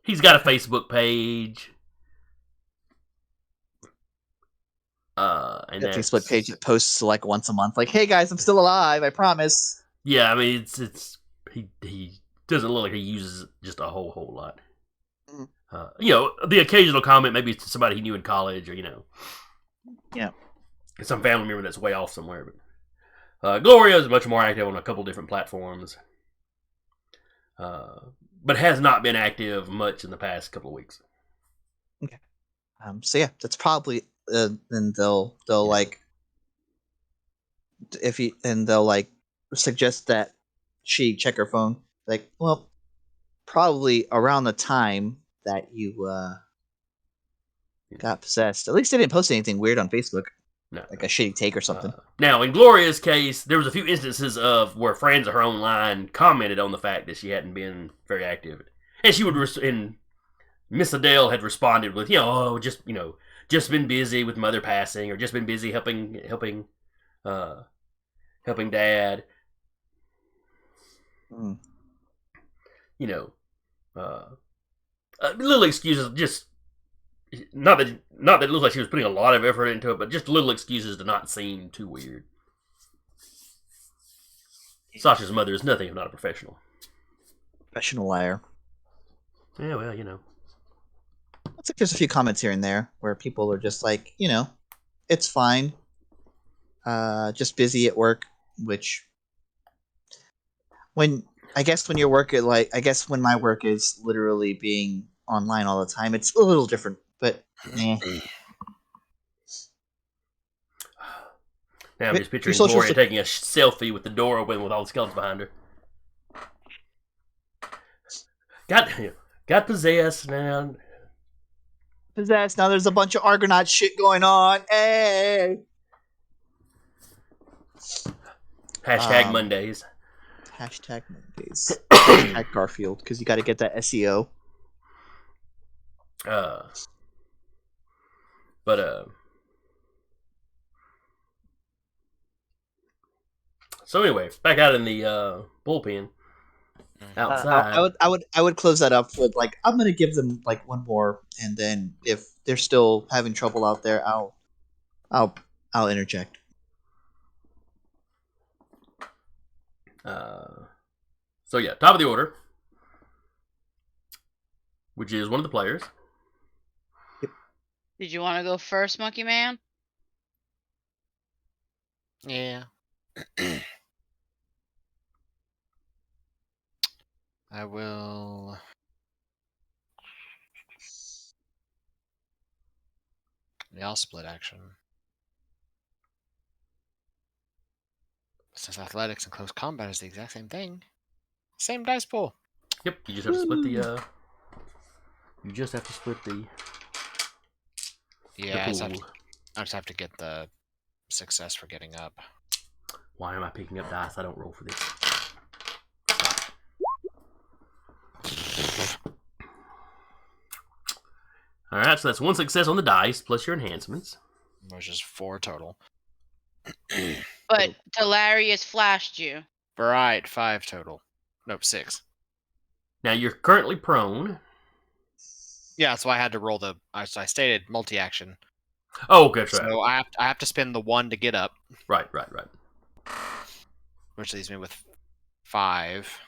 He's got a Facebook page. And that Facebook page that posts like once a month, like, "Hey guys, I'm still alive. I promise." Yeah, I mean, he doesn't look like he uses it just a whole lot. The occasional comment, maybe to somebody he knew in college, or yeah, some family member that's way off somewhere. But Gloria is much more active on a couple different platforms, but has not been active much in the past couple of weeks. Okay. So yeah, that's probably then they'll like they'll like suggest that she check her phone. Like, well, probably around the time that you got possessed. At least they didn't post anything weird on Facebook. No. Like a shitty take or something. Now, in Gloria's case, there was a few instances of where friends of her own line commented on the fact that she hadn't been very active, and she would. And Miss Adele had responded with, just been busy with mother passing, or just been busy helping dad. Little excuses, just not that it looks like she was putting a lot of effort into it, but just little excuses to not seem too weird. Sasha's mother is nothing if not a professional. Professional liar. Yeah, well, Looks like there's a few comments here and there where people are just like, it's fine. Just busy at work, which when your work is when my work is literally being online all the time, it's a little different, but Now I'm just picturing Gloria taking a selfie with the door open with all the skeletons behind her. Got possessed now. Possessed. Now there's a bunch of Argonaut shit going on. Hey! Hashtag Mondays. Hashtag Mondays. Hashtag Garfield, because you got to get that SEO. So anyway, back out in the bullpen outside. I would close that up with like I'm gonna give them like one more, and then if they're still having trouble out there, I'll interject. So yeah, top of the order, which is one of the players. Did you want to go first, Monkey Man? Yeah. I will. Yeah, I'll split action. Since athletics and close combat is the exact same thing. Same dice pool. Yep, you just have to split the. You just have to split the. Yeah, the pool. I just have to get the success for getting up. Why am I picking up dice? I don't roll for this. Alright, so that's one success on the dice, plus your enhancements. Which is 4 total. But Delarius flashed you. Right, 5 total. Nope, 6. Now you're currently prone. Yeah, so I had to roll the. I stated multi-action. Oh, okay, that's right. So I have to spend the 1 to get up. Right. Which leaves me with 5.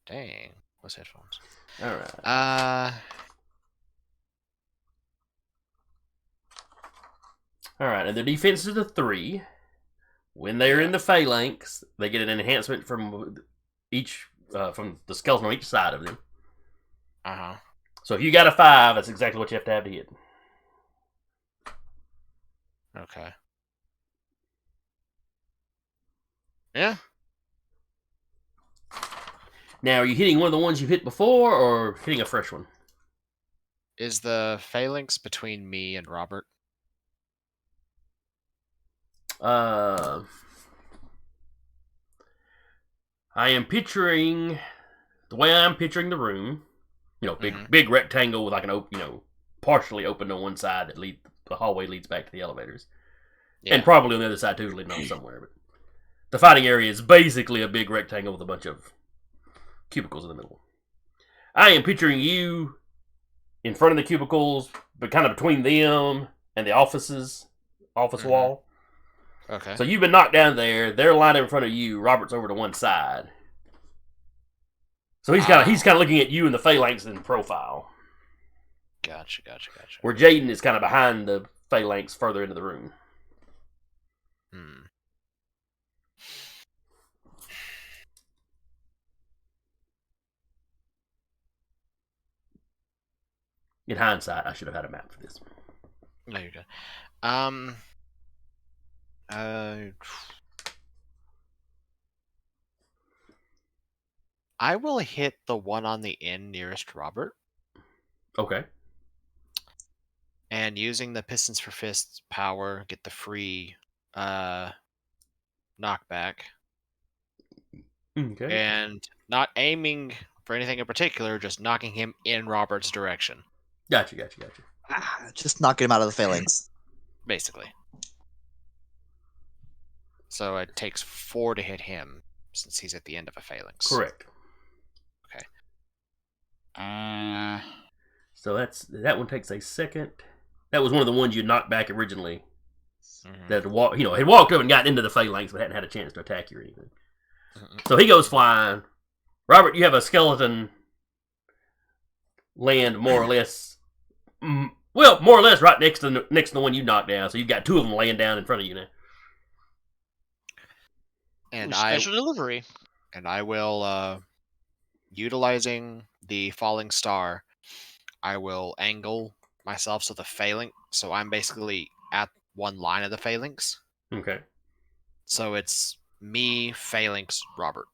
Dang. What's headphones? Alright. Alright, and the defense is a 3. When they're in the phalanx, they get an enhancement from each from the skeleton on each side of them. Uh-huh. So if you got a 5, that's exactly what you have to hit. Okay. Yeah. Now, are you hitting one of the ones you hit before, or hitting a fresh one? Is the phalanx between me and Robert? I am picturing the way I'm picturing the room. You know, big rectangle with like an partially open on one side that the hallway leads back to the elevators, and probably on the other side too, leading off somewhere. But the fighting area is basically a big rectangle with a bunch of cubicles in the middle. I am picturing you in front of the cubicles, but kind of between them and the office wall. Okay. So you've been knocked down there. They're lined up in front of you. Robert's over to one side. So he's kind of looking at you in the phalanx in profile. Gotcha. Where Jaden is kind of behind the phalanx further into the room. In hindsight, I should have had a map for this. No, you're good. I will hit the one on the inn nearest Robert. Okay. And using the Pistons for Fists power, get the free knockback. Okay. And not aiming for anything in particular, just knocking him in Robert's direction. Gotcha. Just knocking him out of the phalanx. Basically. So it takes 4 to hit him, since he's at the end of a phalanx. Correct. Okay. So that one takes a second. That was one of the ones you knocked back originally. That had walked up and got into the phalanx, but hadn't had a chance to attack you or anything. So he goes flying. Robert, you have a skeleton land more or less right next to the one you knocked down. So you've got 2 of them laying down in front of you now. And special delivery. And I will, utilizing the falling star, I will angle myself so the phalanx. So I'm basically at one line of the phalanx. Okay. So it's me, phalanx, Robert.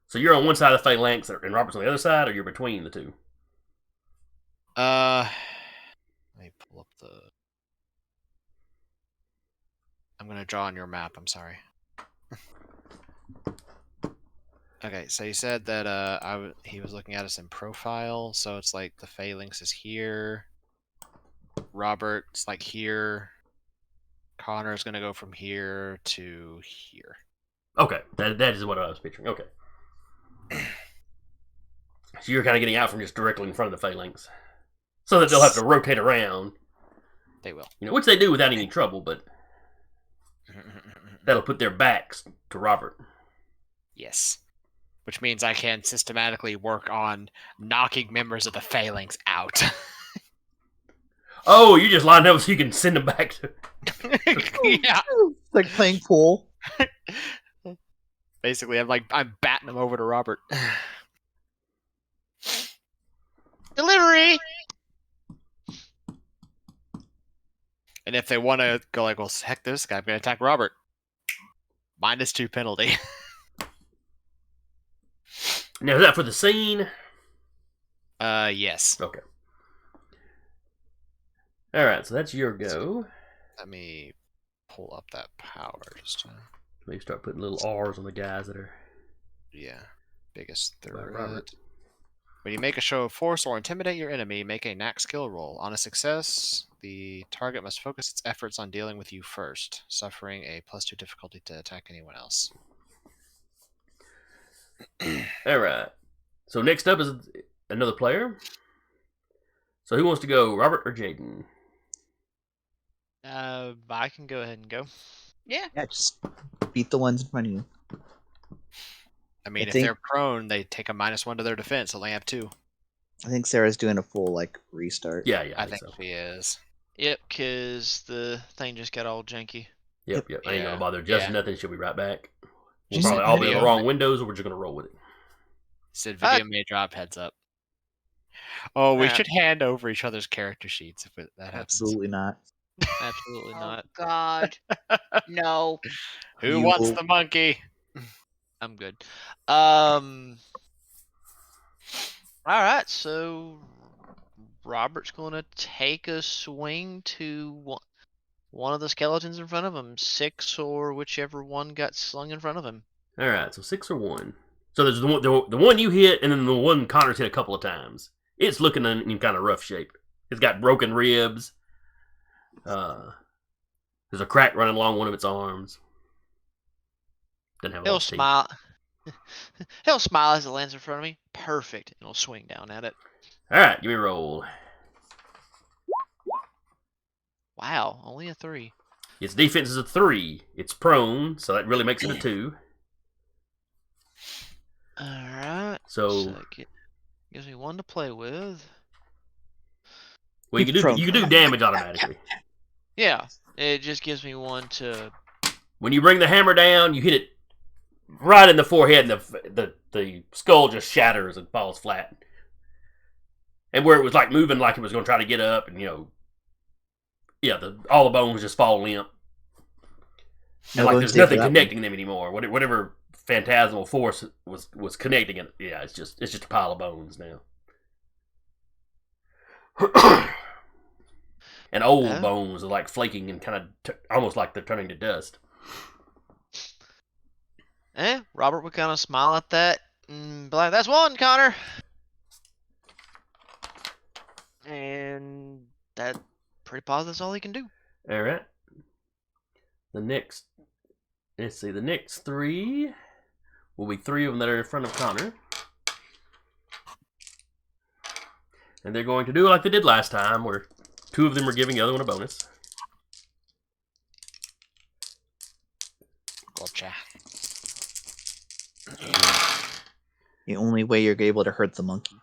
So you're on one side of the phalanx, and Robert's on the other side, or you're between the 2? Let me pull up the. I'm gonna draw on your map. I'm sorry. Okay, so you said that he was looking at us in profile, so it's like the phalanx is here. Robert's like here. Connor's gonna go from here to here. Okay, that is what I was picturing. Okay. So you're kind of getting out from just directly in front of the phalanx. So that they'll have to rotate around. They will. Which they do without any trouble, but that'll put their backs to Robert. Yes. Which means I can systematically work on knocking members of the phalanx out. Oh, you just lined up so you can send them back to... Yeah. It's like playing pool. Basically, I'm batting them over to Robert. Delivery. And if they want to go like, well, heck this guy, I'm going to attack Robert. -2 penalty. Now, is that for the scene? Yes. Okay. Alright, so that's your go. Let me pull up that power just to... Maybe start putting little R's on the guys that are... Yeah. Biggest by threat. Robert. When you make a show of force or intimidate your enemy, make a knack skill roll. On a success, the target must focus its efforts on dealing with you first, suffering a +2 difficulty to attack anyone else. Alright. So next up is another player. So who wants to go, Robert or Jaden? I can go ahead and go. Yeah. Yeah, just beat the ones in front of you. I mean, I if think- they're prone, they take a -1 to their defense, so they have 2. I think Sarah's doing a full restart. Yeah, I I think think so. she is. Yep, because the thing just got all janky. Yep. I ain't Yeah, gonna bother adjusting yeah. nothing. She'll be right back. We'll She's probably all be in the video. wrong windows, or we're just gonna roll with it. Said video may drop, heads up. Oh, we Yeah. should hand over each other's character sheets if that happens. Absolutely not. Absolutely Oh not. God. No. Who You wants will- the monkey? I'm good. All right, so Robert's going to take a swing to one of the skeletons in front of him, 6 or whichever one got slung in front of him. Alright, so 6 or 1. So there's the one you hit, and then the one Connor's hit a couple of times. It's looking in kind of rough shape. It's got broken ribs. There's a crack running along one of its arms. Doesn't have a lot He'll of teeth. smile. He'll smile as it lands in front of me. Perfect. And he'll swing down at it. Alright, give me a roll. Wow, only a 3. Its defense is a 3. It's prone, so that really makes it a 2. All right. So it gives me 1 to play with. well, you can do damage automatically. Yeah, it just gives me 1 to. When you bring the hammer down, you hit it right in the forehead, and the skull just shatters and falls flat. And where it was like moving, like it was going to try to get up, and all the bones just fall limp. And like there's nothing connecting them anymore. Whatever phantasmal force was connecting it, yeah, it's just a pile of bones now. And old bones are like flaking and kind of almost like they're turning to dust. Robert would kind of smile at that and be like, "That's 1, Connor." And that pretty positive that's all he can do. All right. The next 3 will be 3 of them that are in front of Connor. And they're going to do like they did last time, where 2 of them are giving the other one a bonus. Gotcha. The only way you're able to hurt the monkey.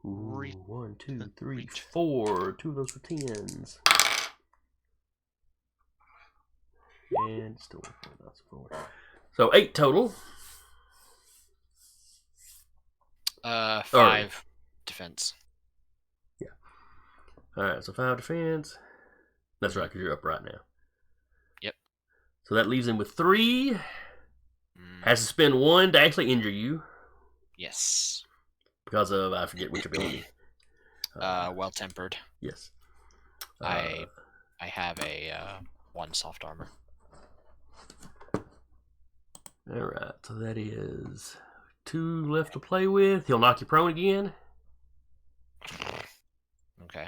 Ooh, 1, 2, 3, 4. 2 of those for 10s. And still 4. So 8 total. 5 defense. Yeah. Alright, so 5 defense. That's right, because you're up right now. Yep. So that leaves him with 3. Has to spend 1 to actually injure you. Yes. Because of, I forget which ability. Well-tempered. Yes. I have a 1 soft armor. Alright, so that is 2 left to play with. He'll knock you prone again. Okay.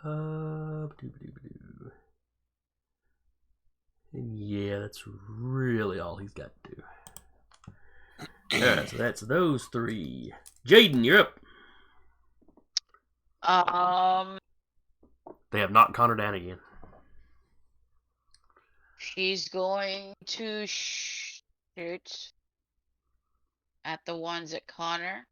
Ba-doo-ba-doo-ba-doo. And yeah, that's really all he's got to do. Alright, so that's those 3. Jaden, you're up. They have knocked Connor down again. She's going to shoot at the ones at Connor.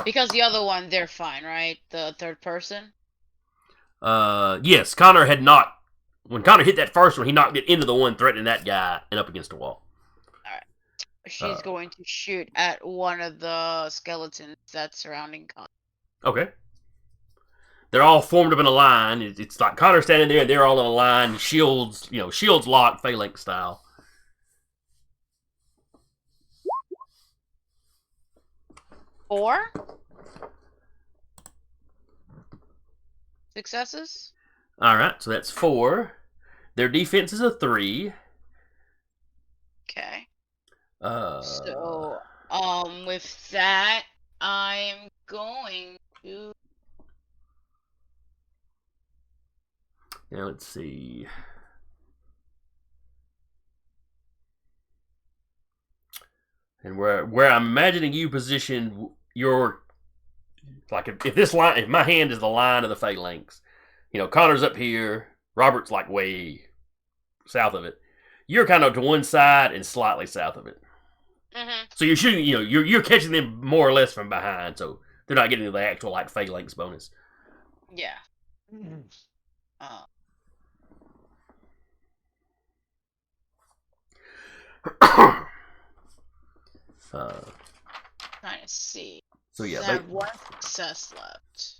Because the other one, they're fine, right? The third person? Yes, Connor had knocked. When Connor hit that first one, he knocked it into the one threatening that guy and up against the wall. Alright. She's going to shoot at one of the skeletons that's surrounding Connor. Okay. They're all formed up in a line. It's like Connor standing there, and they're all in a line. Shields, shields locked, phalanx style. Four successes. All right, so that's 4. Their defense is a 3. Okay. So, with that, I'm going to. Now let's see. And where I'm imagining you positioned your, like if this line, if my hand is the line of the phalanx, Connor's up here, Robert's like way south of it. You're kind of to one side and slightly south of it. Mm-hmm. So you're shooting, you're catching them more or less from behind, so they're not getting the actual like phalanx bonus. Yeah. Trying to see. So yeah, I have 1 success left.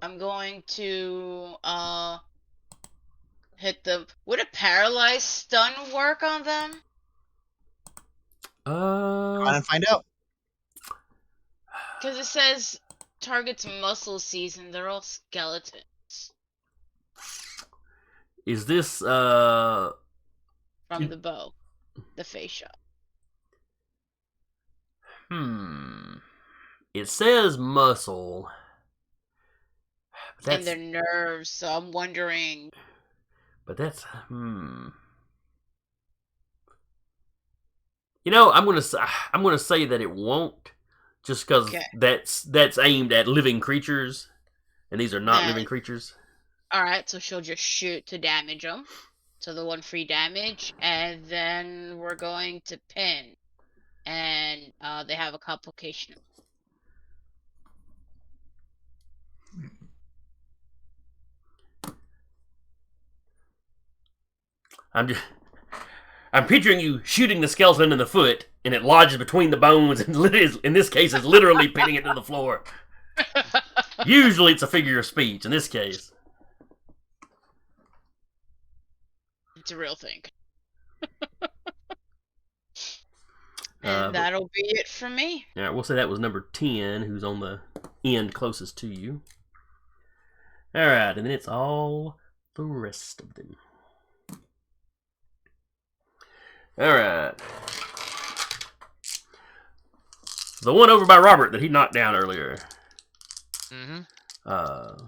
I'm going to hit them. Would a paralyzed stun work on them? Come on and find out. Because it says targets muscle season. They're all skeletons. Is this from the bow, the face shot? It says muscle. And their nerves, so I'm wondering. But that's I'm gonna say that it won't, just because that's aimed at living creatures, and these are not living creatures. All right, so she'll just shoot to damage them, so the 1 free damage, and then we're going to pin, and they have a complication. I'm picturing you shooting the skeleton in the foot, and it lodges between the bones, and in this case, is literally pinning it to the floor. Usually, it's a figure of speech. In this case, it's a real thing. And that'll be it for me. All right, we'll say that was number 10, who's on the end closest to you. All right, and then it's all the rest of them. All right. The one over by Robert that he knocked down earlier. Mm-hmm. 4,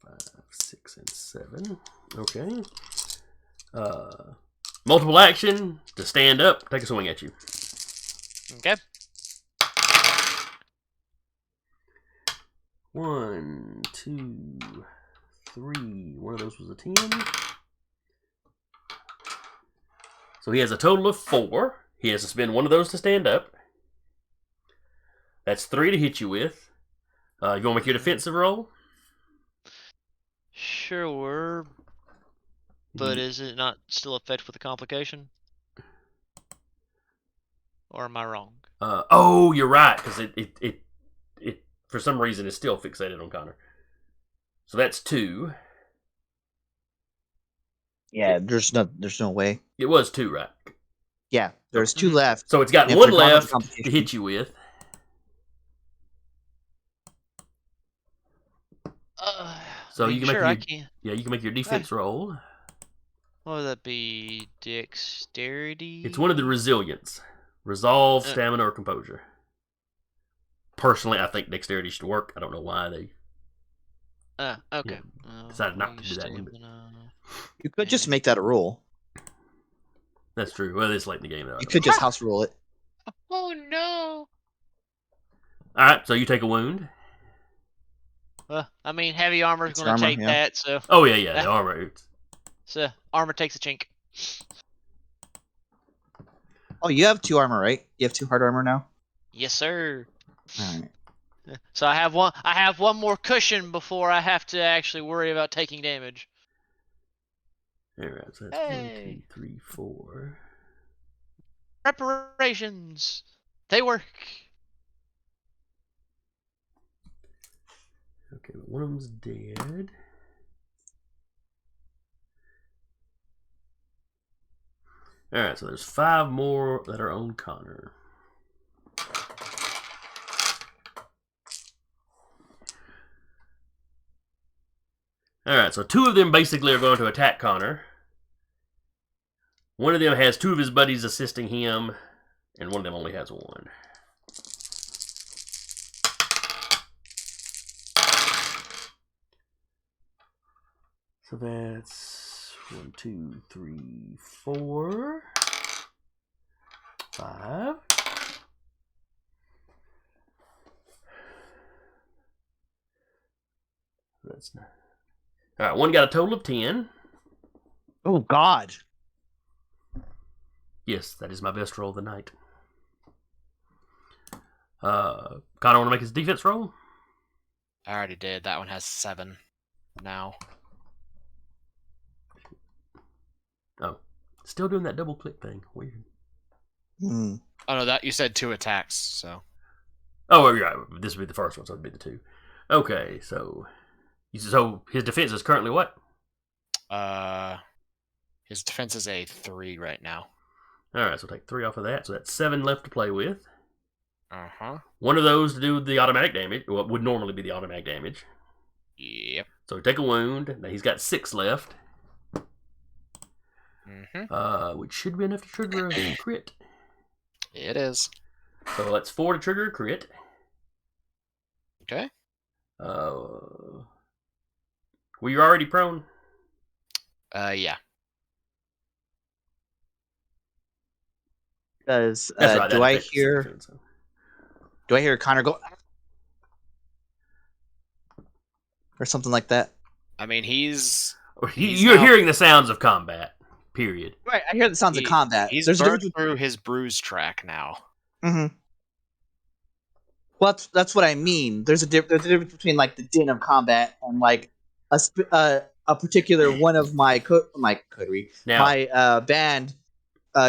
5, 6, and 7. Okay. Multiple action to stand up, take a swing at you. Okay. 1, 2, 3. One of those was a 10. So he has a total of 4. He has to spend one of those to stand up. That's 3 to hit you with. You want to make your defensive roll? Sure. But is it not still effective with the complication? Or am I wrong? Oh, you're right, because it for some reason is still fixated on Connor. So that's 2. Yeah, there's no way. It was 2, right? Yeah, there's 2 Mhm. left. So it's got If 1 they're gone with the left to competition. hit you with. So you can make sure, your I can. you can make your defense roll. What would that be? Dexterity? It's one of the resilience. Resolve, stamina, or composure. Personally, I think dexterity should work. I don't know why they Okay. decided not to do that one. But You could just make that a rule. that's true. Well, it's late in the game, though. You could just house rule it. Oh no! All right, so you take a wound. I mean, heavy armor's It's going to armor, take yeah. that, so Oh yeah, the armor. so armor takes a chink. Oh, you have 2 armor, right? You have 2 hard armor now. Yes, sir. All right. So I have one more cushion before I have to actually worry about taking damage. All right, so that's 1, 2, 3, 4. Preparations. They work. Okay, but one of them's dead. All right, so there's 5 more that are on Connor. All right, so 2 of them basically are going to attack Connor. One of them has 2 of his buddies assisting him, and one of them only has 1. So that's 1, 2, 3, 4, 5. That's not. All right, one got a total of 10. Oh God. Yes, that is my best roll of the night. Connor want to make his defense roll? I already did. That one has 7 now. Oh, still doing that double click thing. Weird. Hmm. Oh no, that you said 2 attacks, so. Oh, you're right. This would be the first one, so it'd be the 2. Okay, so his defense is currently what? His defense is a 3 right now. All right, so take 3 off of that. So that's 7 left to play with. Uh-huh. One of those to do the automatic damage. What would normally be the automatic damage. Yep. So take a wound. Now he's got 6 left. Which should be enough to trigger a crit. It is. So that's 4 to trigger a crit. Okay. Were you already prone? Yeah. Does That's right, do that I affects hear defense, so. do I hear Connor go or something like that? I mean, he's You're now- hearing the sounds of combat. Period. Right, I hear the sounds of combat. He's There's a burned difference. through his bruise track now. Mm-hmm. Well, that's what I mean. There's a difference between like the din of combat and like a particular one of my coterie, Now, my band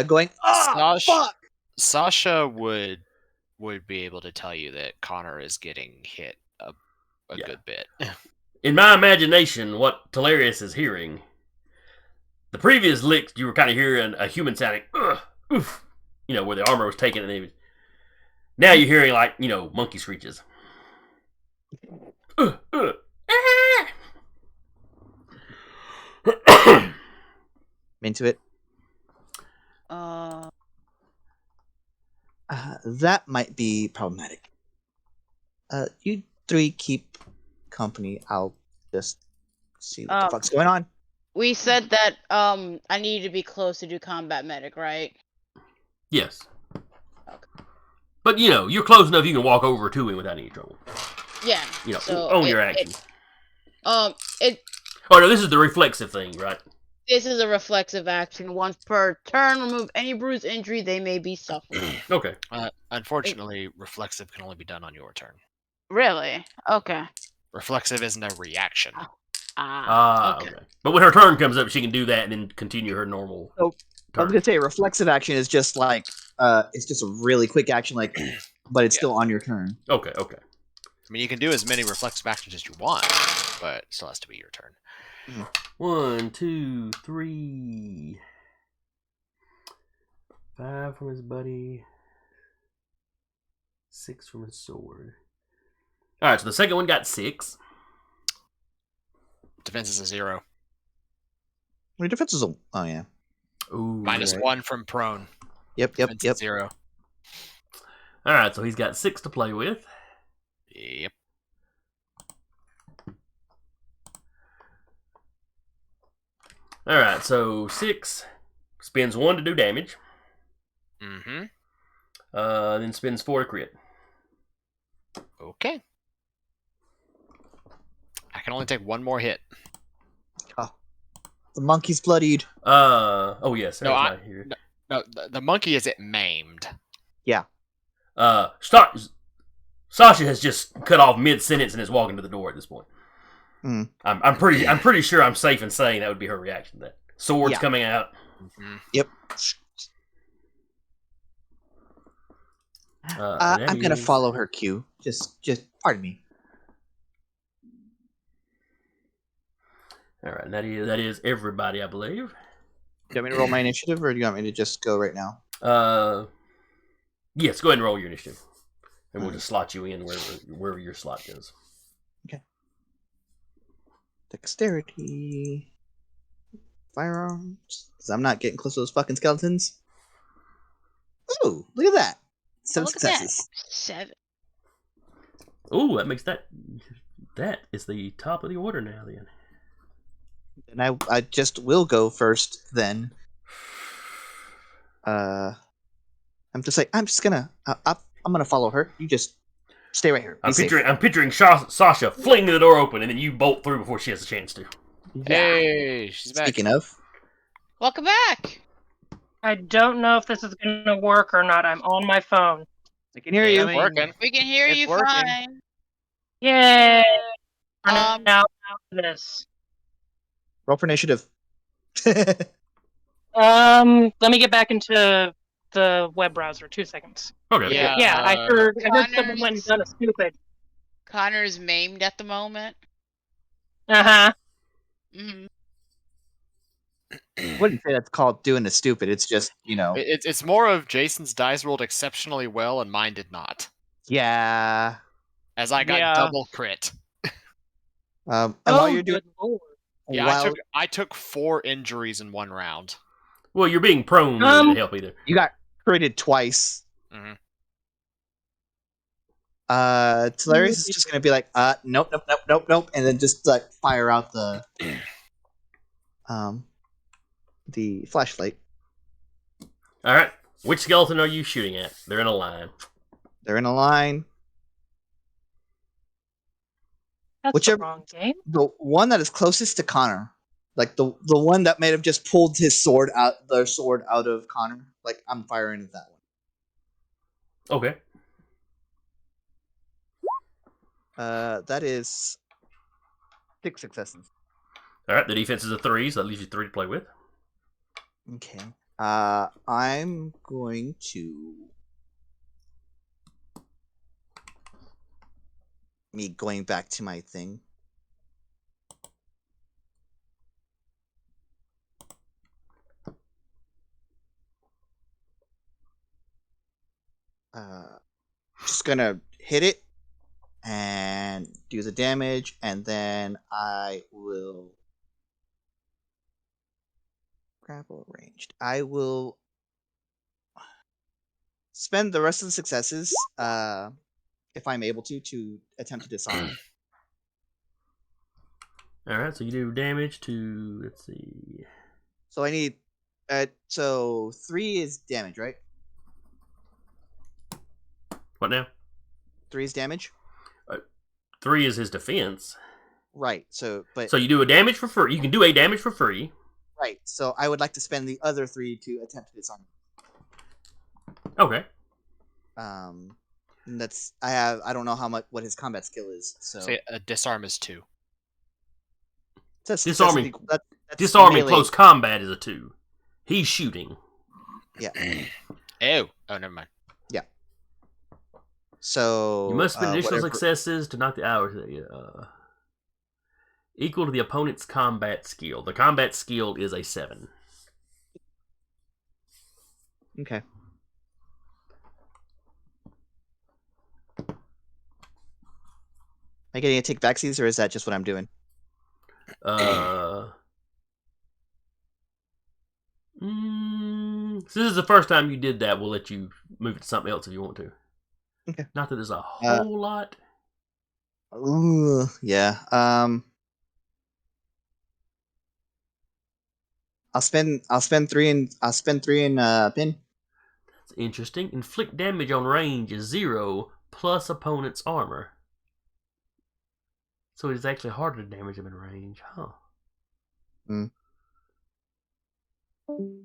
going, ah, fuck. Sasha would be able to tell you that Connor is getting hit a good bit. in my imagination, what Talarius is hearing, the previous licks, you were kind of hearing a human sounding, oof, where the armor was taken, and now you're hearing like, monkey screeches. Into it. That might be problematic. You 3 keep company. I'll just see what the fuck's going on. We said that I need to be close to do combat medic, right? Yes. Okay. But, you're close enough you can walk over to him without any trouble. Yeah. Own your action. Oh no, this is the reflexive thing, right? This is a reflexive action. Once per turn, remove any bruise injury they may be suffering. Okay. Unfortunately, reflexive can only be done on your turn. Really? Okay. Reflexive isn't a reaction. Okay. But when her turn comes up, she can do that and then continue her normal I was turn. gonna say reflexive action is just like it's just a really quick action, like, but it's still on your turn. Okay. I mean, you can do as many reflexive actions as you want, but it still has to be your turn. 1, 2, 3. 5 from his buddy. 6 from his sword. Alright, so the second one got 6. Defense is a 0. Your defense is a... Oh, yeah. Ooh, Minus right. 1 from prone. Yep. Defense is 0. Alright, so he's got 6 to play with. Yep. Alright, so 6 spends 1 to do damage. Mm-hmm. Then spends 4 to crit. Okay. I can only take 1 more hit. The monkey's bloodied. Oh yes, No, Sarah's not here. No, the monkey is maimed. Yeah. Sasha has just cut off mid-sentence and is walking to the door at this point. Mm. I'm pretty sure I'm safe in saying that would be her reaction to that. Swords Yeah. coming out. Mm-hmm. Yep. That I'm gonna is- follow her cue. Just pardon me. All right, that is everybody, I believe. Do you want me to roll my initiative, or do you want me to just go right now? Yes, go ahead and roll your initiative, and we'll just slot you in wherever your slot goes. Dexterity. Firearms. Because I'm not getting close to those fucking skeletons. Ooh, look at that. 7 look at that. successes. 7. Ooh, that makes that is the top of the order now. Then. And I just will go first then. I'm just gonna I'm gonna follow her. You just stay right here. Be safe. I'm picturing Sasha flinging the door open, and then you bolt through before she has a chance to. Hey, she's back. Speaking of, Welcome back. I don't know if this is going to work or not. I'm on my phone. I can hear It's you. working. We can hear It's you working. fine. Yay! Um, Now this. Roll for initiative. Let me get back into the web browser. 2 seconds. Okay. Yeah. Yeah, I heard someone went and done a stupid. Connor is maimed at the moment. Uh-huh. Hmm. Wouldn't say that's called doing the stupid. It's just, It's more of Jason's dice rolled exceptionally well and mine did not. yeah. As I got Yeah. double crit. And while you're doing, good lord. Yeah, while I took 4 injuries in 1 round. Well, you're being prone to help either. you got critted twice, Mhm. Hilarious is just gonna be like, nope, and then just like fire out the flashlight. All right. Which skeleton are you shooting at? They're in a line. They're in a line. That's Whichever- the wrong game. The one that is closest to Connor, like the one that might have just pulled their sword out of Connor. Like I'm firing at that one. Okay. That is 6 successes. All right. The defense is a 3, so that leaves you 3 to play with. Okay. I'm going to me going back to my thing. Just gonna hit it and do the damage, and then I will grapple ranged. I will spend the rest of the successes, if I'm able to attempt to disarm. All right. So you do damage to. Let's see. So I need, so 3 is damage, right? What now? 3 is damage, 3 is his defense. right? So So you do a damage for free. You can do a damage for free. right. So I would like to spend the other 3 to attempt to disarm. Okay. And that's I don't know what his combat skill is. So Say disarm is 2. that's Disarming- that's Disarming melee. close combat is a 2. He's shooting. Yeah. Oh, never mind. So You must spend additional whatever- successes to knock the hours. Equal to the opponent's combat skill. The combat skill is a 7. Okay. Am I getting to take backsies, or is that just what I'm doing? Since this is the first time you did that, we'll let you move it to something else if you want to. Okay. Not that there's a whole lot. Ooh, yeah. I'll spend 3 in pin. That's interesting. Inflict damage on range is 0 plus opponent's armor. So it is actually harder to damage him in range, huh? Hmm. Oh,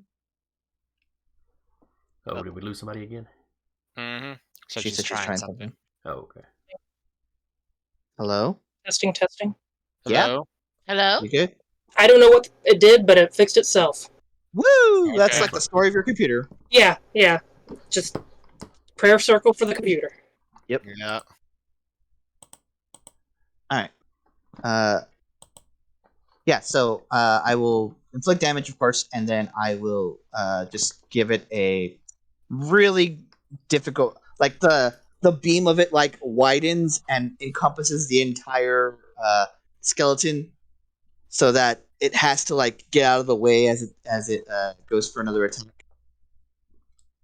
did we lose somebody again? Mm-hmm. So She she's said she's trying trying something. Oh, okay. Hello? Testing, testing. Yeah. Hello? Hello? You good? I don't know what it did, but it fixed itself. Woo! That's Okay. like the story of your computer. Yeah. Just prayer circle for the computer. Yeah. Alright. Yeah, so I will inflict damage, of course, and then I will just give it a really difficult, like the beam of it like widens and encompasses the entire skeleton, so that it has to like get out of the way as it goes for another attack.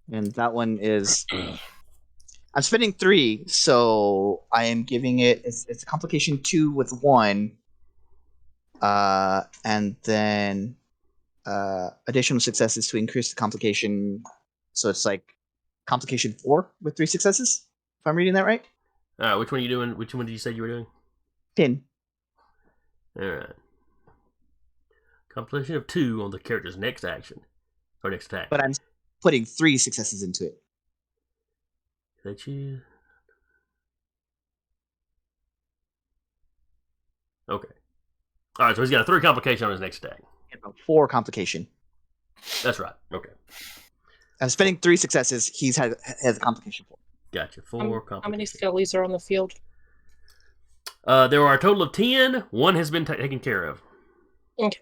And that one is I'm spending 3, so I am giving it it's a complication 2 with 1. And then additional successes to increase the complication. So it's like complication 4 with 3 successes. If I'm reading that right. Which one are you doing? Which one did you say you were doing? Pin. Alright. Completion of 2 on the character's next action. Or next attack. But I'm putting 3 successes into it. Is that you? Okay. Alright, so he's got a 3 complication on his next attack. And a 4 complication. That's right. Okay. I'm spending 3 successes. Has a complication 4. Gotcha. 4 complication. How many skellies are on the field? There are a total of 10. 1 has been taken care of. Okay.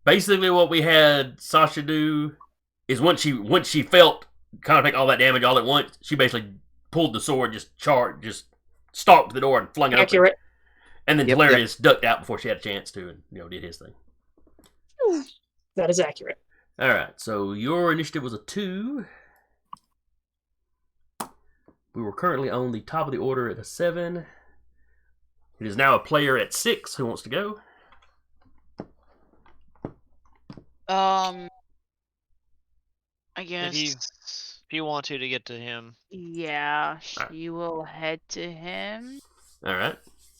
Basically what we had Sasha do is once she felt kind of take all that damage all at once, she basically pulled the sword, just stalked to the door and flung it Accurate. open. And then Valerius ducked out before she had a chance to and did his thing. That is accurate. Alright, so your initiative was a 2. We were currently on the top of the order at a 7. It is now a player at 6 who wants to go. I guess. If you want to get to him. Yeah, Alright. she will head to him. Alright.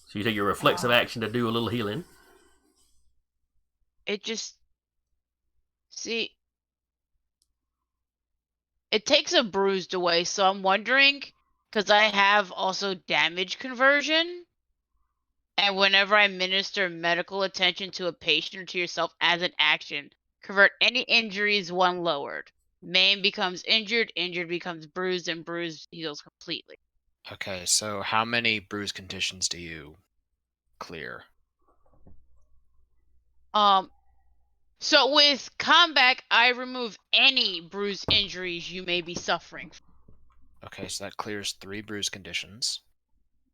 So you take your reflexive action to do a little healing. It just. See. It takes a bruised away, so I'm wondering. Because I have also damage conversion. And whenever I minister medical attention to a patient or to yourself as an action, convert any injuries 1 lowered. Maim becomes injured, injured becomes bruised, and bruised heals completely. Okay, so how many bruise conditions do you clear? So with combat, I remove any bruised injuries you may be suffering. Okay, so that clears 3 bruise conditions.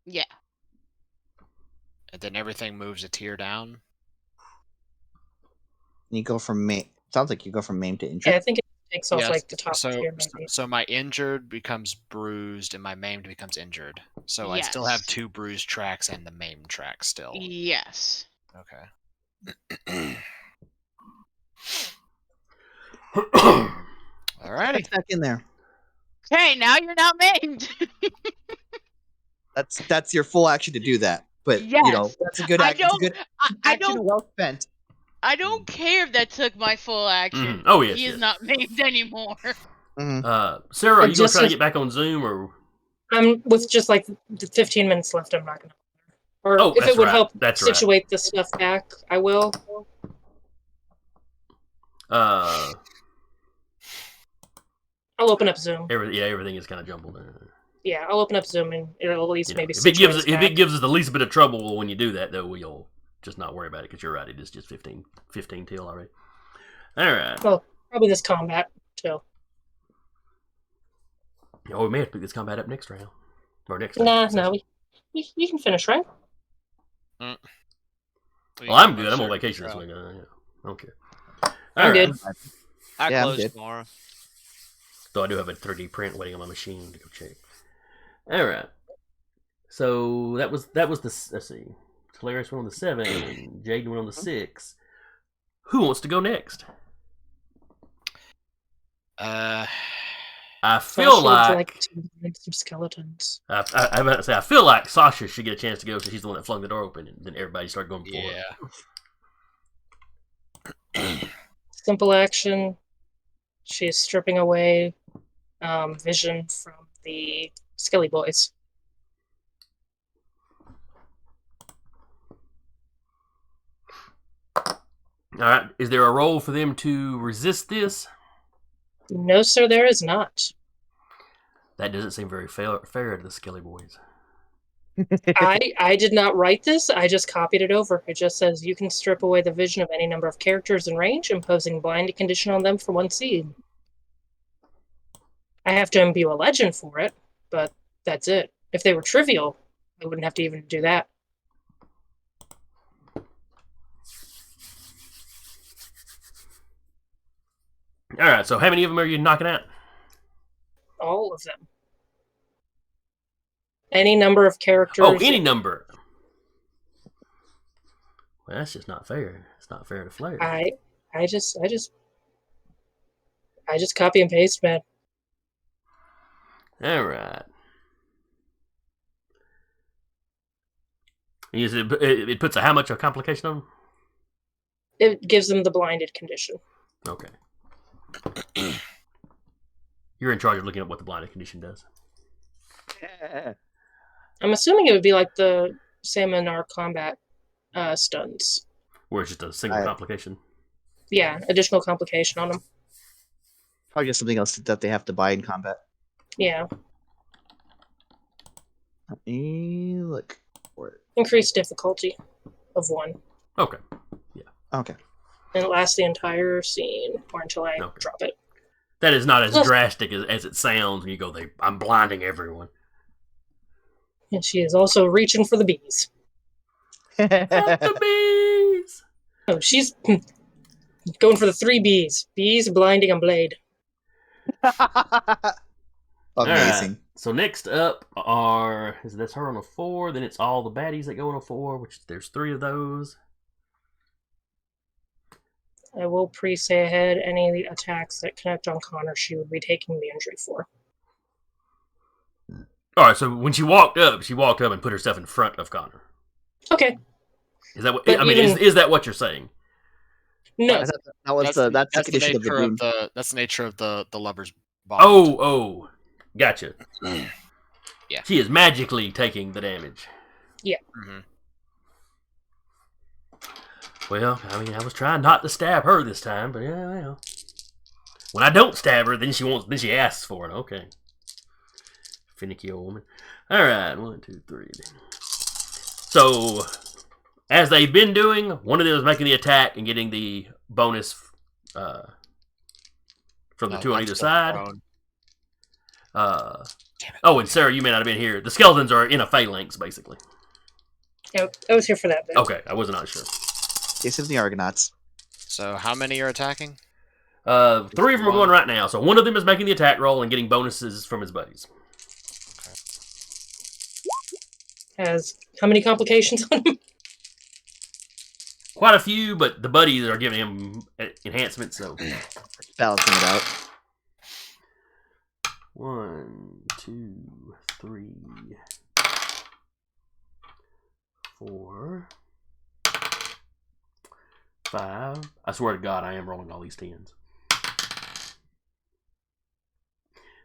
Yeah. And then everything moves a tier down. You go from maim. Sounds like you go from maim to injured. Yeah, I think it takes off Yes, like the top so, tier, maybe. so my injured becomes bruised and my maimed becomes injured. So I still have Yes. 2 bruised tracks and the maimed track still. Yes. Okay. Alrighty. Get back in there. Okay, now you're not maimed. That's your full action to do that. But Yes. that's a good I action. It's a don't- good I action don't. well spent. I don't care if that took my full action. Oh, yes, He is yes. not maimed anymore. Mhm. Sarah, are And you going to just try to as- get back on Zoom or? With just like the 15 minutes left, I'm not gonna. Or Oh, if that's it would right. help That's right. situate the stuff back, I will. Uh, I'll open up Zoom. everything is kind of jumbled. Yeah, I'll open up Zoom and it'll at least You know, maybe if it gives situate us if it back. gives us the least bit of trouble when you do that, though, we'll just not worry about it because you're right. It is just 15 till already. All right. Well, probably this combat too. Oh, we may have to pick this combat up next round or next No, session. we can finish, right? Well, I'm good. I'm on vacation this week. Yeah. I don't care. I'm good. I Yeah, I'm close good. tomorrow. Though I do have a 3D print waiting on my machine to go check. All right. So that was the, let's see. Hilarious went on the 7, and Jaden went on the 6. Who wants to go next? I feel Sasha would like to find some skeletons. I'm about to say I feel like Sasha should get a chance to go, so she's the one that flung the door open, and then everybody started going before her. Simple action. She's stripping away vision from the Skelly boys. All right. Is there a role for them to resist this? No, sir, there is not. That doesn't seem very fair to the Skelly boys. I did not write this. I just copied it over. It just says you can strip away the vision of any number of characters in range, imposing blinding condition on them for 1 seed. I have to imbue a legend for it, but that's it. If they were trivial, I wouldn't have to even do that. All right. So how many of them are you knocking out? All of them. Any number of characters. Oh, any number. Well, that's just not fair. It's not fair to Flair. I just copy and paste, man. All right. It puts a how much of complication on them? It gives them the blinded condition. Okay. You're in charge of looking up what the blinded condition does. I'm assuming it would be like the same in our combat stuns. Where it's just a single complication. Yeah, additional complication on them. Probably just something else that they have to buy in combat. Yeah. Let me look for it. Increased difficulty of 1. Okay. Okay. And it lasts the entire scene or until I drop it. That is not as drastic as it sounds when you go, I'm blinding everyone. And she is also reaching for the bees. Help the bees! Oh, she's going for the 3 bees. Bees, blinding, and blade. Amazing. Right. So next up that's her on a 4, then it's all the baddies that go on a 4, which there's 3 of those. I will pre-say ahead any of the attacks that connect on Connor she would be taking the injury for. Alright, so when she walked up and put herself in front of Connor. Okay. Is that what But is that what you're saying? No. That's the condition of the wound. That's the nature of the lover's bond. Oh, gotcha. Yeah. She is magically taking the damage. Yeah. Mm-hmm. Well, I mean, I was trying not to stab her this time, but yeah, well. When I don't stab her, then she asks for it. Okay. Finicky old woman. All right, 1, 2, 3. So, as they've been doing, one of them is making the attack and getting the bonus from the 2 on either side. And Sarah, you may not have been here. The skeletons are in a phalanx, basically. Yeah, I was here for that bit. Okay, I was not sure. Case of the Argonauts. So how many are attacking? 3 of them are going right now. So one of them is making the attack roll and getting bonuses from his buddies. Has how many complications on him? Quite a few, but the buddies are giving him enhancements, so Balancing it out. 1, 2, 3, 4, 5. I swear to God, I am rolling all these 10s.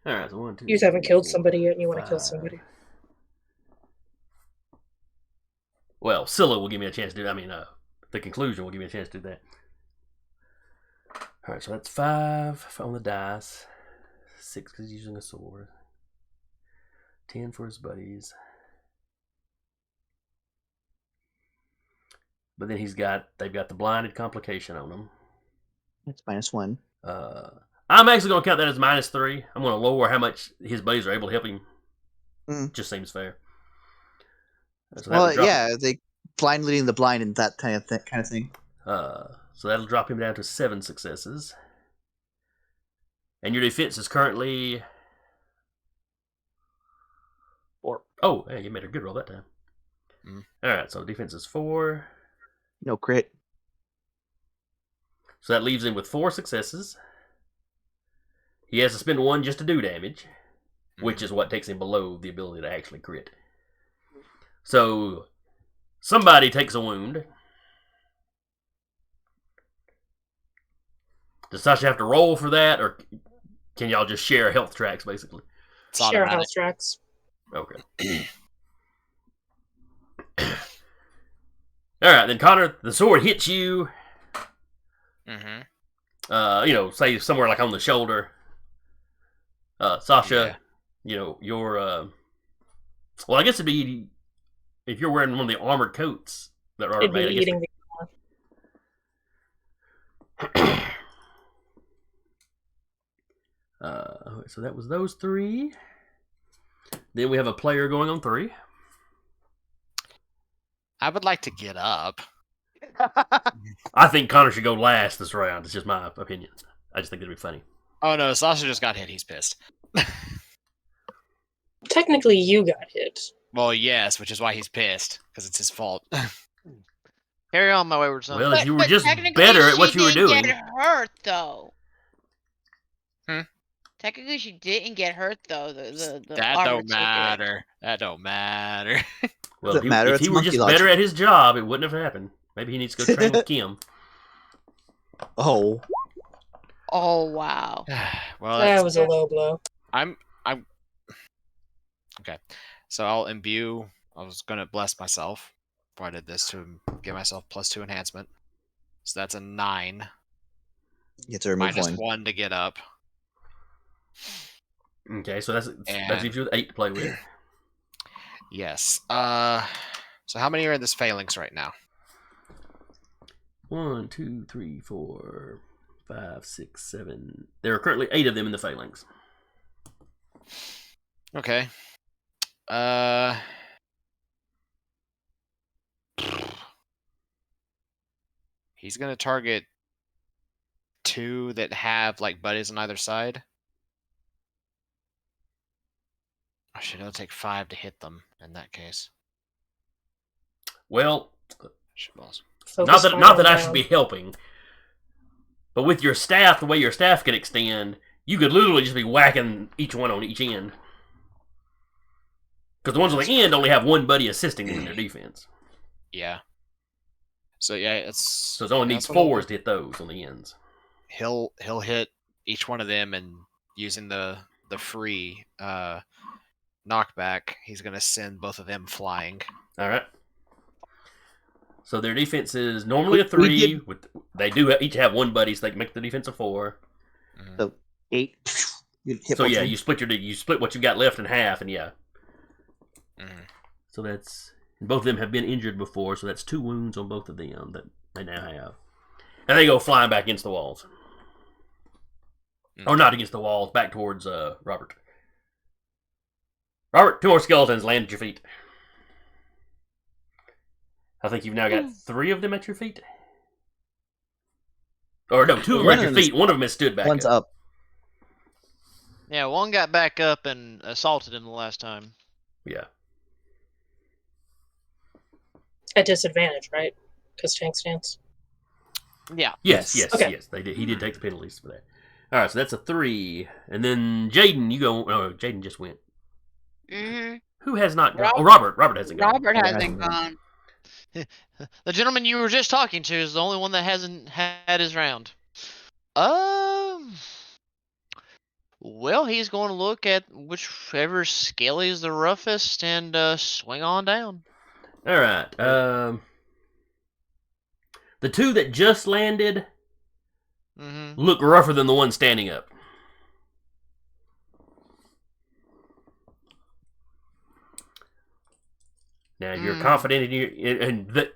All right, so 1, 2. You just haven't killed somebody yet, and you want to kill somebody. Well, Scylla will give me a chance to do that. I mean, the conclusion will give me a chance to do that. All right, so that's 5 on the dice. 6 because he's using a sword. 10 for his buddies. But then they've got the blinded complication on them. It's -1. I'm actually going to count that as -3. I'm going to lower how much his buddies are able to help him. Just seems fair. So well, yeah, they blind leading the blind and that kind of thing. So that'll drop him down to 7 successes. And your defense is currently 4. Oh, hey, you made a good roll that time. All right, so defense is 4. No crit. So that leaves him with 4 successes. He has to spend 1 just to do damage, which is what takes him below the ability to actually crit. So somebody takes a wound. Does Sasha have to roll for that, or can y'all just share health tracks, basically? Share health tracks. Okay. All right, then Connor, the sword hits you. Say somewhere like on the shoulder. Sasha, your well, I guess it'd be if you're wearing one of the armored coats that Robert made. Eating the so that was those 3. Then we have a player going on 3. I would like to get up. I think Connor should go last this round. It's just my opinion. I just think it'd be funny. Oh no, Sasha just got hit. He's pissed. Technically, you got hit. Well, yes, which is why he's pissed, because it's his fault. Carry on, my wayward son. Well, if you were just better at what you were doing. She didn't get hurt, though. Hmm? Technically, she didn't get hurt, though. The That armor don't took it. matter. That don't matter. Well, Doesn't matter, if it's he were monkey just logic. better at his job, it wouldn't have happened. Maybe he needs to go train with Kim. Oh. Oh, wow. Well, That was a low blow. I'm okay. So I'll imbue. I was gonna bless myself before I did this to give myself +2 enhancement. So that's a 9. You have to remove Minus 1. 1 to get up. Okay, so that leaves you with 8 to play with. Yes. So how many are in this phalanx right now? 1, 2, 3, 4, 5, 6, 7. There are currently 8 of them in the phalanx. Okay. He's gonna target 2 that have like buddies on either side. Actually, it'll take 5 to hit them in that case. Well, Shitballs. not that I should be helping, but with your staff, the way your staff can extend, you could literally just be whacking each one on each end. Because the ones on the end only have 1 buddy assisting them in their defense. Yeah. So yeah, So it only needs that's what 4s to hit those on the ends. he'll hit each one of them, and using the free knockback, he's gonna send both of them flying. All right. So their defense is normally a 3. They do each have 1 buddy, so they can make the defense a 4. So 8. You hit So both yeah, of them. you split what you got left in half, and yeah. So that's both of them have been injured before, so that's 2 wounds on both of them that they now have, and they go flying back against the walls, or not against the walls, back towards Robert. Robert, 2 more skeletons land at your feet. I think you've now got 3 of them at your feet. Or no, 2 of them are at your feet. One of them has stood back One's up. Yeah, one got back up and assaulted him the last time. Yeah. At disadvantage, right? Because tank stance. Yeah. Yes. Okay. Yes. They did. He did take the penalties for that. All right, so that's a 3, and then Jaden, you go. Oh, Jaden just went. Mm-hmm. Who has not gone? Robert. Oh, Robert hasn't gone. Robert hasn't hasn't gone. The gentleman you were just talking to is the only one that hasn't had his round. Well, he's going to look at whichever scaly is the roughest and swing on down. All right. The 2 that just landed look rougher than the one standing up. Now you're confident in your and that.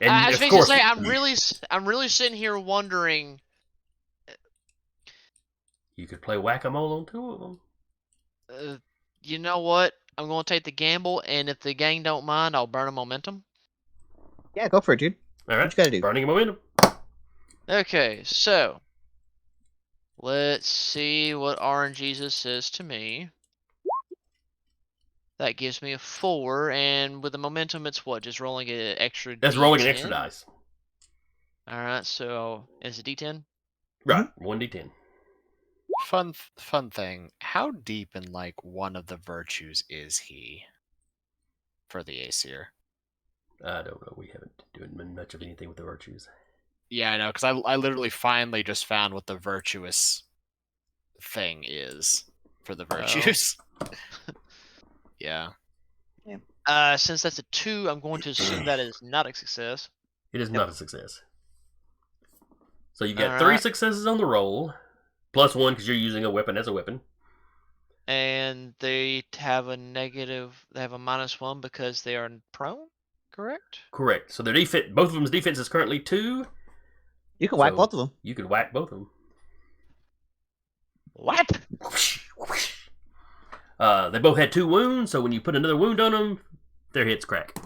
And I was of fixing to course, say, I'm really sitting here wondering. you could play whack-a-mole on 2 of them. You know what? I'm going to take the gamble, and if the gang don't mind, I'll burn a momentum. Yeah, go for it, dude. All right, What you gotta do? burning a momentum. Okay, so let's see what RNGesus says to me. That gives me a 4, and with the momentum, it's what? Just rolling an extra That's D10? rolling an extra dice. Alright, so it's a D10? Right, 1d10. Fun thing. How deep in like one of the virtues is he for the Aesir? I don't know. We haven't doing much of anything with the virtues. Yeah, I know, because I literally finally just found what the virtuous thing is for the virtues. Yeah. Since that's a 2, I'm going to assume that is not a success. It is not a success. So you got All 3 right. successes on the roll, plus 1 because you're using a weapon as a weapon. And they have a negative, they have a -1 because they are prone, correct? Correct. So their defense, both of them's defense is currently 2. You can whack So both of them. You could whack both of them. What? They both had 2 wounds, so when you put another wound on them, their hits crack.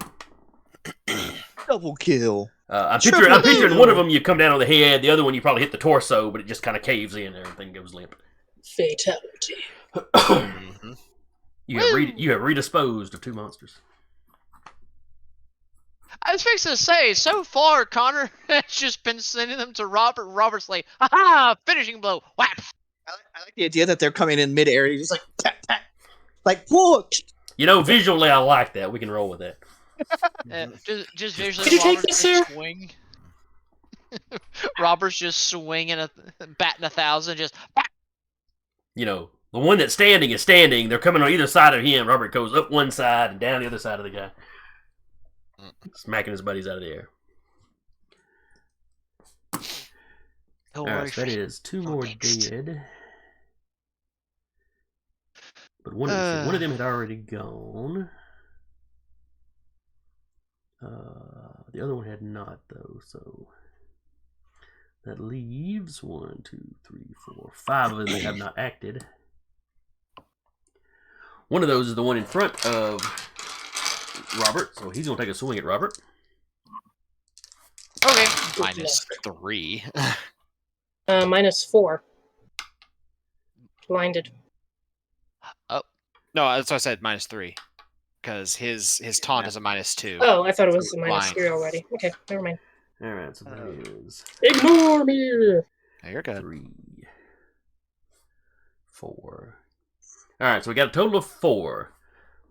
Double kill. I'm picturing one of them you come down on the head, the other one you probably hit the torso, but it just kind of caves in and everything goes limp. Fatality. Mm-hmm. You have redisposed of 2 monsters. I was fixing to say, so far, Connor has just been sending them to Robert. Robert's like, ha! Finishing blow. Whap! I like the idea that they're coming in mid-air, just like tap tap, like pull. You know, visually, I like that. We can roll with that. Just visually, Could you take Robert's this, just sir? swing. Robert's just swinging, batting 1,000, just. You know, the one that's standing is standing. They're coming on either side of him. Robert goes up one side and down the other side of the guy, smacking his buddies out of the air. Don't All worry, right, so that is 2 more next. dead. But one of them had already gone. The other one had not, though, so that leaves 1, 2, 3, 4, 5 of them that have not acted. One of those is the one in front of Robert, so he's going to take a swing at Robert. Okay. -3. -4. Blinded. No, that's why I said -3. Because his taunt is a -2. Oh, I thought it was So a blind. -3 already. Okay, never mind. Alright, so that is Ignore me! Yeah, you're good. 3, 4. Alright, so we got a total of 4.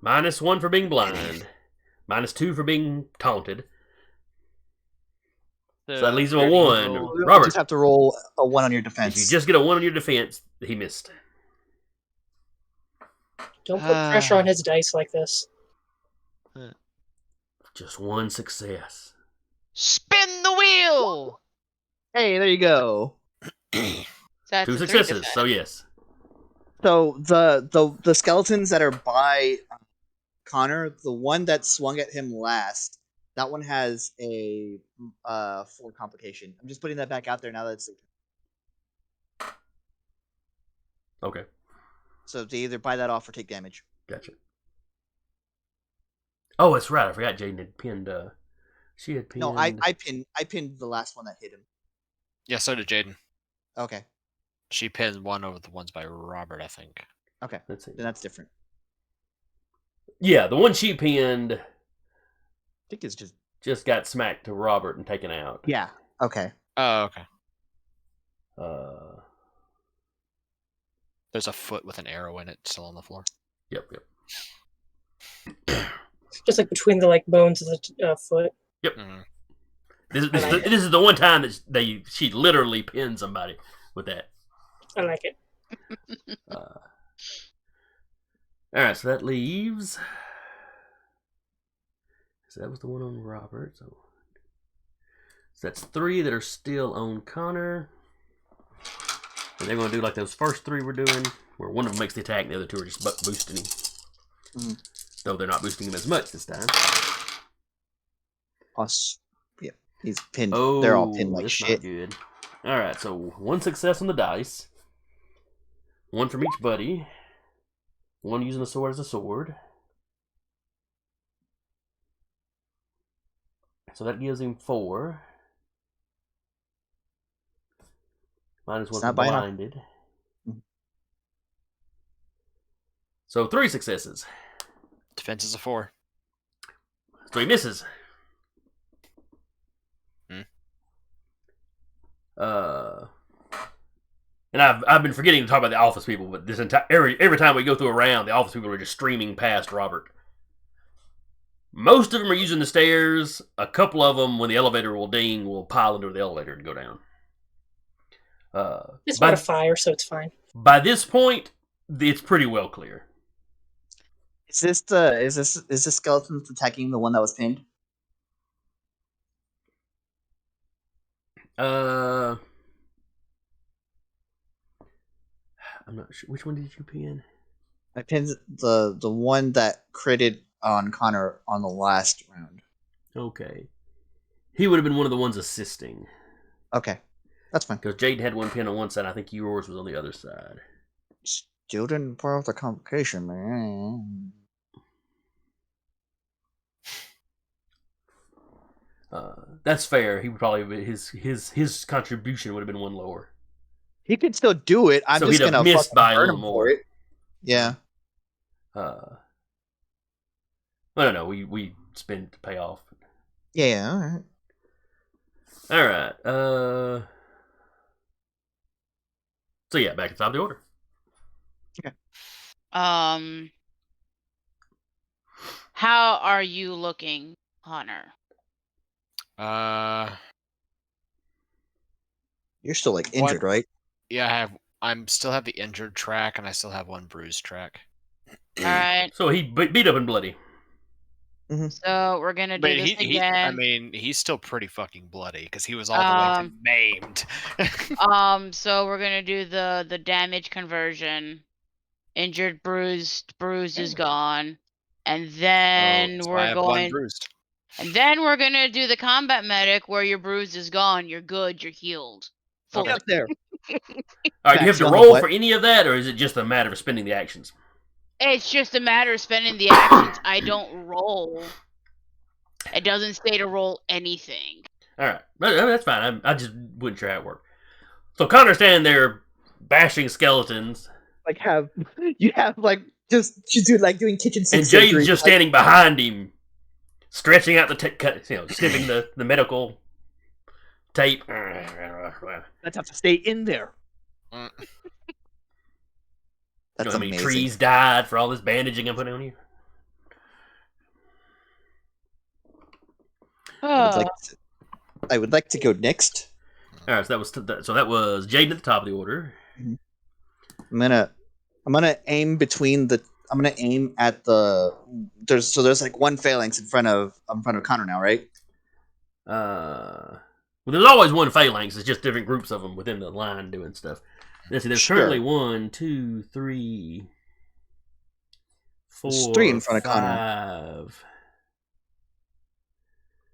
-1 for being blind. -2 for being taunted. So that leaves him a 1. You Robert, just have to roll a 1 on your if defense. you just get a 1 on your defense, he missed. Don't put pressure on his dice like this. Just 1 success. Spin the wheel! Hey, there you go. That's 2 a 3 successes, defense. so yes. So the skeletons that are by Connor, the one that swung at him last, that one has a 4 complication. I'm just putting that back out there now that it's. Okay, So they either buy that off or take damage. gotcha. Oh, that's right. I forgot Jaden had pinned. She had pinned. No, I pinned the last one that hit him. Yeah, so did Jaden. Okay, She pinned one over the ones by Robert, I think. okay, Let's see. then that's different. Yeah, the one she pinned I think it's just got smacked to Robert and taken out. yeah. Okay. Oh, okay. There's a foot with an arrow in it still on the floor. Yep. Just like between the bones of the foot. Mm-hmm. This is the one time that she literally pinned somebody with that. I like it. All right, so that leaves. So that was the one on Robert. So that's 3 that are still on Connor. And they're going to do like those first 3 we're doing, where one of them makes the attack and the other 2 are just boosting him. Though they're not boosting him as much this time. Plus, yeah, he's pinned. Oh, they're all pinned like that's shit. not good. Alright, so 1 success on the dice. 1 from each buddy. 1 using the sword as a sword. So that gives him 4. Minus 1 It's for not buying off. blinded. So 3 successes. Defense is a 4. So he misses. And I've been forgetting to talk about the office people, but this entire every time we go through a round, the office people are just streaming past Robert. Most of them are using the stairs. A couple of them, when the elevator will ding, will pile into the elevator and go down. It's not a fire, so it's fine. By this point, it's pretty well clear. Is this skeleton that's attacking the one that was pinned? I'm not sure. Which one did you pin? I pinned the one that critted on Connor on the last round. Okay. He would have been one of the ones assisting. Okay, that's fine. Because Jade had one pin on one side. I think yours was on the other side. Still didn't pull off the complication, man. That's fair. He would probably his contribution would have been 1 lower. He could still do it. I'm So just he'd have gonna missed fucking by a burn little him more. for it. Yeah. I don't know. We spend to pay off. Yeah. All right. All right. So yeah, back at the top of the order. How are you looking, Hunter? You're still like injured, right? Yeah, I'm still have the injured track, and I still have 1 bruised track. All right. So he beat up and bloody. So we're gonna do this again. He's still pretty fucking bloody because he was all the way maimed. So we're gonna do the damage conversion. Injured, bruised is gone, and then so I we're have 1 going. bruised. And then we're gonna do the combat medic, where your bruise is gone, you're good, you're healed. Fully. Up there. All right, do you have to roll for any of that, or is it just a matter of spending the actions? It's just a matter of spending the actions. I don't roll. It doesn't say to roll anything. All right, that's fine. I just wasn't sure how it worked. So Connor's standing there bashing skeletons, Like you have like just doing kitchen sink and surgery. Jaden's just standing behind him, stretching out the snipping the medical tape. Let's have to stay in there. That's how many amazing. trees died for all this bandaging I'm putting on you? I would like to go next. All right, so that was Jaden at the top of the order. I'm gonna aim between the. I'm gonna aim at the. There's like 1 phalanx in front of Connor now, right? Well, there's always 1 phalanx. It's just different groups of them within the line doing stuff. There's currently 1, 2, 3, 4, There's 3 in front of 5. Connor.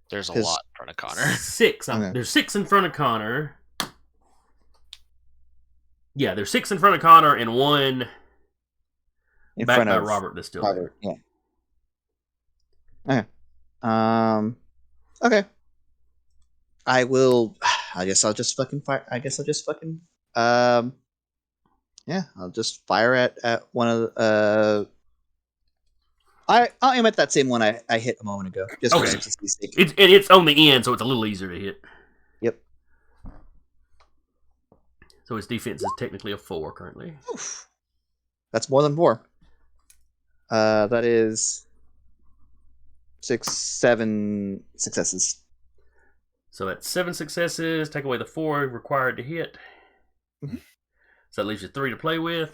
There's a lot in front of Connor. 6. There's 6 in front of Connor. Yeah, there's 6 in front of Connor and 1 in back front by of Robert that's still Robert. there. Yeah. Okay. Okay. I will. I guess I'll just fucking fire. Yeah, I'll just fire at one of the. I'll aim at that same one I hit a moment ago. Just for simplicity's sake. It's on the end, so it's a little easier to hit. Yep. So his defense is technically a 4 currently. Oof. That's more than 4. That is 6, 7 successes. So that's 7 successes. Take away the 4 required to hit. Mm-hmm. So that leaves you 3 to play with.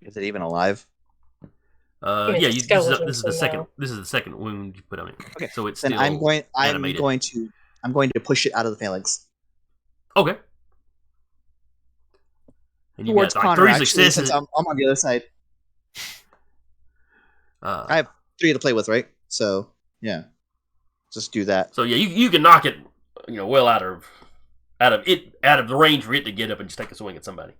Is it even alive? Yeah. This is the second. This is the second wound you put on it. Okay. So it's then still I'm going animated. I'm going to push it out of the phalanx. Okay. And you Towards got like Connor, 3 actually, successes. since I'm on the other side. I 3 to play with, right? So yeah, just do that. So yeah, you can knock it, well out of the range for it to get up and just take a swing at somebody.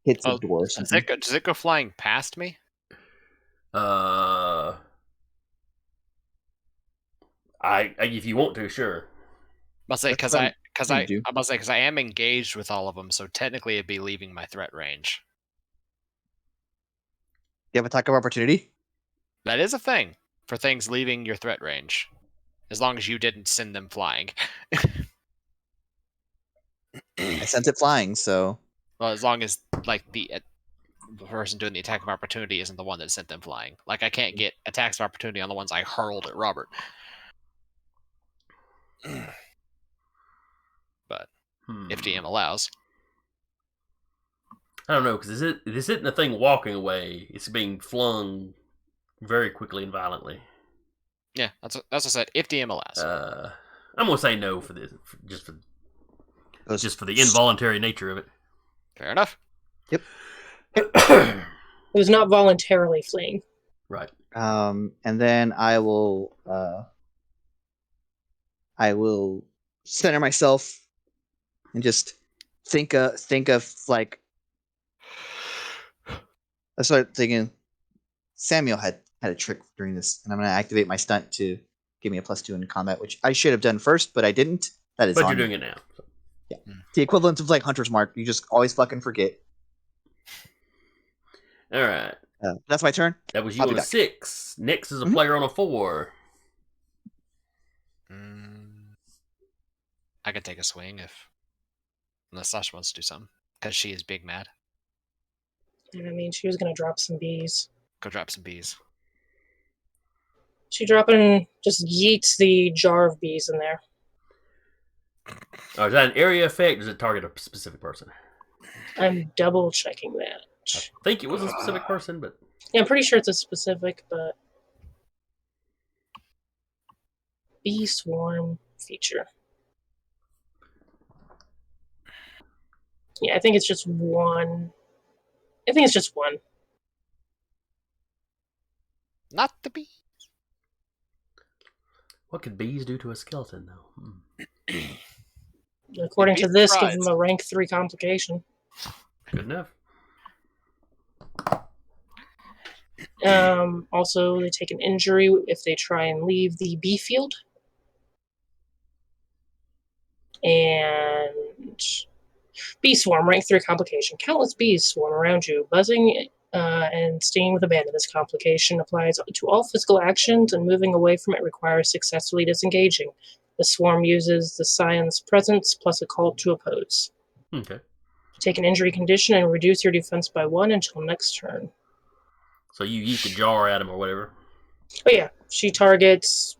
Hits a door or something. Does it go flying past me? If you want to, sure. I'll say That's what you do. because I am engaged with all of them, so technically it'd be leaving my threat range. You have attack of opportunity? That is a thing for things leaving your threat range, as long as you didn't send them flying. I sent it flying, so Well, as long as like the person doing the attack of opportunity isn't the one that sent them flying. Like I can't get attacks of opportunity on the ones I hurled at Robert. But if DM allows. I don't know, because this isn't a thing walking away. It's being flung very quickly and violently. Yeah, that's what I said. If DM allows. I'm gonna say no for this, just for the involuntary nature of it. Fair enough. Yep. It was not voluntarily fleeing. Right. And then I will center myself and just think of like, I start thinking Samuel had a trick during this, and I'm going to activate my stunt to give me a +2 in combat, which I should have done first, but I didn't. That is But on you're doing me. it now. So. Yeah. The equivalent of like Hunter's Mark. You just always fucking forget. All right. That's my turn. That was you I'll on be a back. 6. Next is a player on a 4. I could take a swing unless Sasha wants to do something, because she is big mad. And I mean, she was going to drop some bees. Go drop some bees. She just yeets the jar of bees in there. Oh, is that an area effect, or does it target a specific person? I'm double checking that. I think it was a specific person, but Yeah, I'm pretty sure it's a specific, but bee swarm feature. Yeah, I think it's just one. Not the bee. what could bees do to a skeleton, though? According to this, give surprised. them a rank 3 complication. Good enough. Also, they take an injury if they try and leave the bee field. And bee swarm, rank 3 complication. Countless bees swarm around you, buzzing and stinging with abandon. This complication applies to all physical actions, and moving away from it requires successfully disengaging. The swarm uses the Scion's presence plus a call to oppose. Okay. Take an injury condition and reduce your defense by 1 until next turn. So you yeet the jar at him or whatever. Oh yeah, she targets.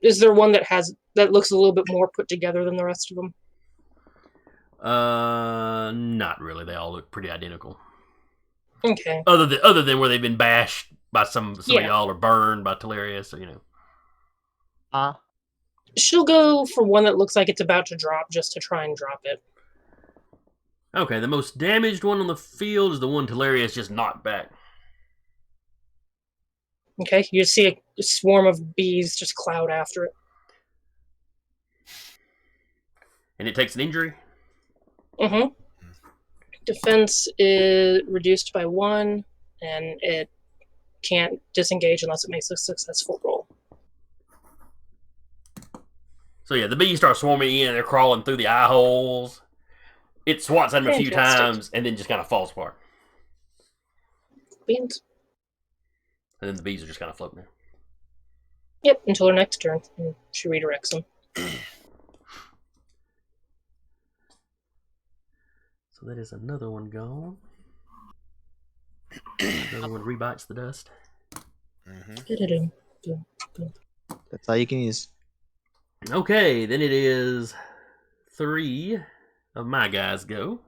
Is there one that looks a little bit more put together than the rest of them? Not really. They all look pretty identical. Okay. Other than where they've been bashed by some of Yeah. y'all or burned by Teleria, so She'll go for one that looks like it's about to drop, just to try and drop it. Okay, the most damaged one on the field is the one Teleria's just knocked back. Okay, you see a swarm of bees just cloud after it. And it takes an injury? Mm-hmm. Defense is reduced by 1, and it can't disengage unless it makes a successful roll. So yeah, the bees start swarming in, they're crawling through the eye holes. It swats at them a few Fantastic. times and then just kind of falls apart. Beans. And then the bees are just kind of floating there. Yep, until her next turn, and she redirects them. So that is another one gone. Another one rebites the dust. That's all you can use. Okay, then it is 3 of my guys go.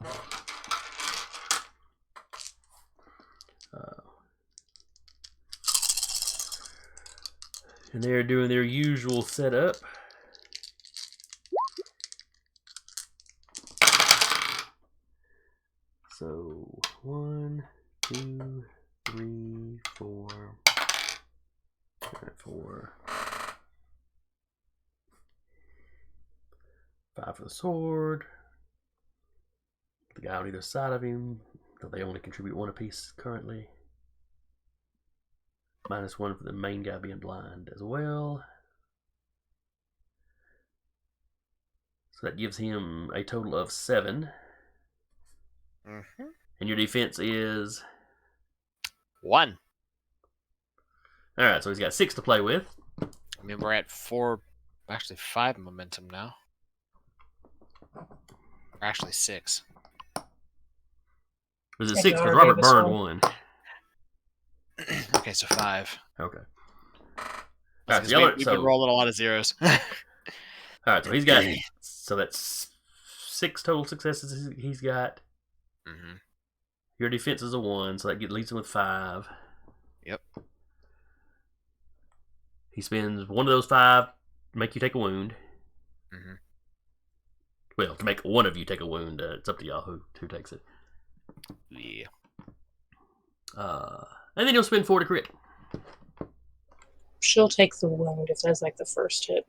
And they're doing their usual setup. So 1, 5 for the sword. The guy on either side of him, though they only contribute 1 apiece currently. -1 for the main guy being blind as well. So that gives him a total of 7. Mm-hmm. And your defense is 1. Alright, so he's got 6 to play with. I mean, we're at 4, actually 5 momentum now. Or actually 6. Was it Thank 6? God Because I Robert gave us burned one. 1. Okay, so 5. Okay. Because Alright, we've been rolling a lot of zeros. Alright, so he's got. So that's 6 total successes he's got. Mm-hmm. Your defense is a 1, so that leaves him with 5. Yep. He spends 1 of those 5 to make you take a wound. Mm-hmm. Well, to make one of you take a wound. It's up to y'all who takes it. Yeah. And then he'll spend 4 to crit. She'll take the wound if that's like the first hit.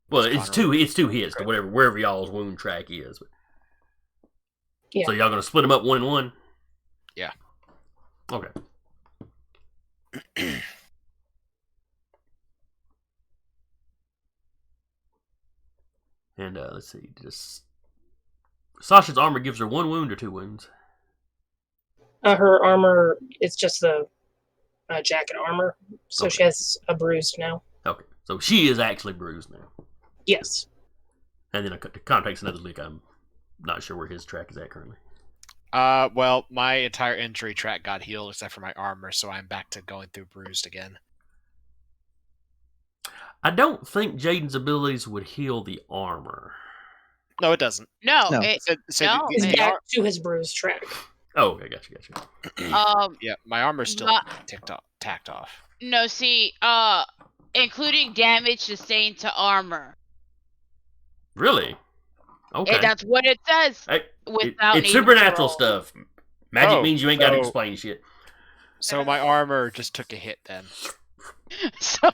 Well, it's two hits to wherever y'all's wound track is. Yeah. So y'all gonna split them up 1 and 1? Yeah. Okay. And let's see. Sasha's armor gives her 1 wound or 2 wounds. Her armor is just the jacket armor, so Okay. she has a bruised now. Okay, so she is actually bruised now. Yes. And then Contact another lick. I'm not sure where his track is at currently. Well, my entire injury track got healed except for my armor, so I'm back to going through bruised again. I don't think Jaden's abilities would heal the armor. No, it doesn't. No, No. it, So He's the back to his bruised track. Oh, okay, gotcha. yeah, my armor's still tacked off. no, see, including damage sustained to armor. Really? Okay. That's what it says. Without it's needing to supernatural roll. stuff. Magic Oh, means you ain't got to so- explain shit. So my armor just took a hit then. So,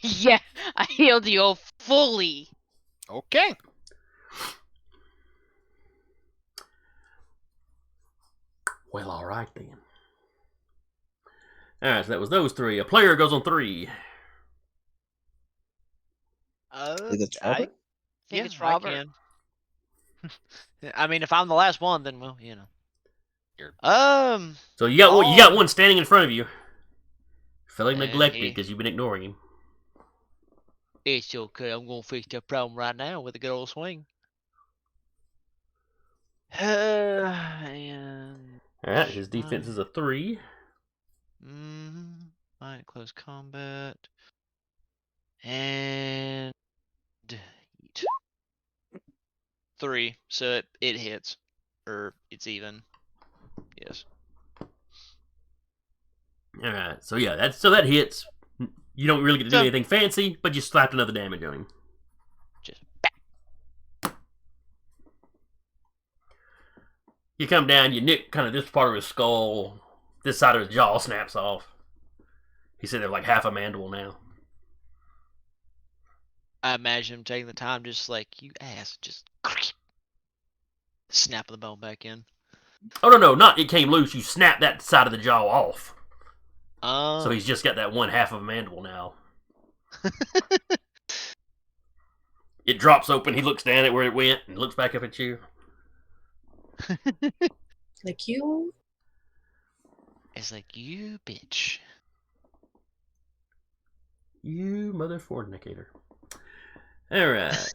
yeah, I healed you fully. Okay. Well, all right then. All right, so that was those 3. A player goes on 3. think it's I Robert? think Yeah, it's Robert. I can. I mean, if I'm the last one, then well, you know. So you got one standing in front of you, feeling And neglected he- because you've been ignoring him. It's okay. I'm gonna fix that problem right now with a good old swing. And All right, his defense is a 3. Find close combat. And 3, so it hits, or it's even. Yes. All right, so yeah, that hits. You don't really get to do So- anything fancy, but you slapped another damage on him. Just back. You come down, you nick kind of this part of his skull, this side of his jaw snaps off. He said there's like half a mandible now. I imagine him taking the time, just like you ass, just snap the bone back in. Oh no, not it came loose. You snapped that side of the jaw off. Oh. So he's just got that 1/2 of a mandible now. It drops open. He looks down at where it went and looks back up at you. Like you. It's like, you bitch. You mother fornicator. All right.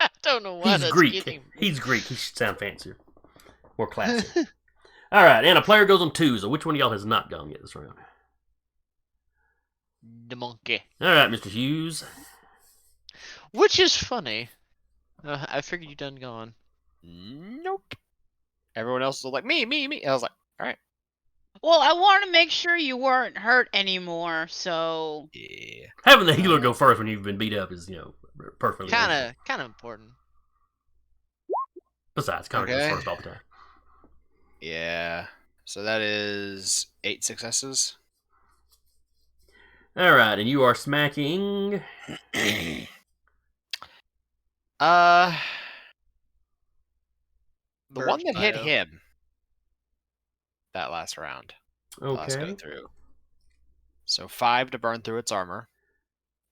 I don't know why He's that's Greek. getting. He's Greek. He should sound fancier. More classy. All right, and a player goes on 2, so which one of y'all has not gone yet this round? The monkey. All right, Mr. Hughes. Which is funny. I figured you done gone. Nope. Everyone else was like, me. I was like, all right. Well, I want to make sure you weren't hurt anymore, so Yeah. Having the healer go first when you've been beat up is, perfectly Kind of important. Besides, Connor goes Okay. first all the time. Yeah. So that is 8 successes. All right, and you are smacking. The one First that hit bio. him that last round. The last go Okay. through. So 5 to burn through its armor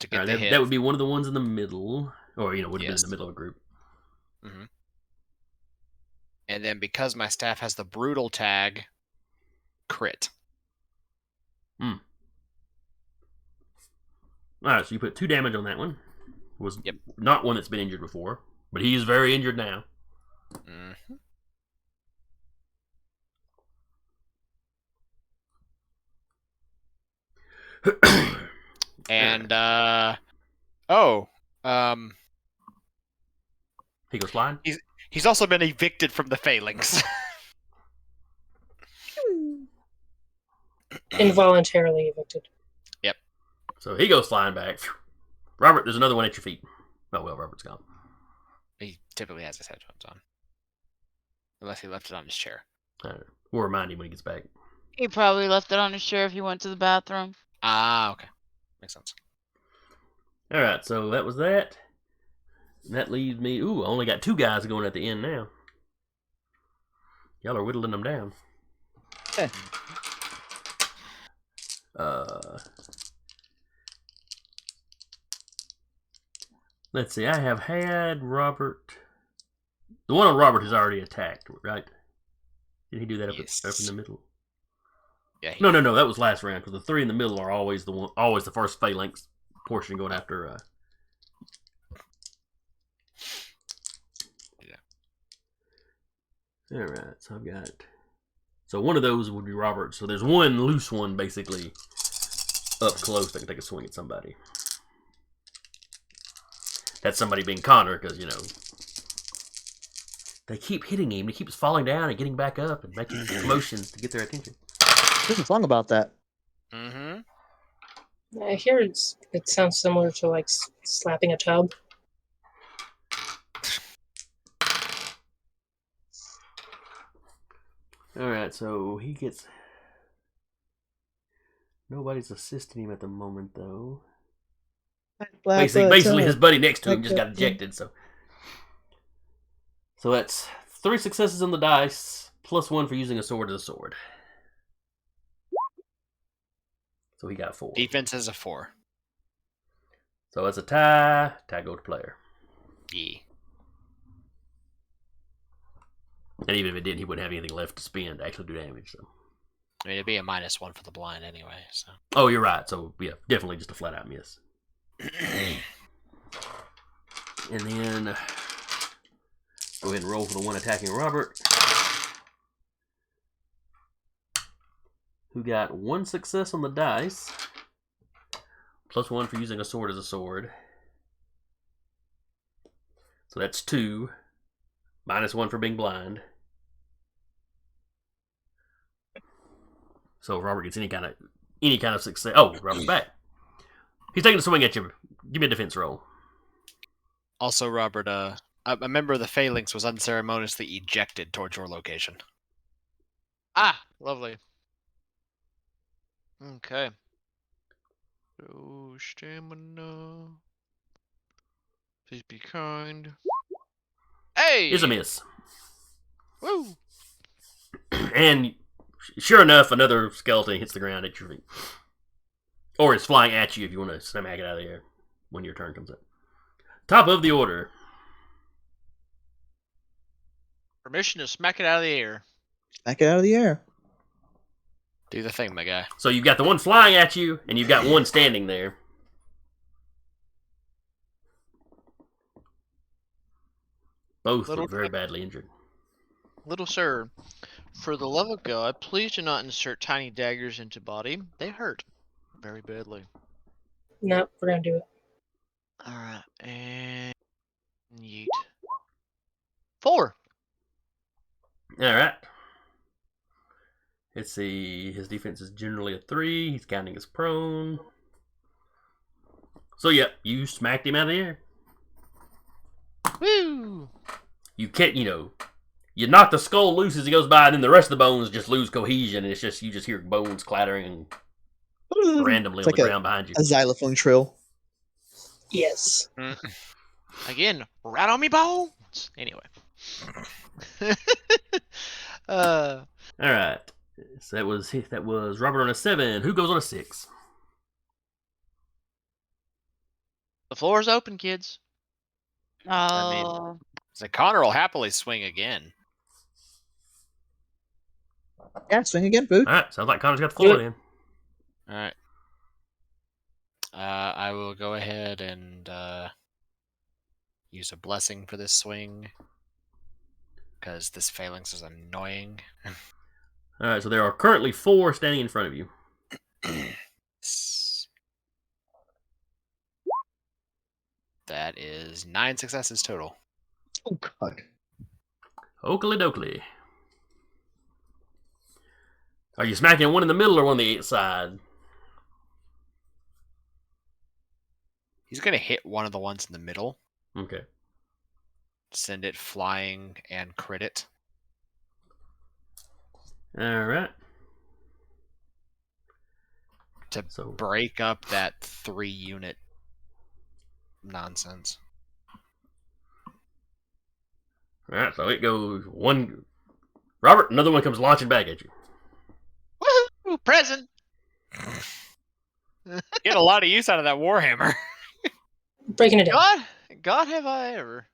to get All right, the that, hit. that would be one of the ones in the middle, or would have been in Yes. the middle of a group. Mm-hmm. And then because my staff has the brutal tag, crit. All right, so you put 2 damage on that one. Was Yep. not one that's been injured before, but he is very injured now. Mm-hmm. And he goes flying. he's also been evicted from the phalanx. Involuntarily evicted. So he goes flying back. Robert, there's another one at your feet. Oh well, Robert's gone. He typically has his headphones on. Unless he left it on his chair. All right. We'll remind him when he gets back. He probably left it on his chair if he went to the bathroom. Ah, okay. Makes sense. All right, so that was that. And that leaves me. Ooh, I only got 2 guys going at the end now. Y'all are whittling them down. Okay. Let's see. I have had Robert. The one on Robert has already attacked, right? Did he do that up in the middle? Yeah. No. That was last round because the 3 in the middle are always the first phalanx portion going after. All right, so I've got. So one of those would be Robert. So there's one loose one basically up close that can take a swing at somebody. That's somebody being Connor because they keep hitting him. He keeps falling down and getting back up and making motions to get their attention. There's a song about that. Mm-hmm. I hear it sounds similar to like slapping a tub. All right, so he gets. Nobody's assisting him at the moment, though. Basically, his buddy next to him just got ejected. So that's 3 successes on the dice, plus 1 for using a sword as a sword. So he got 4. Defense is a 4. So it's a tie. Tie go to player. Yeah. And even if it didn't, he wouldn't have anything left to spend to actually do damage. So. I mean, it'd be a -1 for the blind anyway. So. Oh, you're right. So yeah, definitely just a flat out miss. And then go ahead and roll for the one attacking Robert, who got 1 success on the dice, plus 1 for using a sword as a sword. So that's 2, -1 for being blind. So if Robert gets any kind of success. Oh, Robert's back. He's taking a swing at you. Give me a defense roll. Also, Robert, a member of the phalanx was unceremoniously ejected towards your location. Ah, lovely. Okay. So, stamina. Please be kind. Hey! Here's a miss. Woo! And sure enough, another skeleton hits the ground at your feet. Or it's flying at you if you want to smack it out of the air when your turn comes up. Top of the order. Permission to smack it out of the air. Smack it out of the air. Do the thing, my guy. So you've got the one flying at you, and you've got one standing there. Both Little look very badly injured. Little sir, for the love of God, please do not insert tiny daggers into body. They hurt very badly. No, we're gonna do it. Alright, and yeet. 4. Alright. Let's see. His defense is generally a 3. He's counting as prone. So, yep, you smacked him out of the air. Woo! You can't, you knock the skull loose as he goes by, and then the rest of the bones just lose cohesion, and it's just, you just hear bones clattering and randomly It's on like the ground behind you. a xylophone trill. Yes. Again, right on me bones. Anyway. uh, All right. So that was Robert on a 7. Who goes on a 6? the floor is open, kids. Oh, So Connor will happily swing again. Yeah, swing again, food. All right. Sounds like Connor's got the Do floor it. then. All right. I will go ahead and use a blessing for this swing because this phalanx is annoying. All right. So there are currently 4 standing in front of you. That is 9 successes total. Oh god. Oakley dokley. Are you smacking one in the middle or one on the side? He's gonna hit one of the ones in the middle, Okay. send it flying, and crit it. All right. To So break up that 3-unit nonsense. all right. So it goes one. Robert, another one comes launching back at you. Woohoo! Present. Get a lot of use out of that warhammer. Breaking it down. God, have I ever?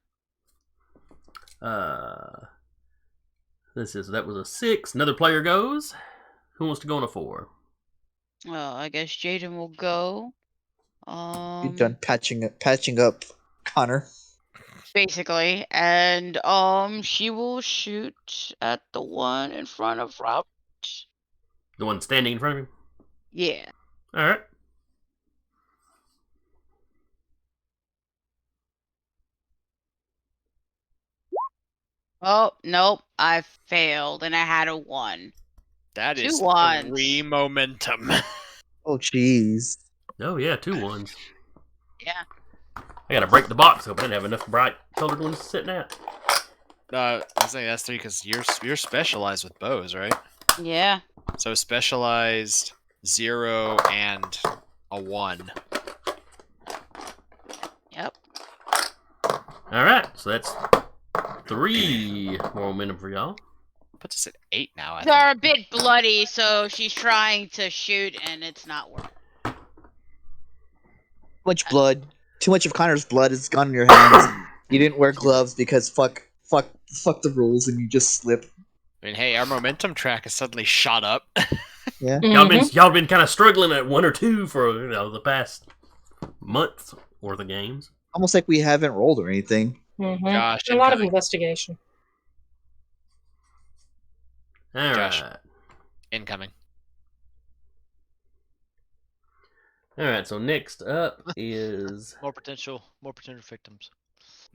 That was a 6. Another player goes. Who wants to go on a 4? well, I guess Jaden will go. You've done patching up Connor. Basically, and she will shoot at the one in front of Robert. The one standing in front of him. Yeah. All right. Oh nope, I failed, and I had a 1. That 2 is ones. 3 momentum. Oh jeez. Oh yeah, 2 ones. Yeah. I gotta break the box open. I didn't have enough bright colored ones sitting out. I was saying that's 3 because you're specialized with bows, right? Yeah. So specialized 0 and a 1. Yep. All right, so that's 3 more momentum for y'all. Puts us at 8 now. I They're a think. bit bloody, so she's trying to shoot, and it's not working. Too much blood. Too much of Connor's blood has gone in your hands. You didn't wear gloves because fuck the rules, and you just slip. I mean, hey, our momentum track has suddenly shot up. Yeah. Y'all been kind of struggling at 1 or 2 for the past month worth of games. Almost like we haven't rolled or anything. Josh, A lot of incoming. investigation. All Josh. right. Incoming. All right. So next up is. More potential victims.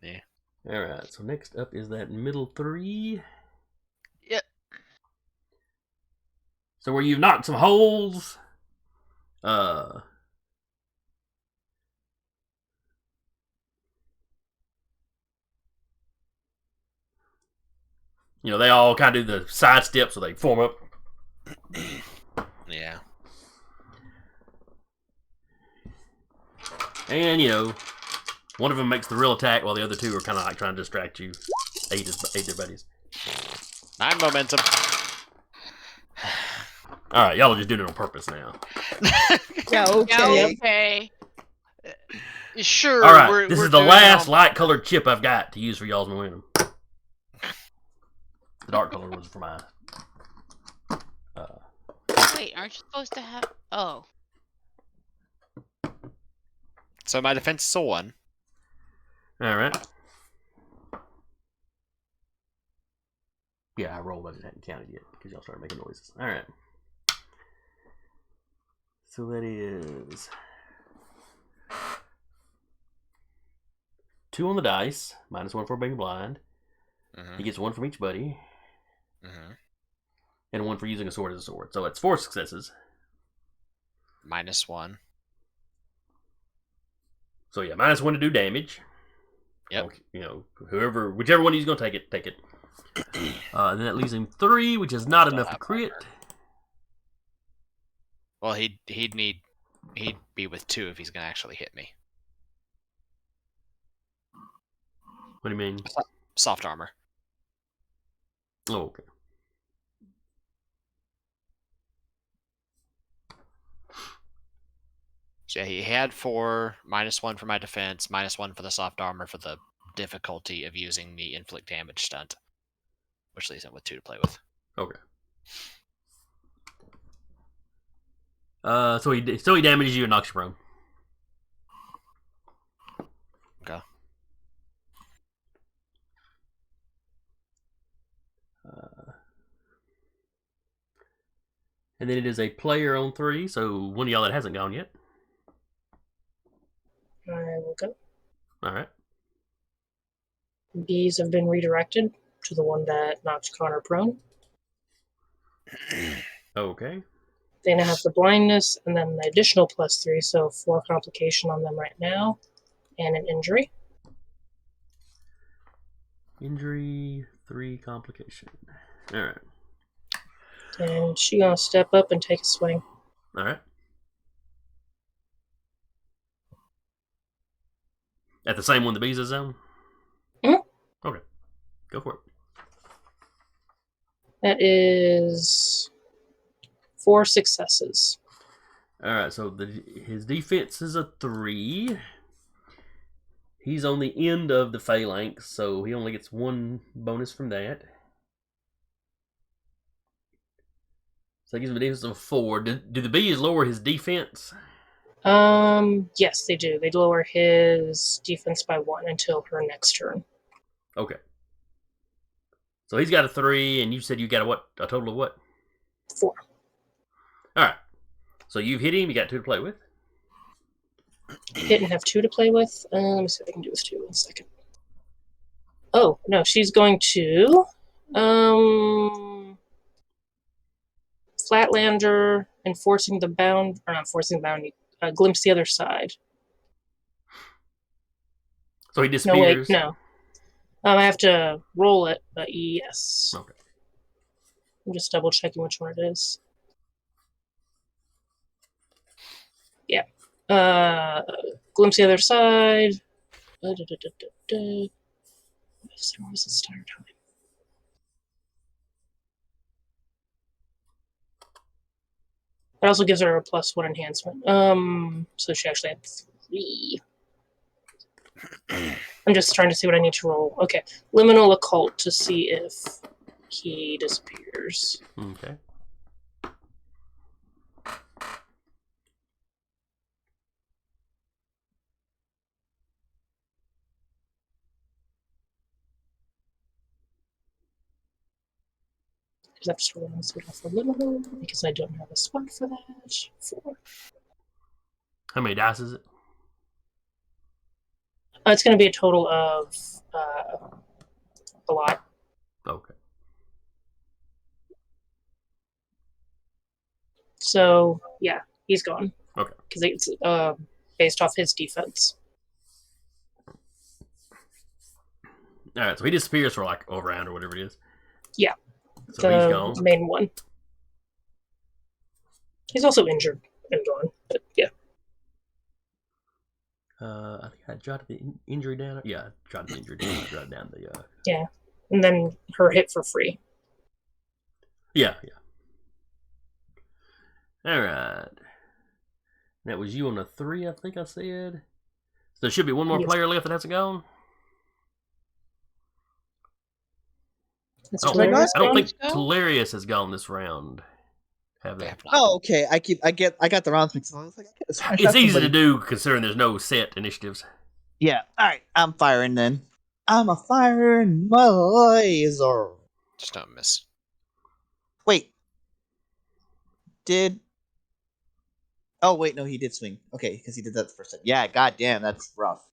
Yeah. All right. So next up is that middle 3. Yep. So where you've knocked some holes. They all kind of do the side step so they form up. Yeah. And, one of them makes the real attack while the other 2 are kind of like trying to distract you, aid their buddies. 9 momentum. All right, y'all are just doing it on purpose now. Yeah, Yeah, okay. Sure. All right, this we're is the doing last it light-colored chip I've got to use for y'all's momentum. The dark color was for my... Wait, aren't you supposed to have... Oh. So my defense is a 1. All right. Yeah, I rolled, but it hadn't counted yet because y'all started making noises. All right. So that is 2 on the dice, -1 for being blind. Mm-hmm. He gets 1 from each buddy, Mm-hmm. and 1 for using a sword as a sword. So it's 4 successes. -1. So yeah, -1 to do damage. Yep. Okay, whichever one he's gonna take it. Then that leaves him 3, which is not enough to crit. Well, he'd be with 2 if he's gonna actually hit me. What do you mean? Soft armor. Oh, okay. So yeah, he had 4, -1 for my defense, -1 for the soft armor for the difficulty of using the inflict damage stunt, which leaves him with 2 to play with. Okay. So he damages you and knocks you prone. Okay. And then it is a player on 3, so one of y'all that hasn't gone yet. I will go. All right. Bees have been redirected to the one that knocked Connor prone. Okay. They now have the blindness and then the additional +3, so 4 complication on them right now, and an injury. Injury, 3 complication. All right. And she gonna step up and take a swing. All right. At the same one the bees is on? Mhm. Okay. Go for it. That is 4 successes. All right, so his defense is a 3. He's on the end of the phalanx, so he only gets 1 bonus from that. So that gives him a defense of 4. Do the bees lower his defense? Yes, they do. They lower his defense by 1 until her next turn. Okay. So he's got a 3, and you said you got a total of what? 4. All right. So you've hit him. You got 2 to play with. Hit and have 2 to play with. Let me see what I can do with 2 in a second. Oh, no, she's going to Flatlander, enforcing the bound, or not forcing the bound, glimpse the other side. So he No, disappears. wait, no. I have to roll it, but yes. Okay. I'm just double checking which one it is. Yeah. Glimpse the other side. What was the start time? It also gives her a +1 enhancement. So she actually had 3. I'm just trying to see what I need to roll. Okay. Liminal Occult to see if he disappears. Okay. Because I have to roll one suit off for Liminal, because I don't have a spot for that. 4. How many dice is it? It's going to be a total of a lot. Okay. So, yeah, he's gone. Okay. Because it's based off his defense. All right, so he disappears for like a round or whatever it is. Yeah. So he's The gone. main one. He's also injured and gone, but yeah. I think I jotted the injury down. Yeah, I jotted the injury down. I jotted down the. Yeah. And then her hit for free. Yeah. All right. That was you on a 3, I think I said. So there should be one more Yes. player left that hasn't gone. That's I Hilarious don't gone? think Telarius has gone this round. Have They they? have not. Oh, okay. I got the wrong thing. So I was like, I could have sworn I It's shot easy somebody. to do considering there's no set initiatives. Yeah. All right. I'm firing then. I'm a firing my laser. Just don't miss. Wait. Did? Oh wait, no, he did swing. Okay, because he did that the first time. Yeah. Goddamn, that's rough.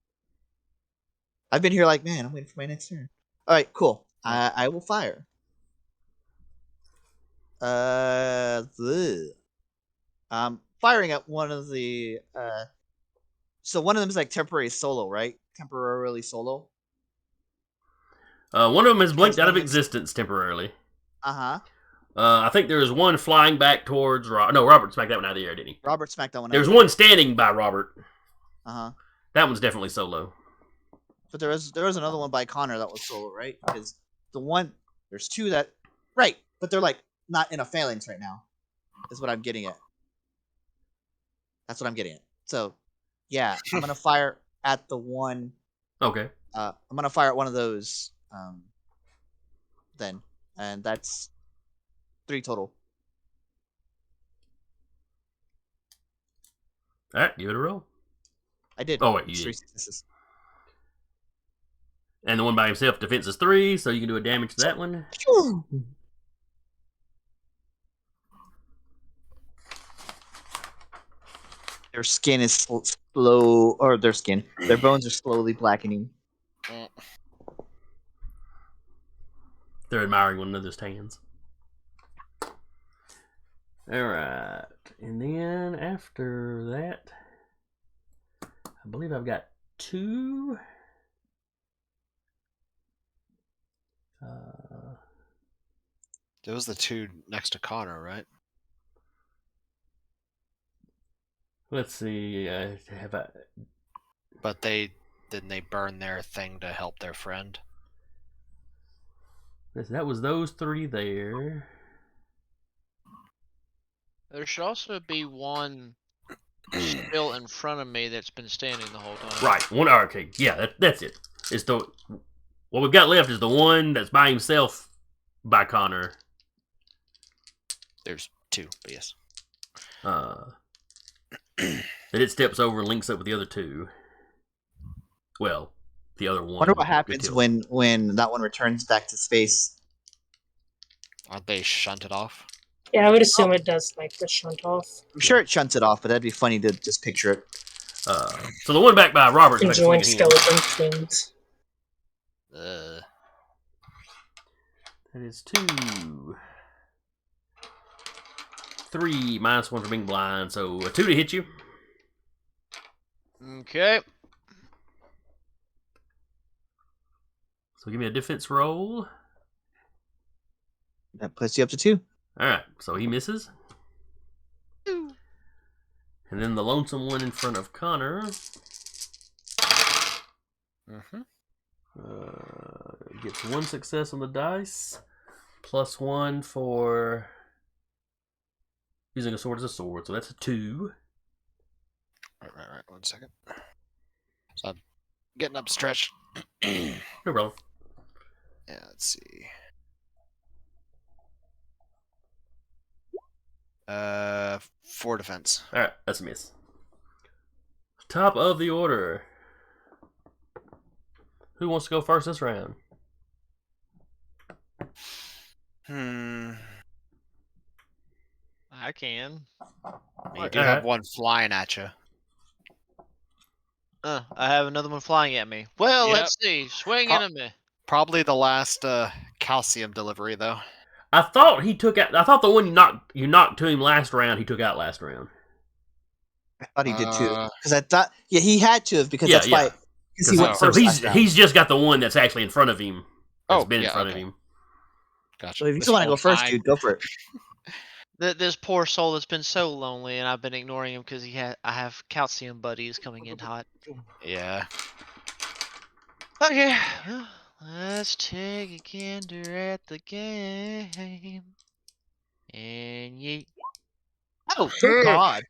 I've been here like, man, I'm waiting for my next turn. All right, cool. I will fire. Firing at one of the. So one of them is like temporary solo, right? Temporarily solo. One of them has blinked out of Because one of existence temporarily. Uh huh. I think there was one flying back towards No, Robert smacked that one out of the air, didn't he? Robert smacked that one. There's out. one standing by Robert. Uh-huh. That one's definitely solo. But there was another one by Connor that was solo, right? Because there's two that, right? But they're like not in a phalanx right now. Is what I'm getting at. That's what I'm getting at. So, yeah, I'm gonna fire at the one. Okay. I'm gonna fire at one of those. Then, and that's 3 total. All right, give it a roll. I did. Oh, wait, It's you 3 did. successes. And the one by himself, defense is 3, so you can do a damage to that one. Their skin is slow, or their bones are slowly blackening. They're admiring one another's tans. Alright. And then after that, I believe I've got 2. Those are the 2 next to Connor, right? Let's see. But didn't they burn their thing to help their friend? That was those 3 there. There should also be one still in front of me that's been standing the whole time. Right. One. Okay. Yeah, that's it. It's what we've got left is the one that's by himself by Connor. There's 2, but yes. That it steps over and links up with the other 2. Well, the other one. I wonder what happens when that one returns back to space. Aren't they shunted off? Yeah, I would assume it does like the shunt off. I'm sure it shunts it off, but that'd be funny to just picture it. So the one back by Robert's Conjoined skeleton twins. That is 2. 3 minus 1 for being blind, so a 2 to hit you. Okay. So give me a defense roll. That puts you up to 2. Alright, so he misses. And then the lonesome one in front of Connor. Gets 1 success on the dice. Plus 1 for using a sword as a sword, so that's a 2. Right. 1 second. So I'm getting up stretched. No problem. Yeah, let's see. 4 defense. Alright, that's a miss. Top of the order. Who wants to go first this round? I can. You do have one flying at you. I have another one flying at me. Well, Yep. let's see. Swing into me. Probably the last calcium delivery, though. I thought the one you knocked to him last round, he took out last round. I thought he did too. Because I thought, he had to have, because Yeah, that's why. Because he went So first last round. he's just got the one that's actually in front of him. That's been in front of him. Gotcha. So if you just want to go first, dude, go for it. This poor soul that's been so lonely, and I've been ignoring him because I have calcium buddies coming in hot. Yeah. Okay, well, let's take a gander at the game. And yeet. Oh, God.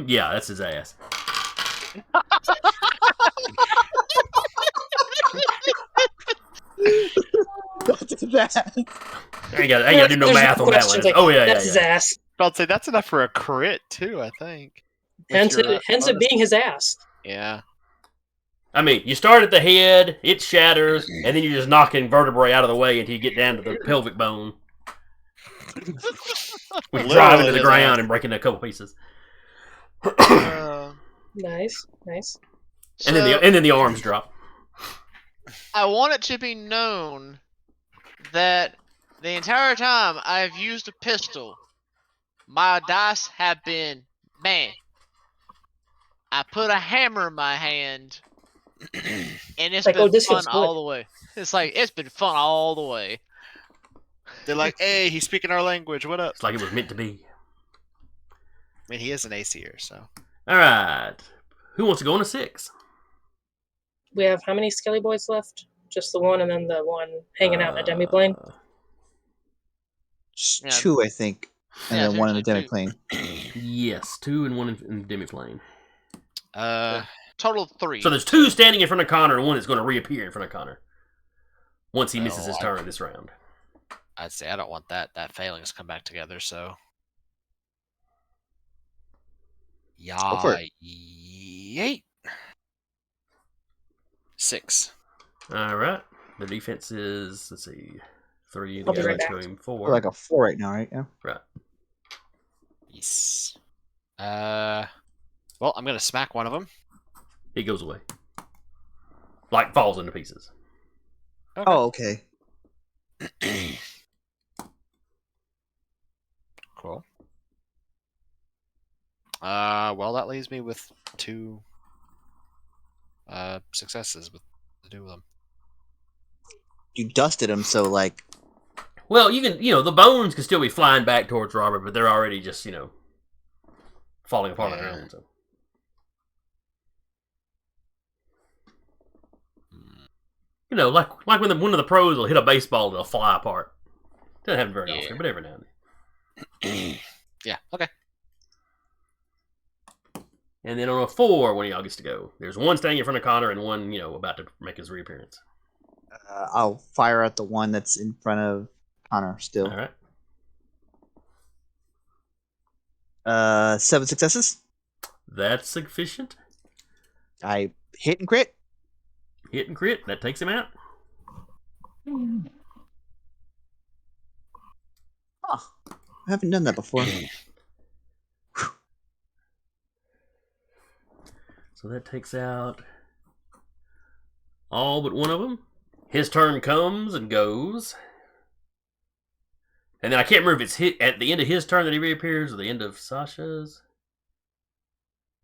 Yeah, that's his ass. that. I ain't got to do no math on that one. Like, Oh yeah, that's his ass. I'd say that's enough for a crit too. I think. Hence it being his ass. Yeah. I mean, you start at the head, it shatters, and then you're just knocking vertebrae out of the way until you get down to the pelvic bone. We drive into the ground and break into a couple pieces. Nice. And then the arms drop. I want it to be known that the entire time I've used a pistol, my dice have been, man, I put a hammer in my hand, and it's like, been this fun feels good. all the way. It's like, it's been fun all the way. They're like, hey, he's speaking our language. What up? It's like it was meant to be. I mean, he is an ACer, so. All right. Who wants to go on a 6? We have how many Skelly Boys left? Just the one, and then the one hanging out in a demi-plane? Just Yeah. 2, I think. And Yeah, then 1 in the seriously, demi-plane. Yes, 2 and 1 in the demi-plane. Total of 3. So there's 2 standing in front of Connor and 1 that's going to reappear in front of Connor once he misses his turn this round. I'd say I don't want that failings to come back together, so. Go for it. Yay. 6. All right. The defense is, let's see, 3. The I'll be guy right that's back. going We're 4. like a 4 right now, right? Yeah. Right. Yes. Well, I'm going to smack one of them. He goes away. Like, falls into pieces. Okay. Oh, okay. Cool. Well, that leaves me with 2 successes with to do with them. You dusted him, so like. Well, the bones can still be flying back towards Robert, but they're already just, falling apart on their own. So. Like when one of the pros will hit a baseball and it'll fly apart. Doesn't happen very often, but every now and then. Yeah, okay. And then on a 4, one of y'all gets to go. There's 1 standing in front of Connor and 1, about to make his reappearance. I'll fire at the one that's in front of Connor still. All right. 7 successes. That's sufficient. I hit and crit. Hit and crit. That takes him out. Huh. I haven't done that before. So that takes out all but 1 of them. His turn comes and goes. And then I can't remember if it's hit at the end of his turn that he reappears or the end of Sasha's.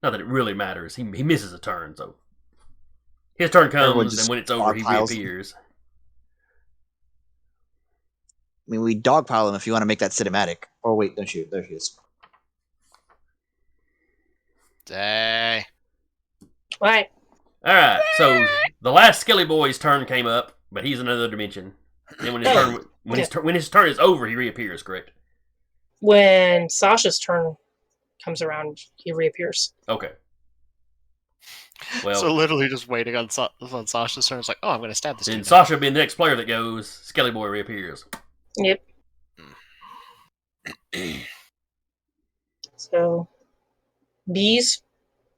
Not that it really matters. He misses a turn, so. His turn comes, and when it's over, he reappears. I mean, we dogpile him if you want to make that cinematic. Oh, wait, don't shoot. There he is. Dang. Right. All right, so the last Skelly Boy's turn came up, but he's in another dimension. Then when his turn is over, he reappears. Correct? When Sasha's turn comes around, he reappears. Okay. Well, So literally just waiting on Sasha's turn. It's like, oh, I'm going to stab this then dude. Sasha being the next player that goes, Skelly Boy reappears. Yep. So, bees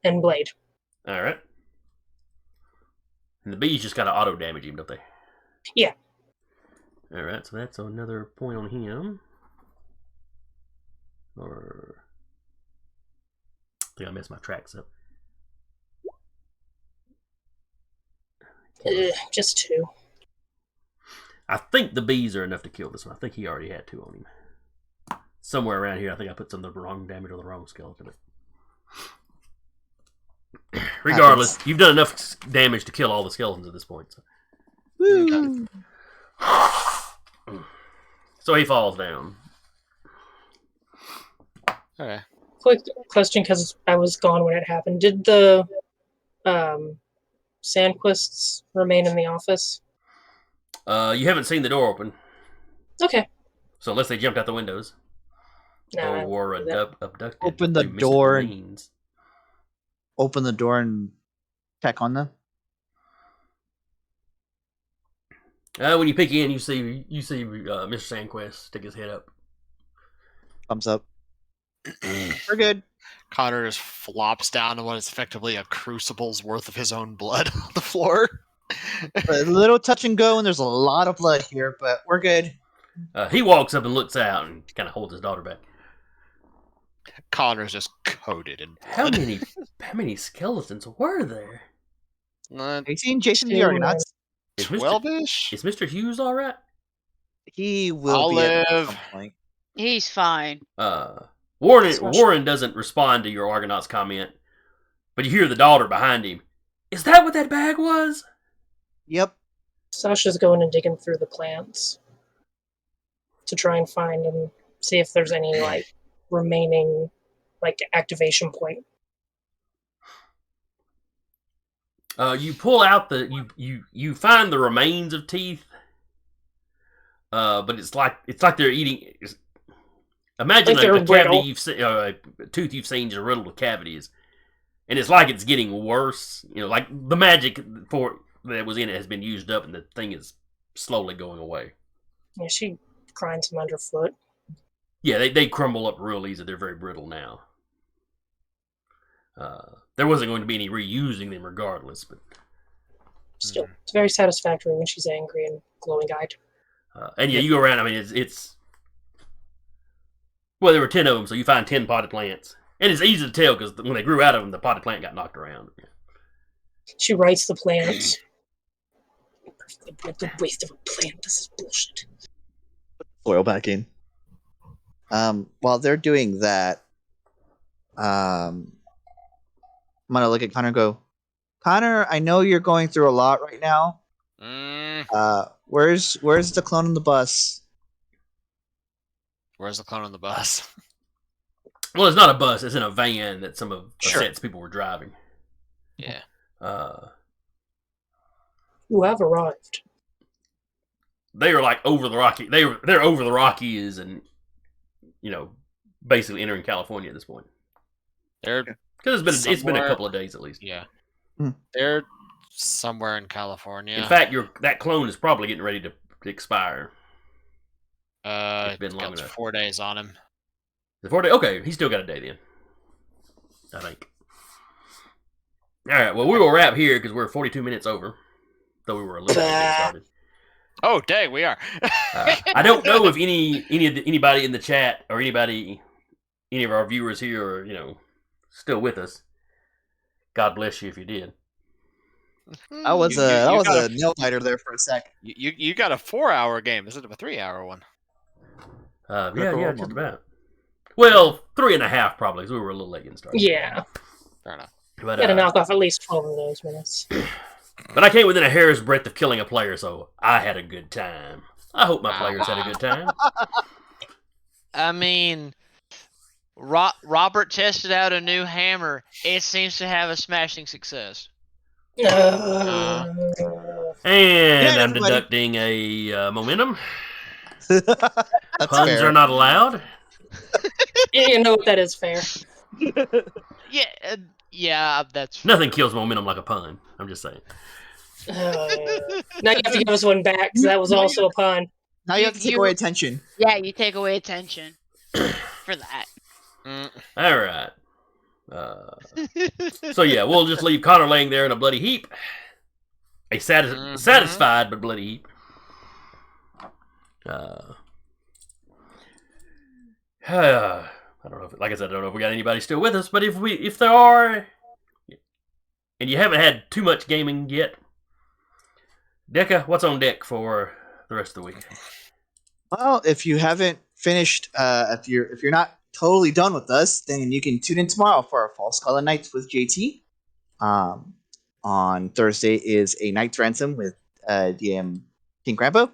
and blade. All right. And the bees just gotta auto damage him, don't they? Yeah. All right, so that's another point on him. Or I think I messed my tracks up. Just 2. I think the bees are enough to kill this one. I think he already had 2 on him. Somewhere around here, I think I put some of the wrong damage on the wrong skeleton. Regardless, you've done enough damage to kill all the skeletons at this point. So, Woo. so he falls down. Okay. Quick question, because I was gone when it happened. Did the Sandquists remain in the office? You haven't seen the door open. Okay. So unless they jumped out the windows. No. Or were abducted. Open the through mystical door. means. Open the door and check on them. When you peek in, you see Mr. Sandquist stick his head up. Thumbs up. We're good. Connor just flops down to what is effectively a crucible's worth of his own blood on the floor. A little touch and go, and there's a lot of blood here, but we're good. He walks up and looks out and kind of holds his daughter back. Connor's just coated in How blood. many skeletons were there? Have you seen Jason the Argonauts? Is Mr. 12-ish? Is Mr. Hughes all right? He will be at Olive. some point. He's fine. Warren doesn't respond to your Argonauts comment, but you hear the daughter behind him. Is that what that bag was? Yep. Sasha's going and digging through the plants to try and find and see if there's any like remaining like activation point. You pull out you find the remains of teeth, but it's like they're eating. Imagine Like they're a cavity brittle. a tooth you've seen just riddled with cavities, and it's like it's getting worse. You know, like the magic that was in it has been used up, and the thing is slowly going away. Yeah, she grinds them underfoot. Yeah, they crumble up real easy. They're very brittle now. There wasn't going to be any reusing them regardless, but Still, it's very satisfactory when she's angry and glowing-eyed. and yeah, you go around. I mean, it's well, there were 10 of them, so you find 10 potted plants, and it's easy to tell because when they grew out of them, the potted plant got knocked around. She writes the plants. Perfectly waste of a plant. This is bullshit. Soil back in. While they're doing that, I'm gonna look at Connor and go, Connor, I know you're going through a lot right now. Where's the clone on the bus? Where's the clone on the bus? Well, it's not a bus; it's in a van that some of Sure. Set's people were driving. Yeah. You have arrived. They are like over the Rocky. They're over the Rockies, and basically entering California at this point. They're Because it's been a somewhere- couple of days at least. Yeah. Hmm. They're somewhere in California. In fact, that clone is probably getting ready to expire. it's been long got enough. 4 days on him. The 4 day. Okay, he's still got a day then. I think. All right. Well, we will wrap here because we're 42 minutes over. Though we were a little late getting started. Oh, dang, we are. I don't know if anybody in the chat or any of our viewers here are still with us. God bless you if you did. That was You a nail biter there for a sec. You got a 4-hour game instead of a 3-hour one. Yeah, just about. Well, 3.5 probably, because we were a little late getting started. Yeah. Fair enough. But, Got to knock off at least 12 of those minutes. but I came within a hair's breadth of killing a player, so I had a good time. I hope my players had a good time. I mean, Robert tested out a new hammer. It seems to have a smashing success. And I'm everybody. deducting a momentum. That's Puns fair. are not allowed. You know what that is fair. Yeah, that's Nothing kills momentum like a pun. I'm just saying. Now you have to give us one back, because that was also a pun. Now you have to take away attention. Yeah, you take away attention for that. All right. So yeah, we'll just leave Connor laying there in a bloody heap. A satisfied but bloody heap. I don't know if, like I said, I don't know if we got anybody still with us, but if there are, and you haven't had too much gaming yet, Decca, what's on deck for the rest of the week? Well, if you haven't finished, if you're not totally done with us, then you can tune in tomorrow for our False Color Nights with JT. On Thursday is a Knight's Ransom with DM King Grandpa.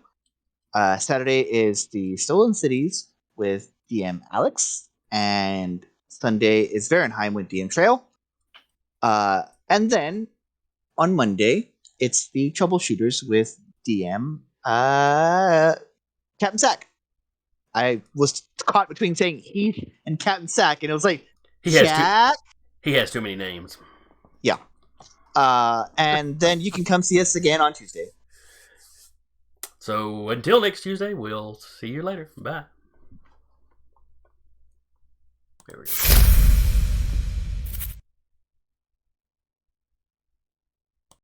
Saturday is the Stolen Cities with DM Alex, and Sunday is Varenheim with DM Trail. And then on Monday, it's the Troubleshooters with DM Captain Sack. I was caught between saying Heath and Captain Sack, and it was like, He has too many names. Yeah. And then you can come see us again on Tuesday. So until next Tuesday, we'll see you later. Bye. There we go.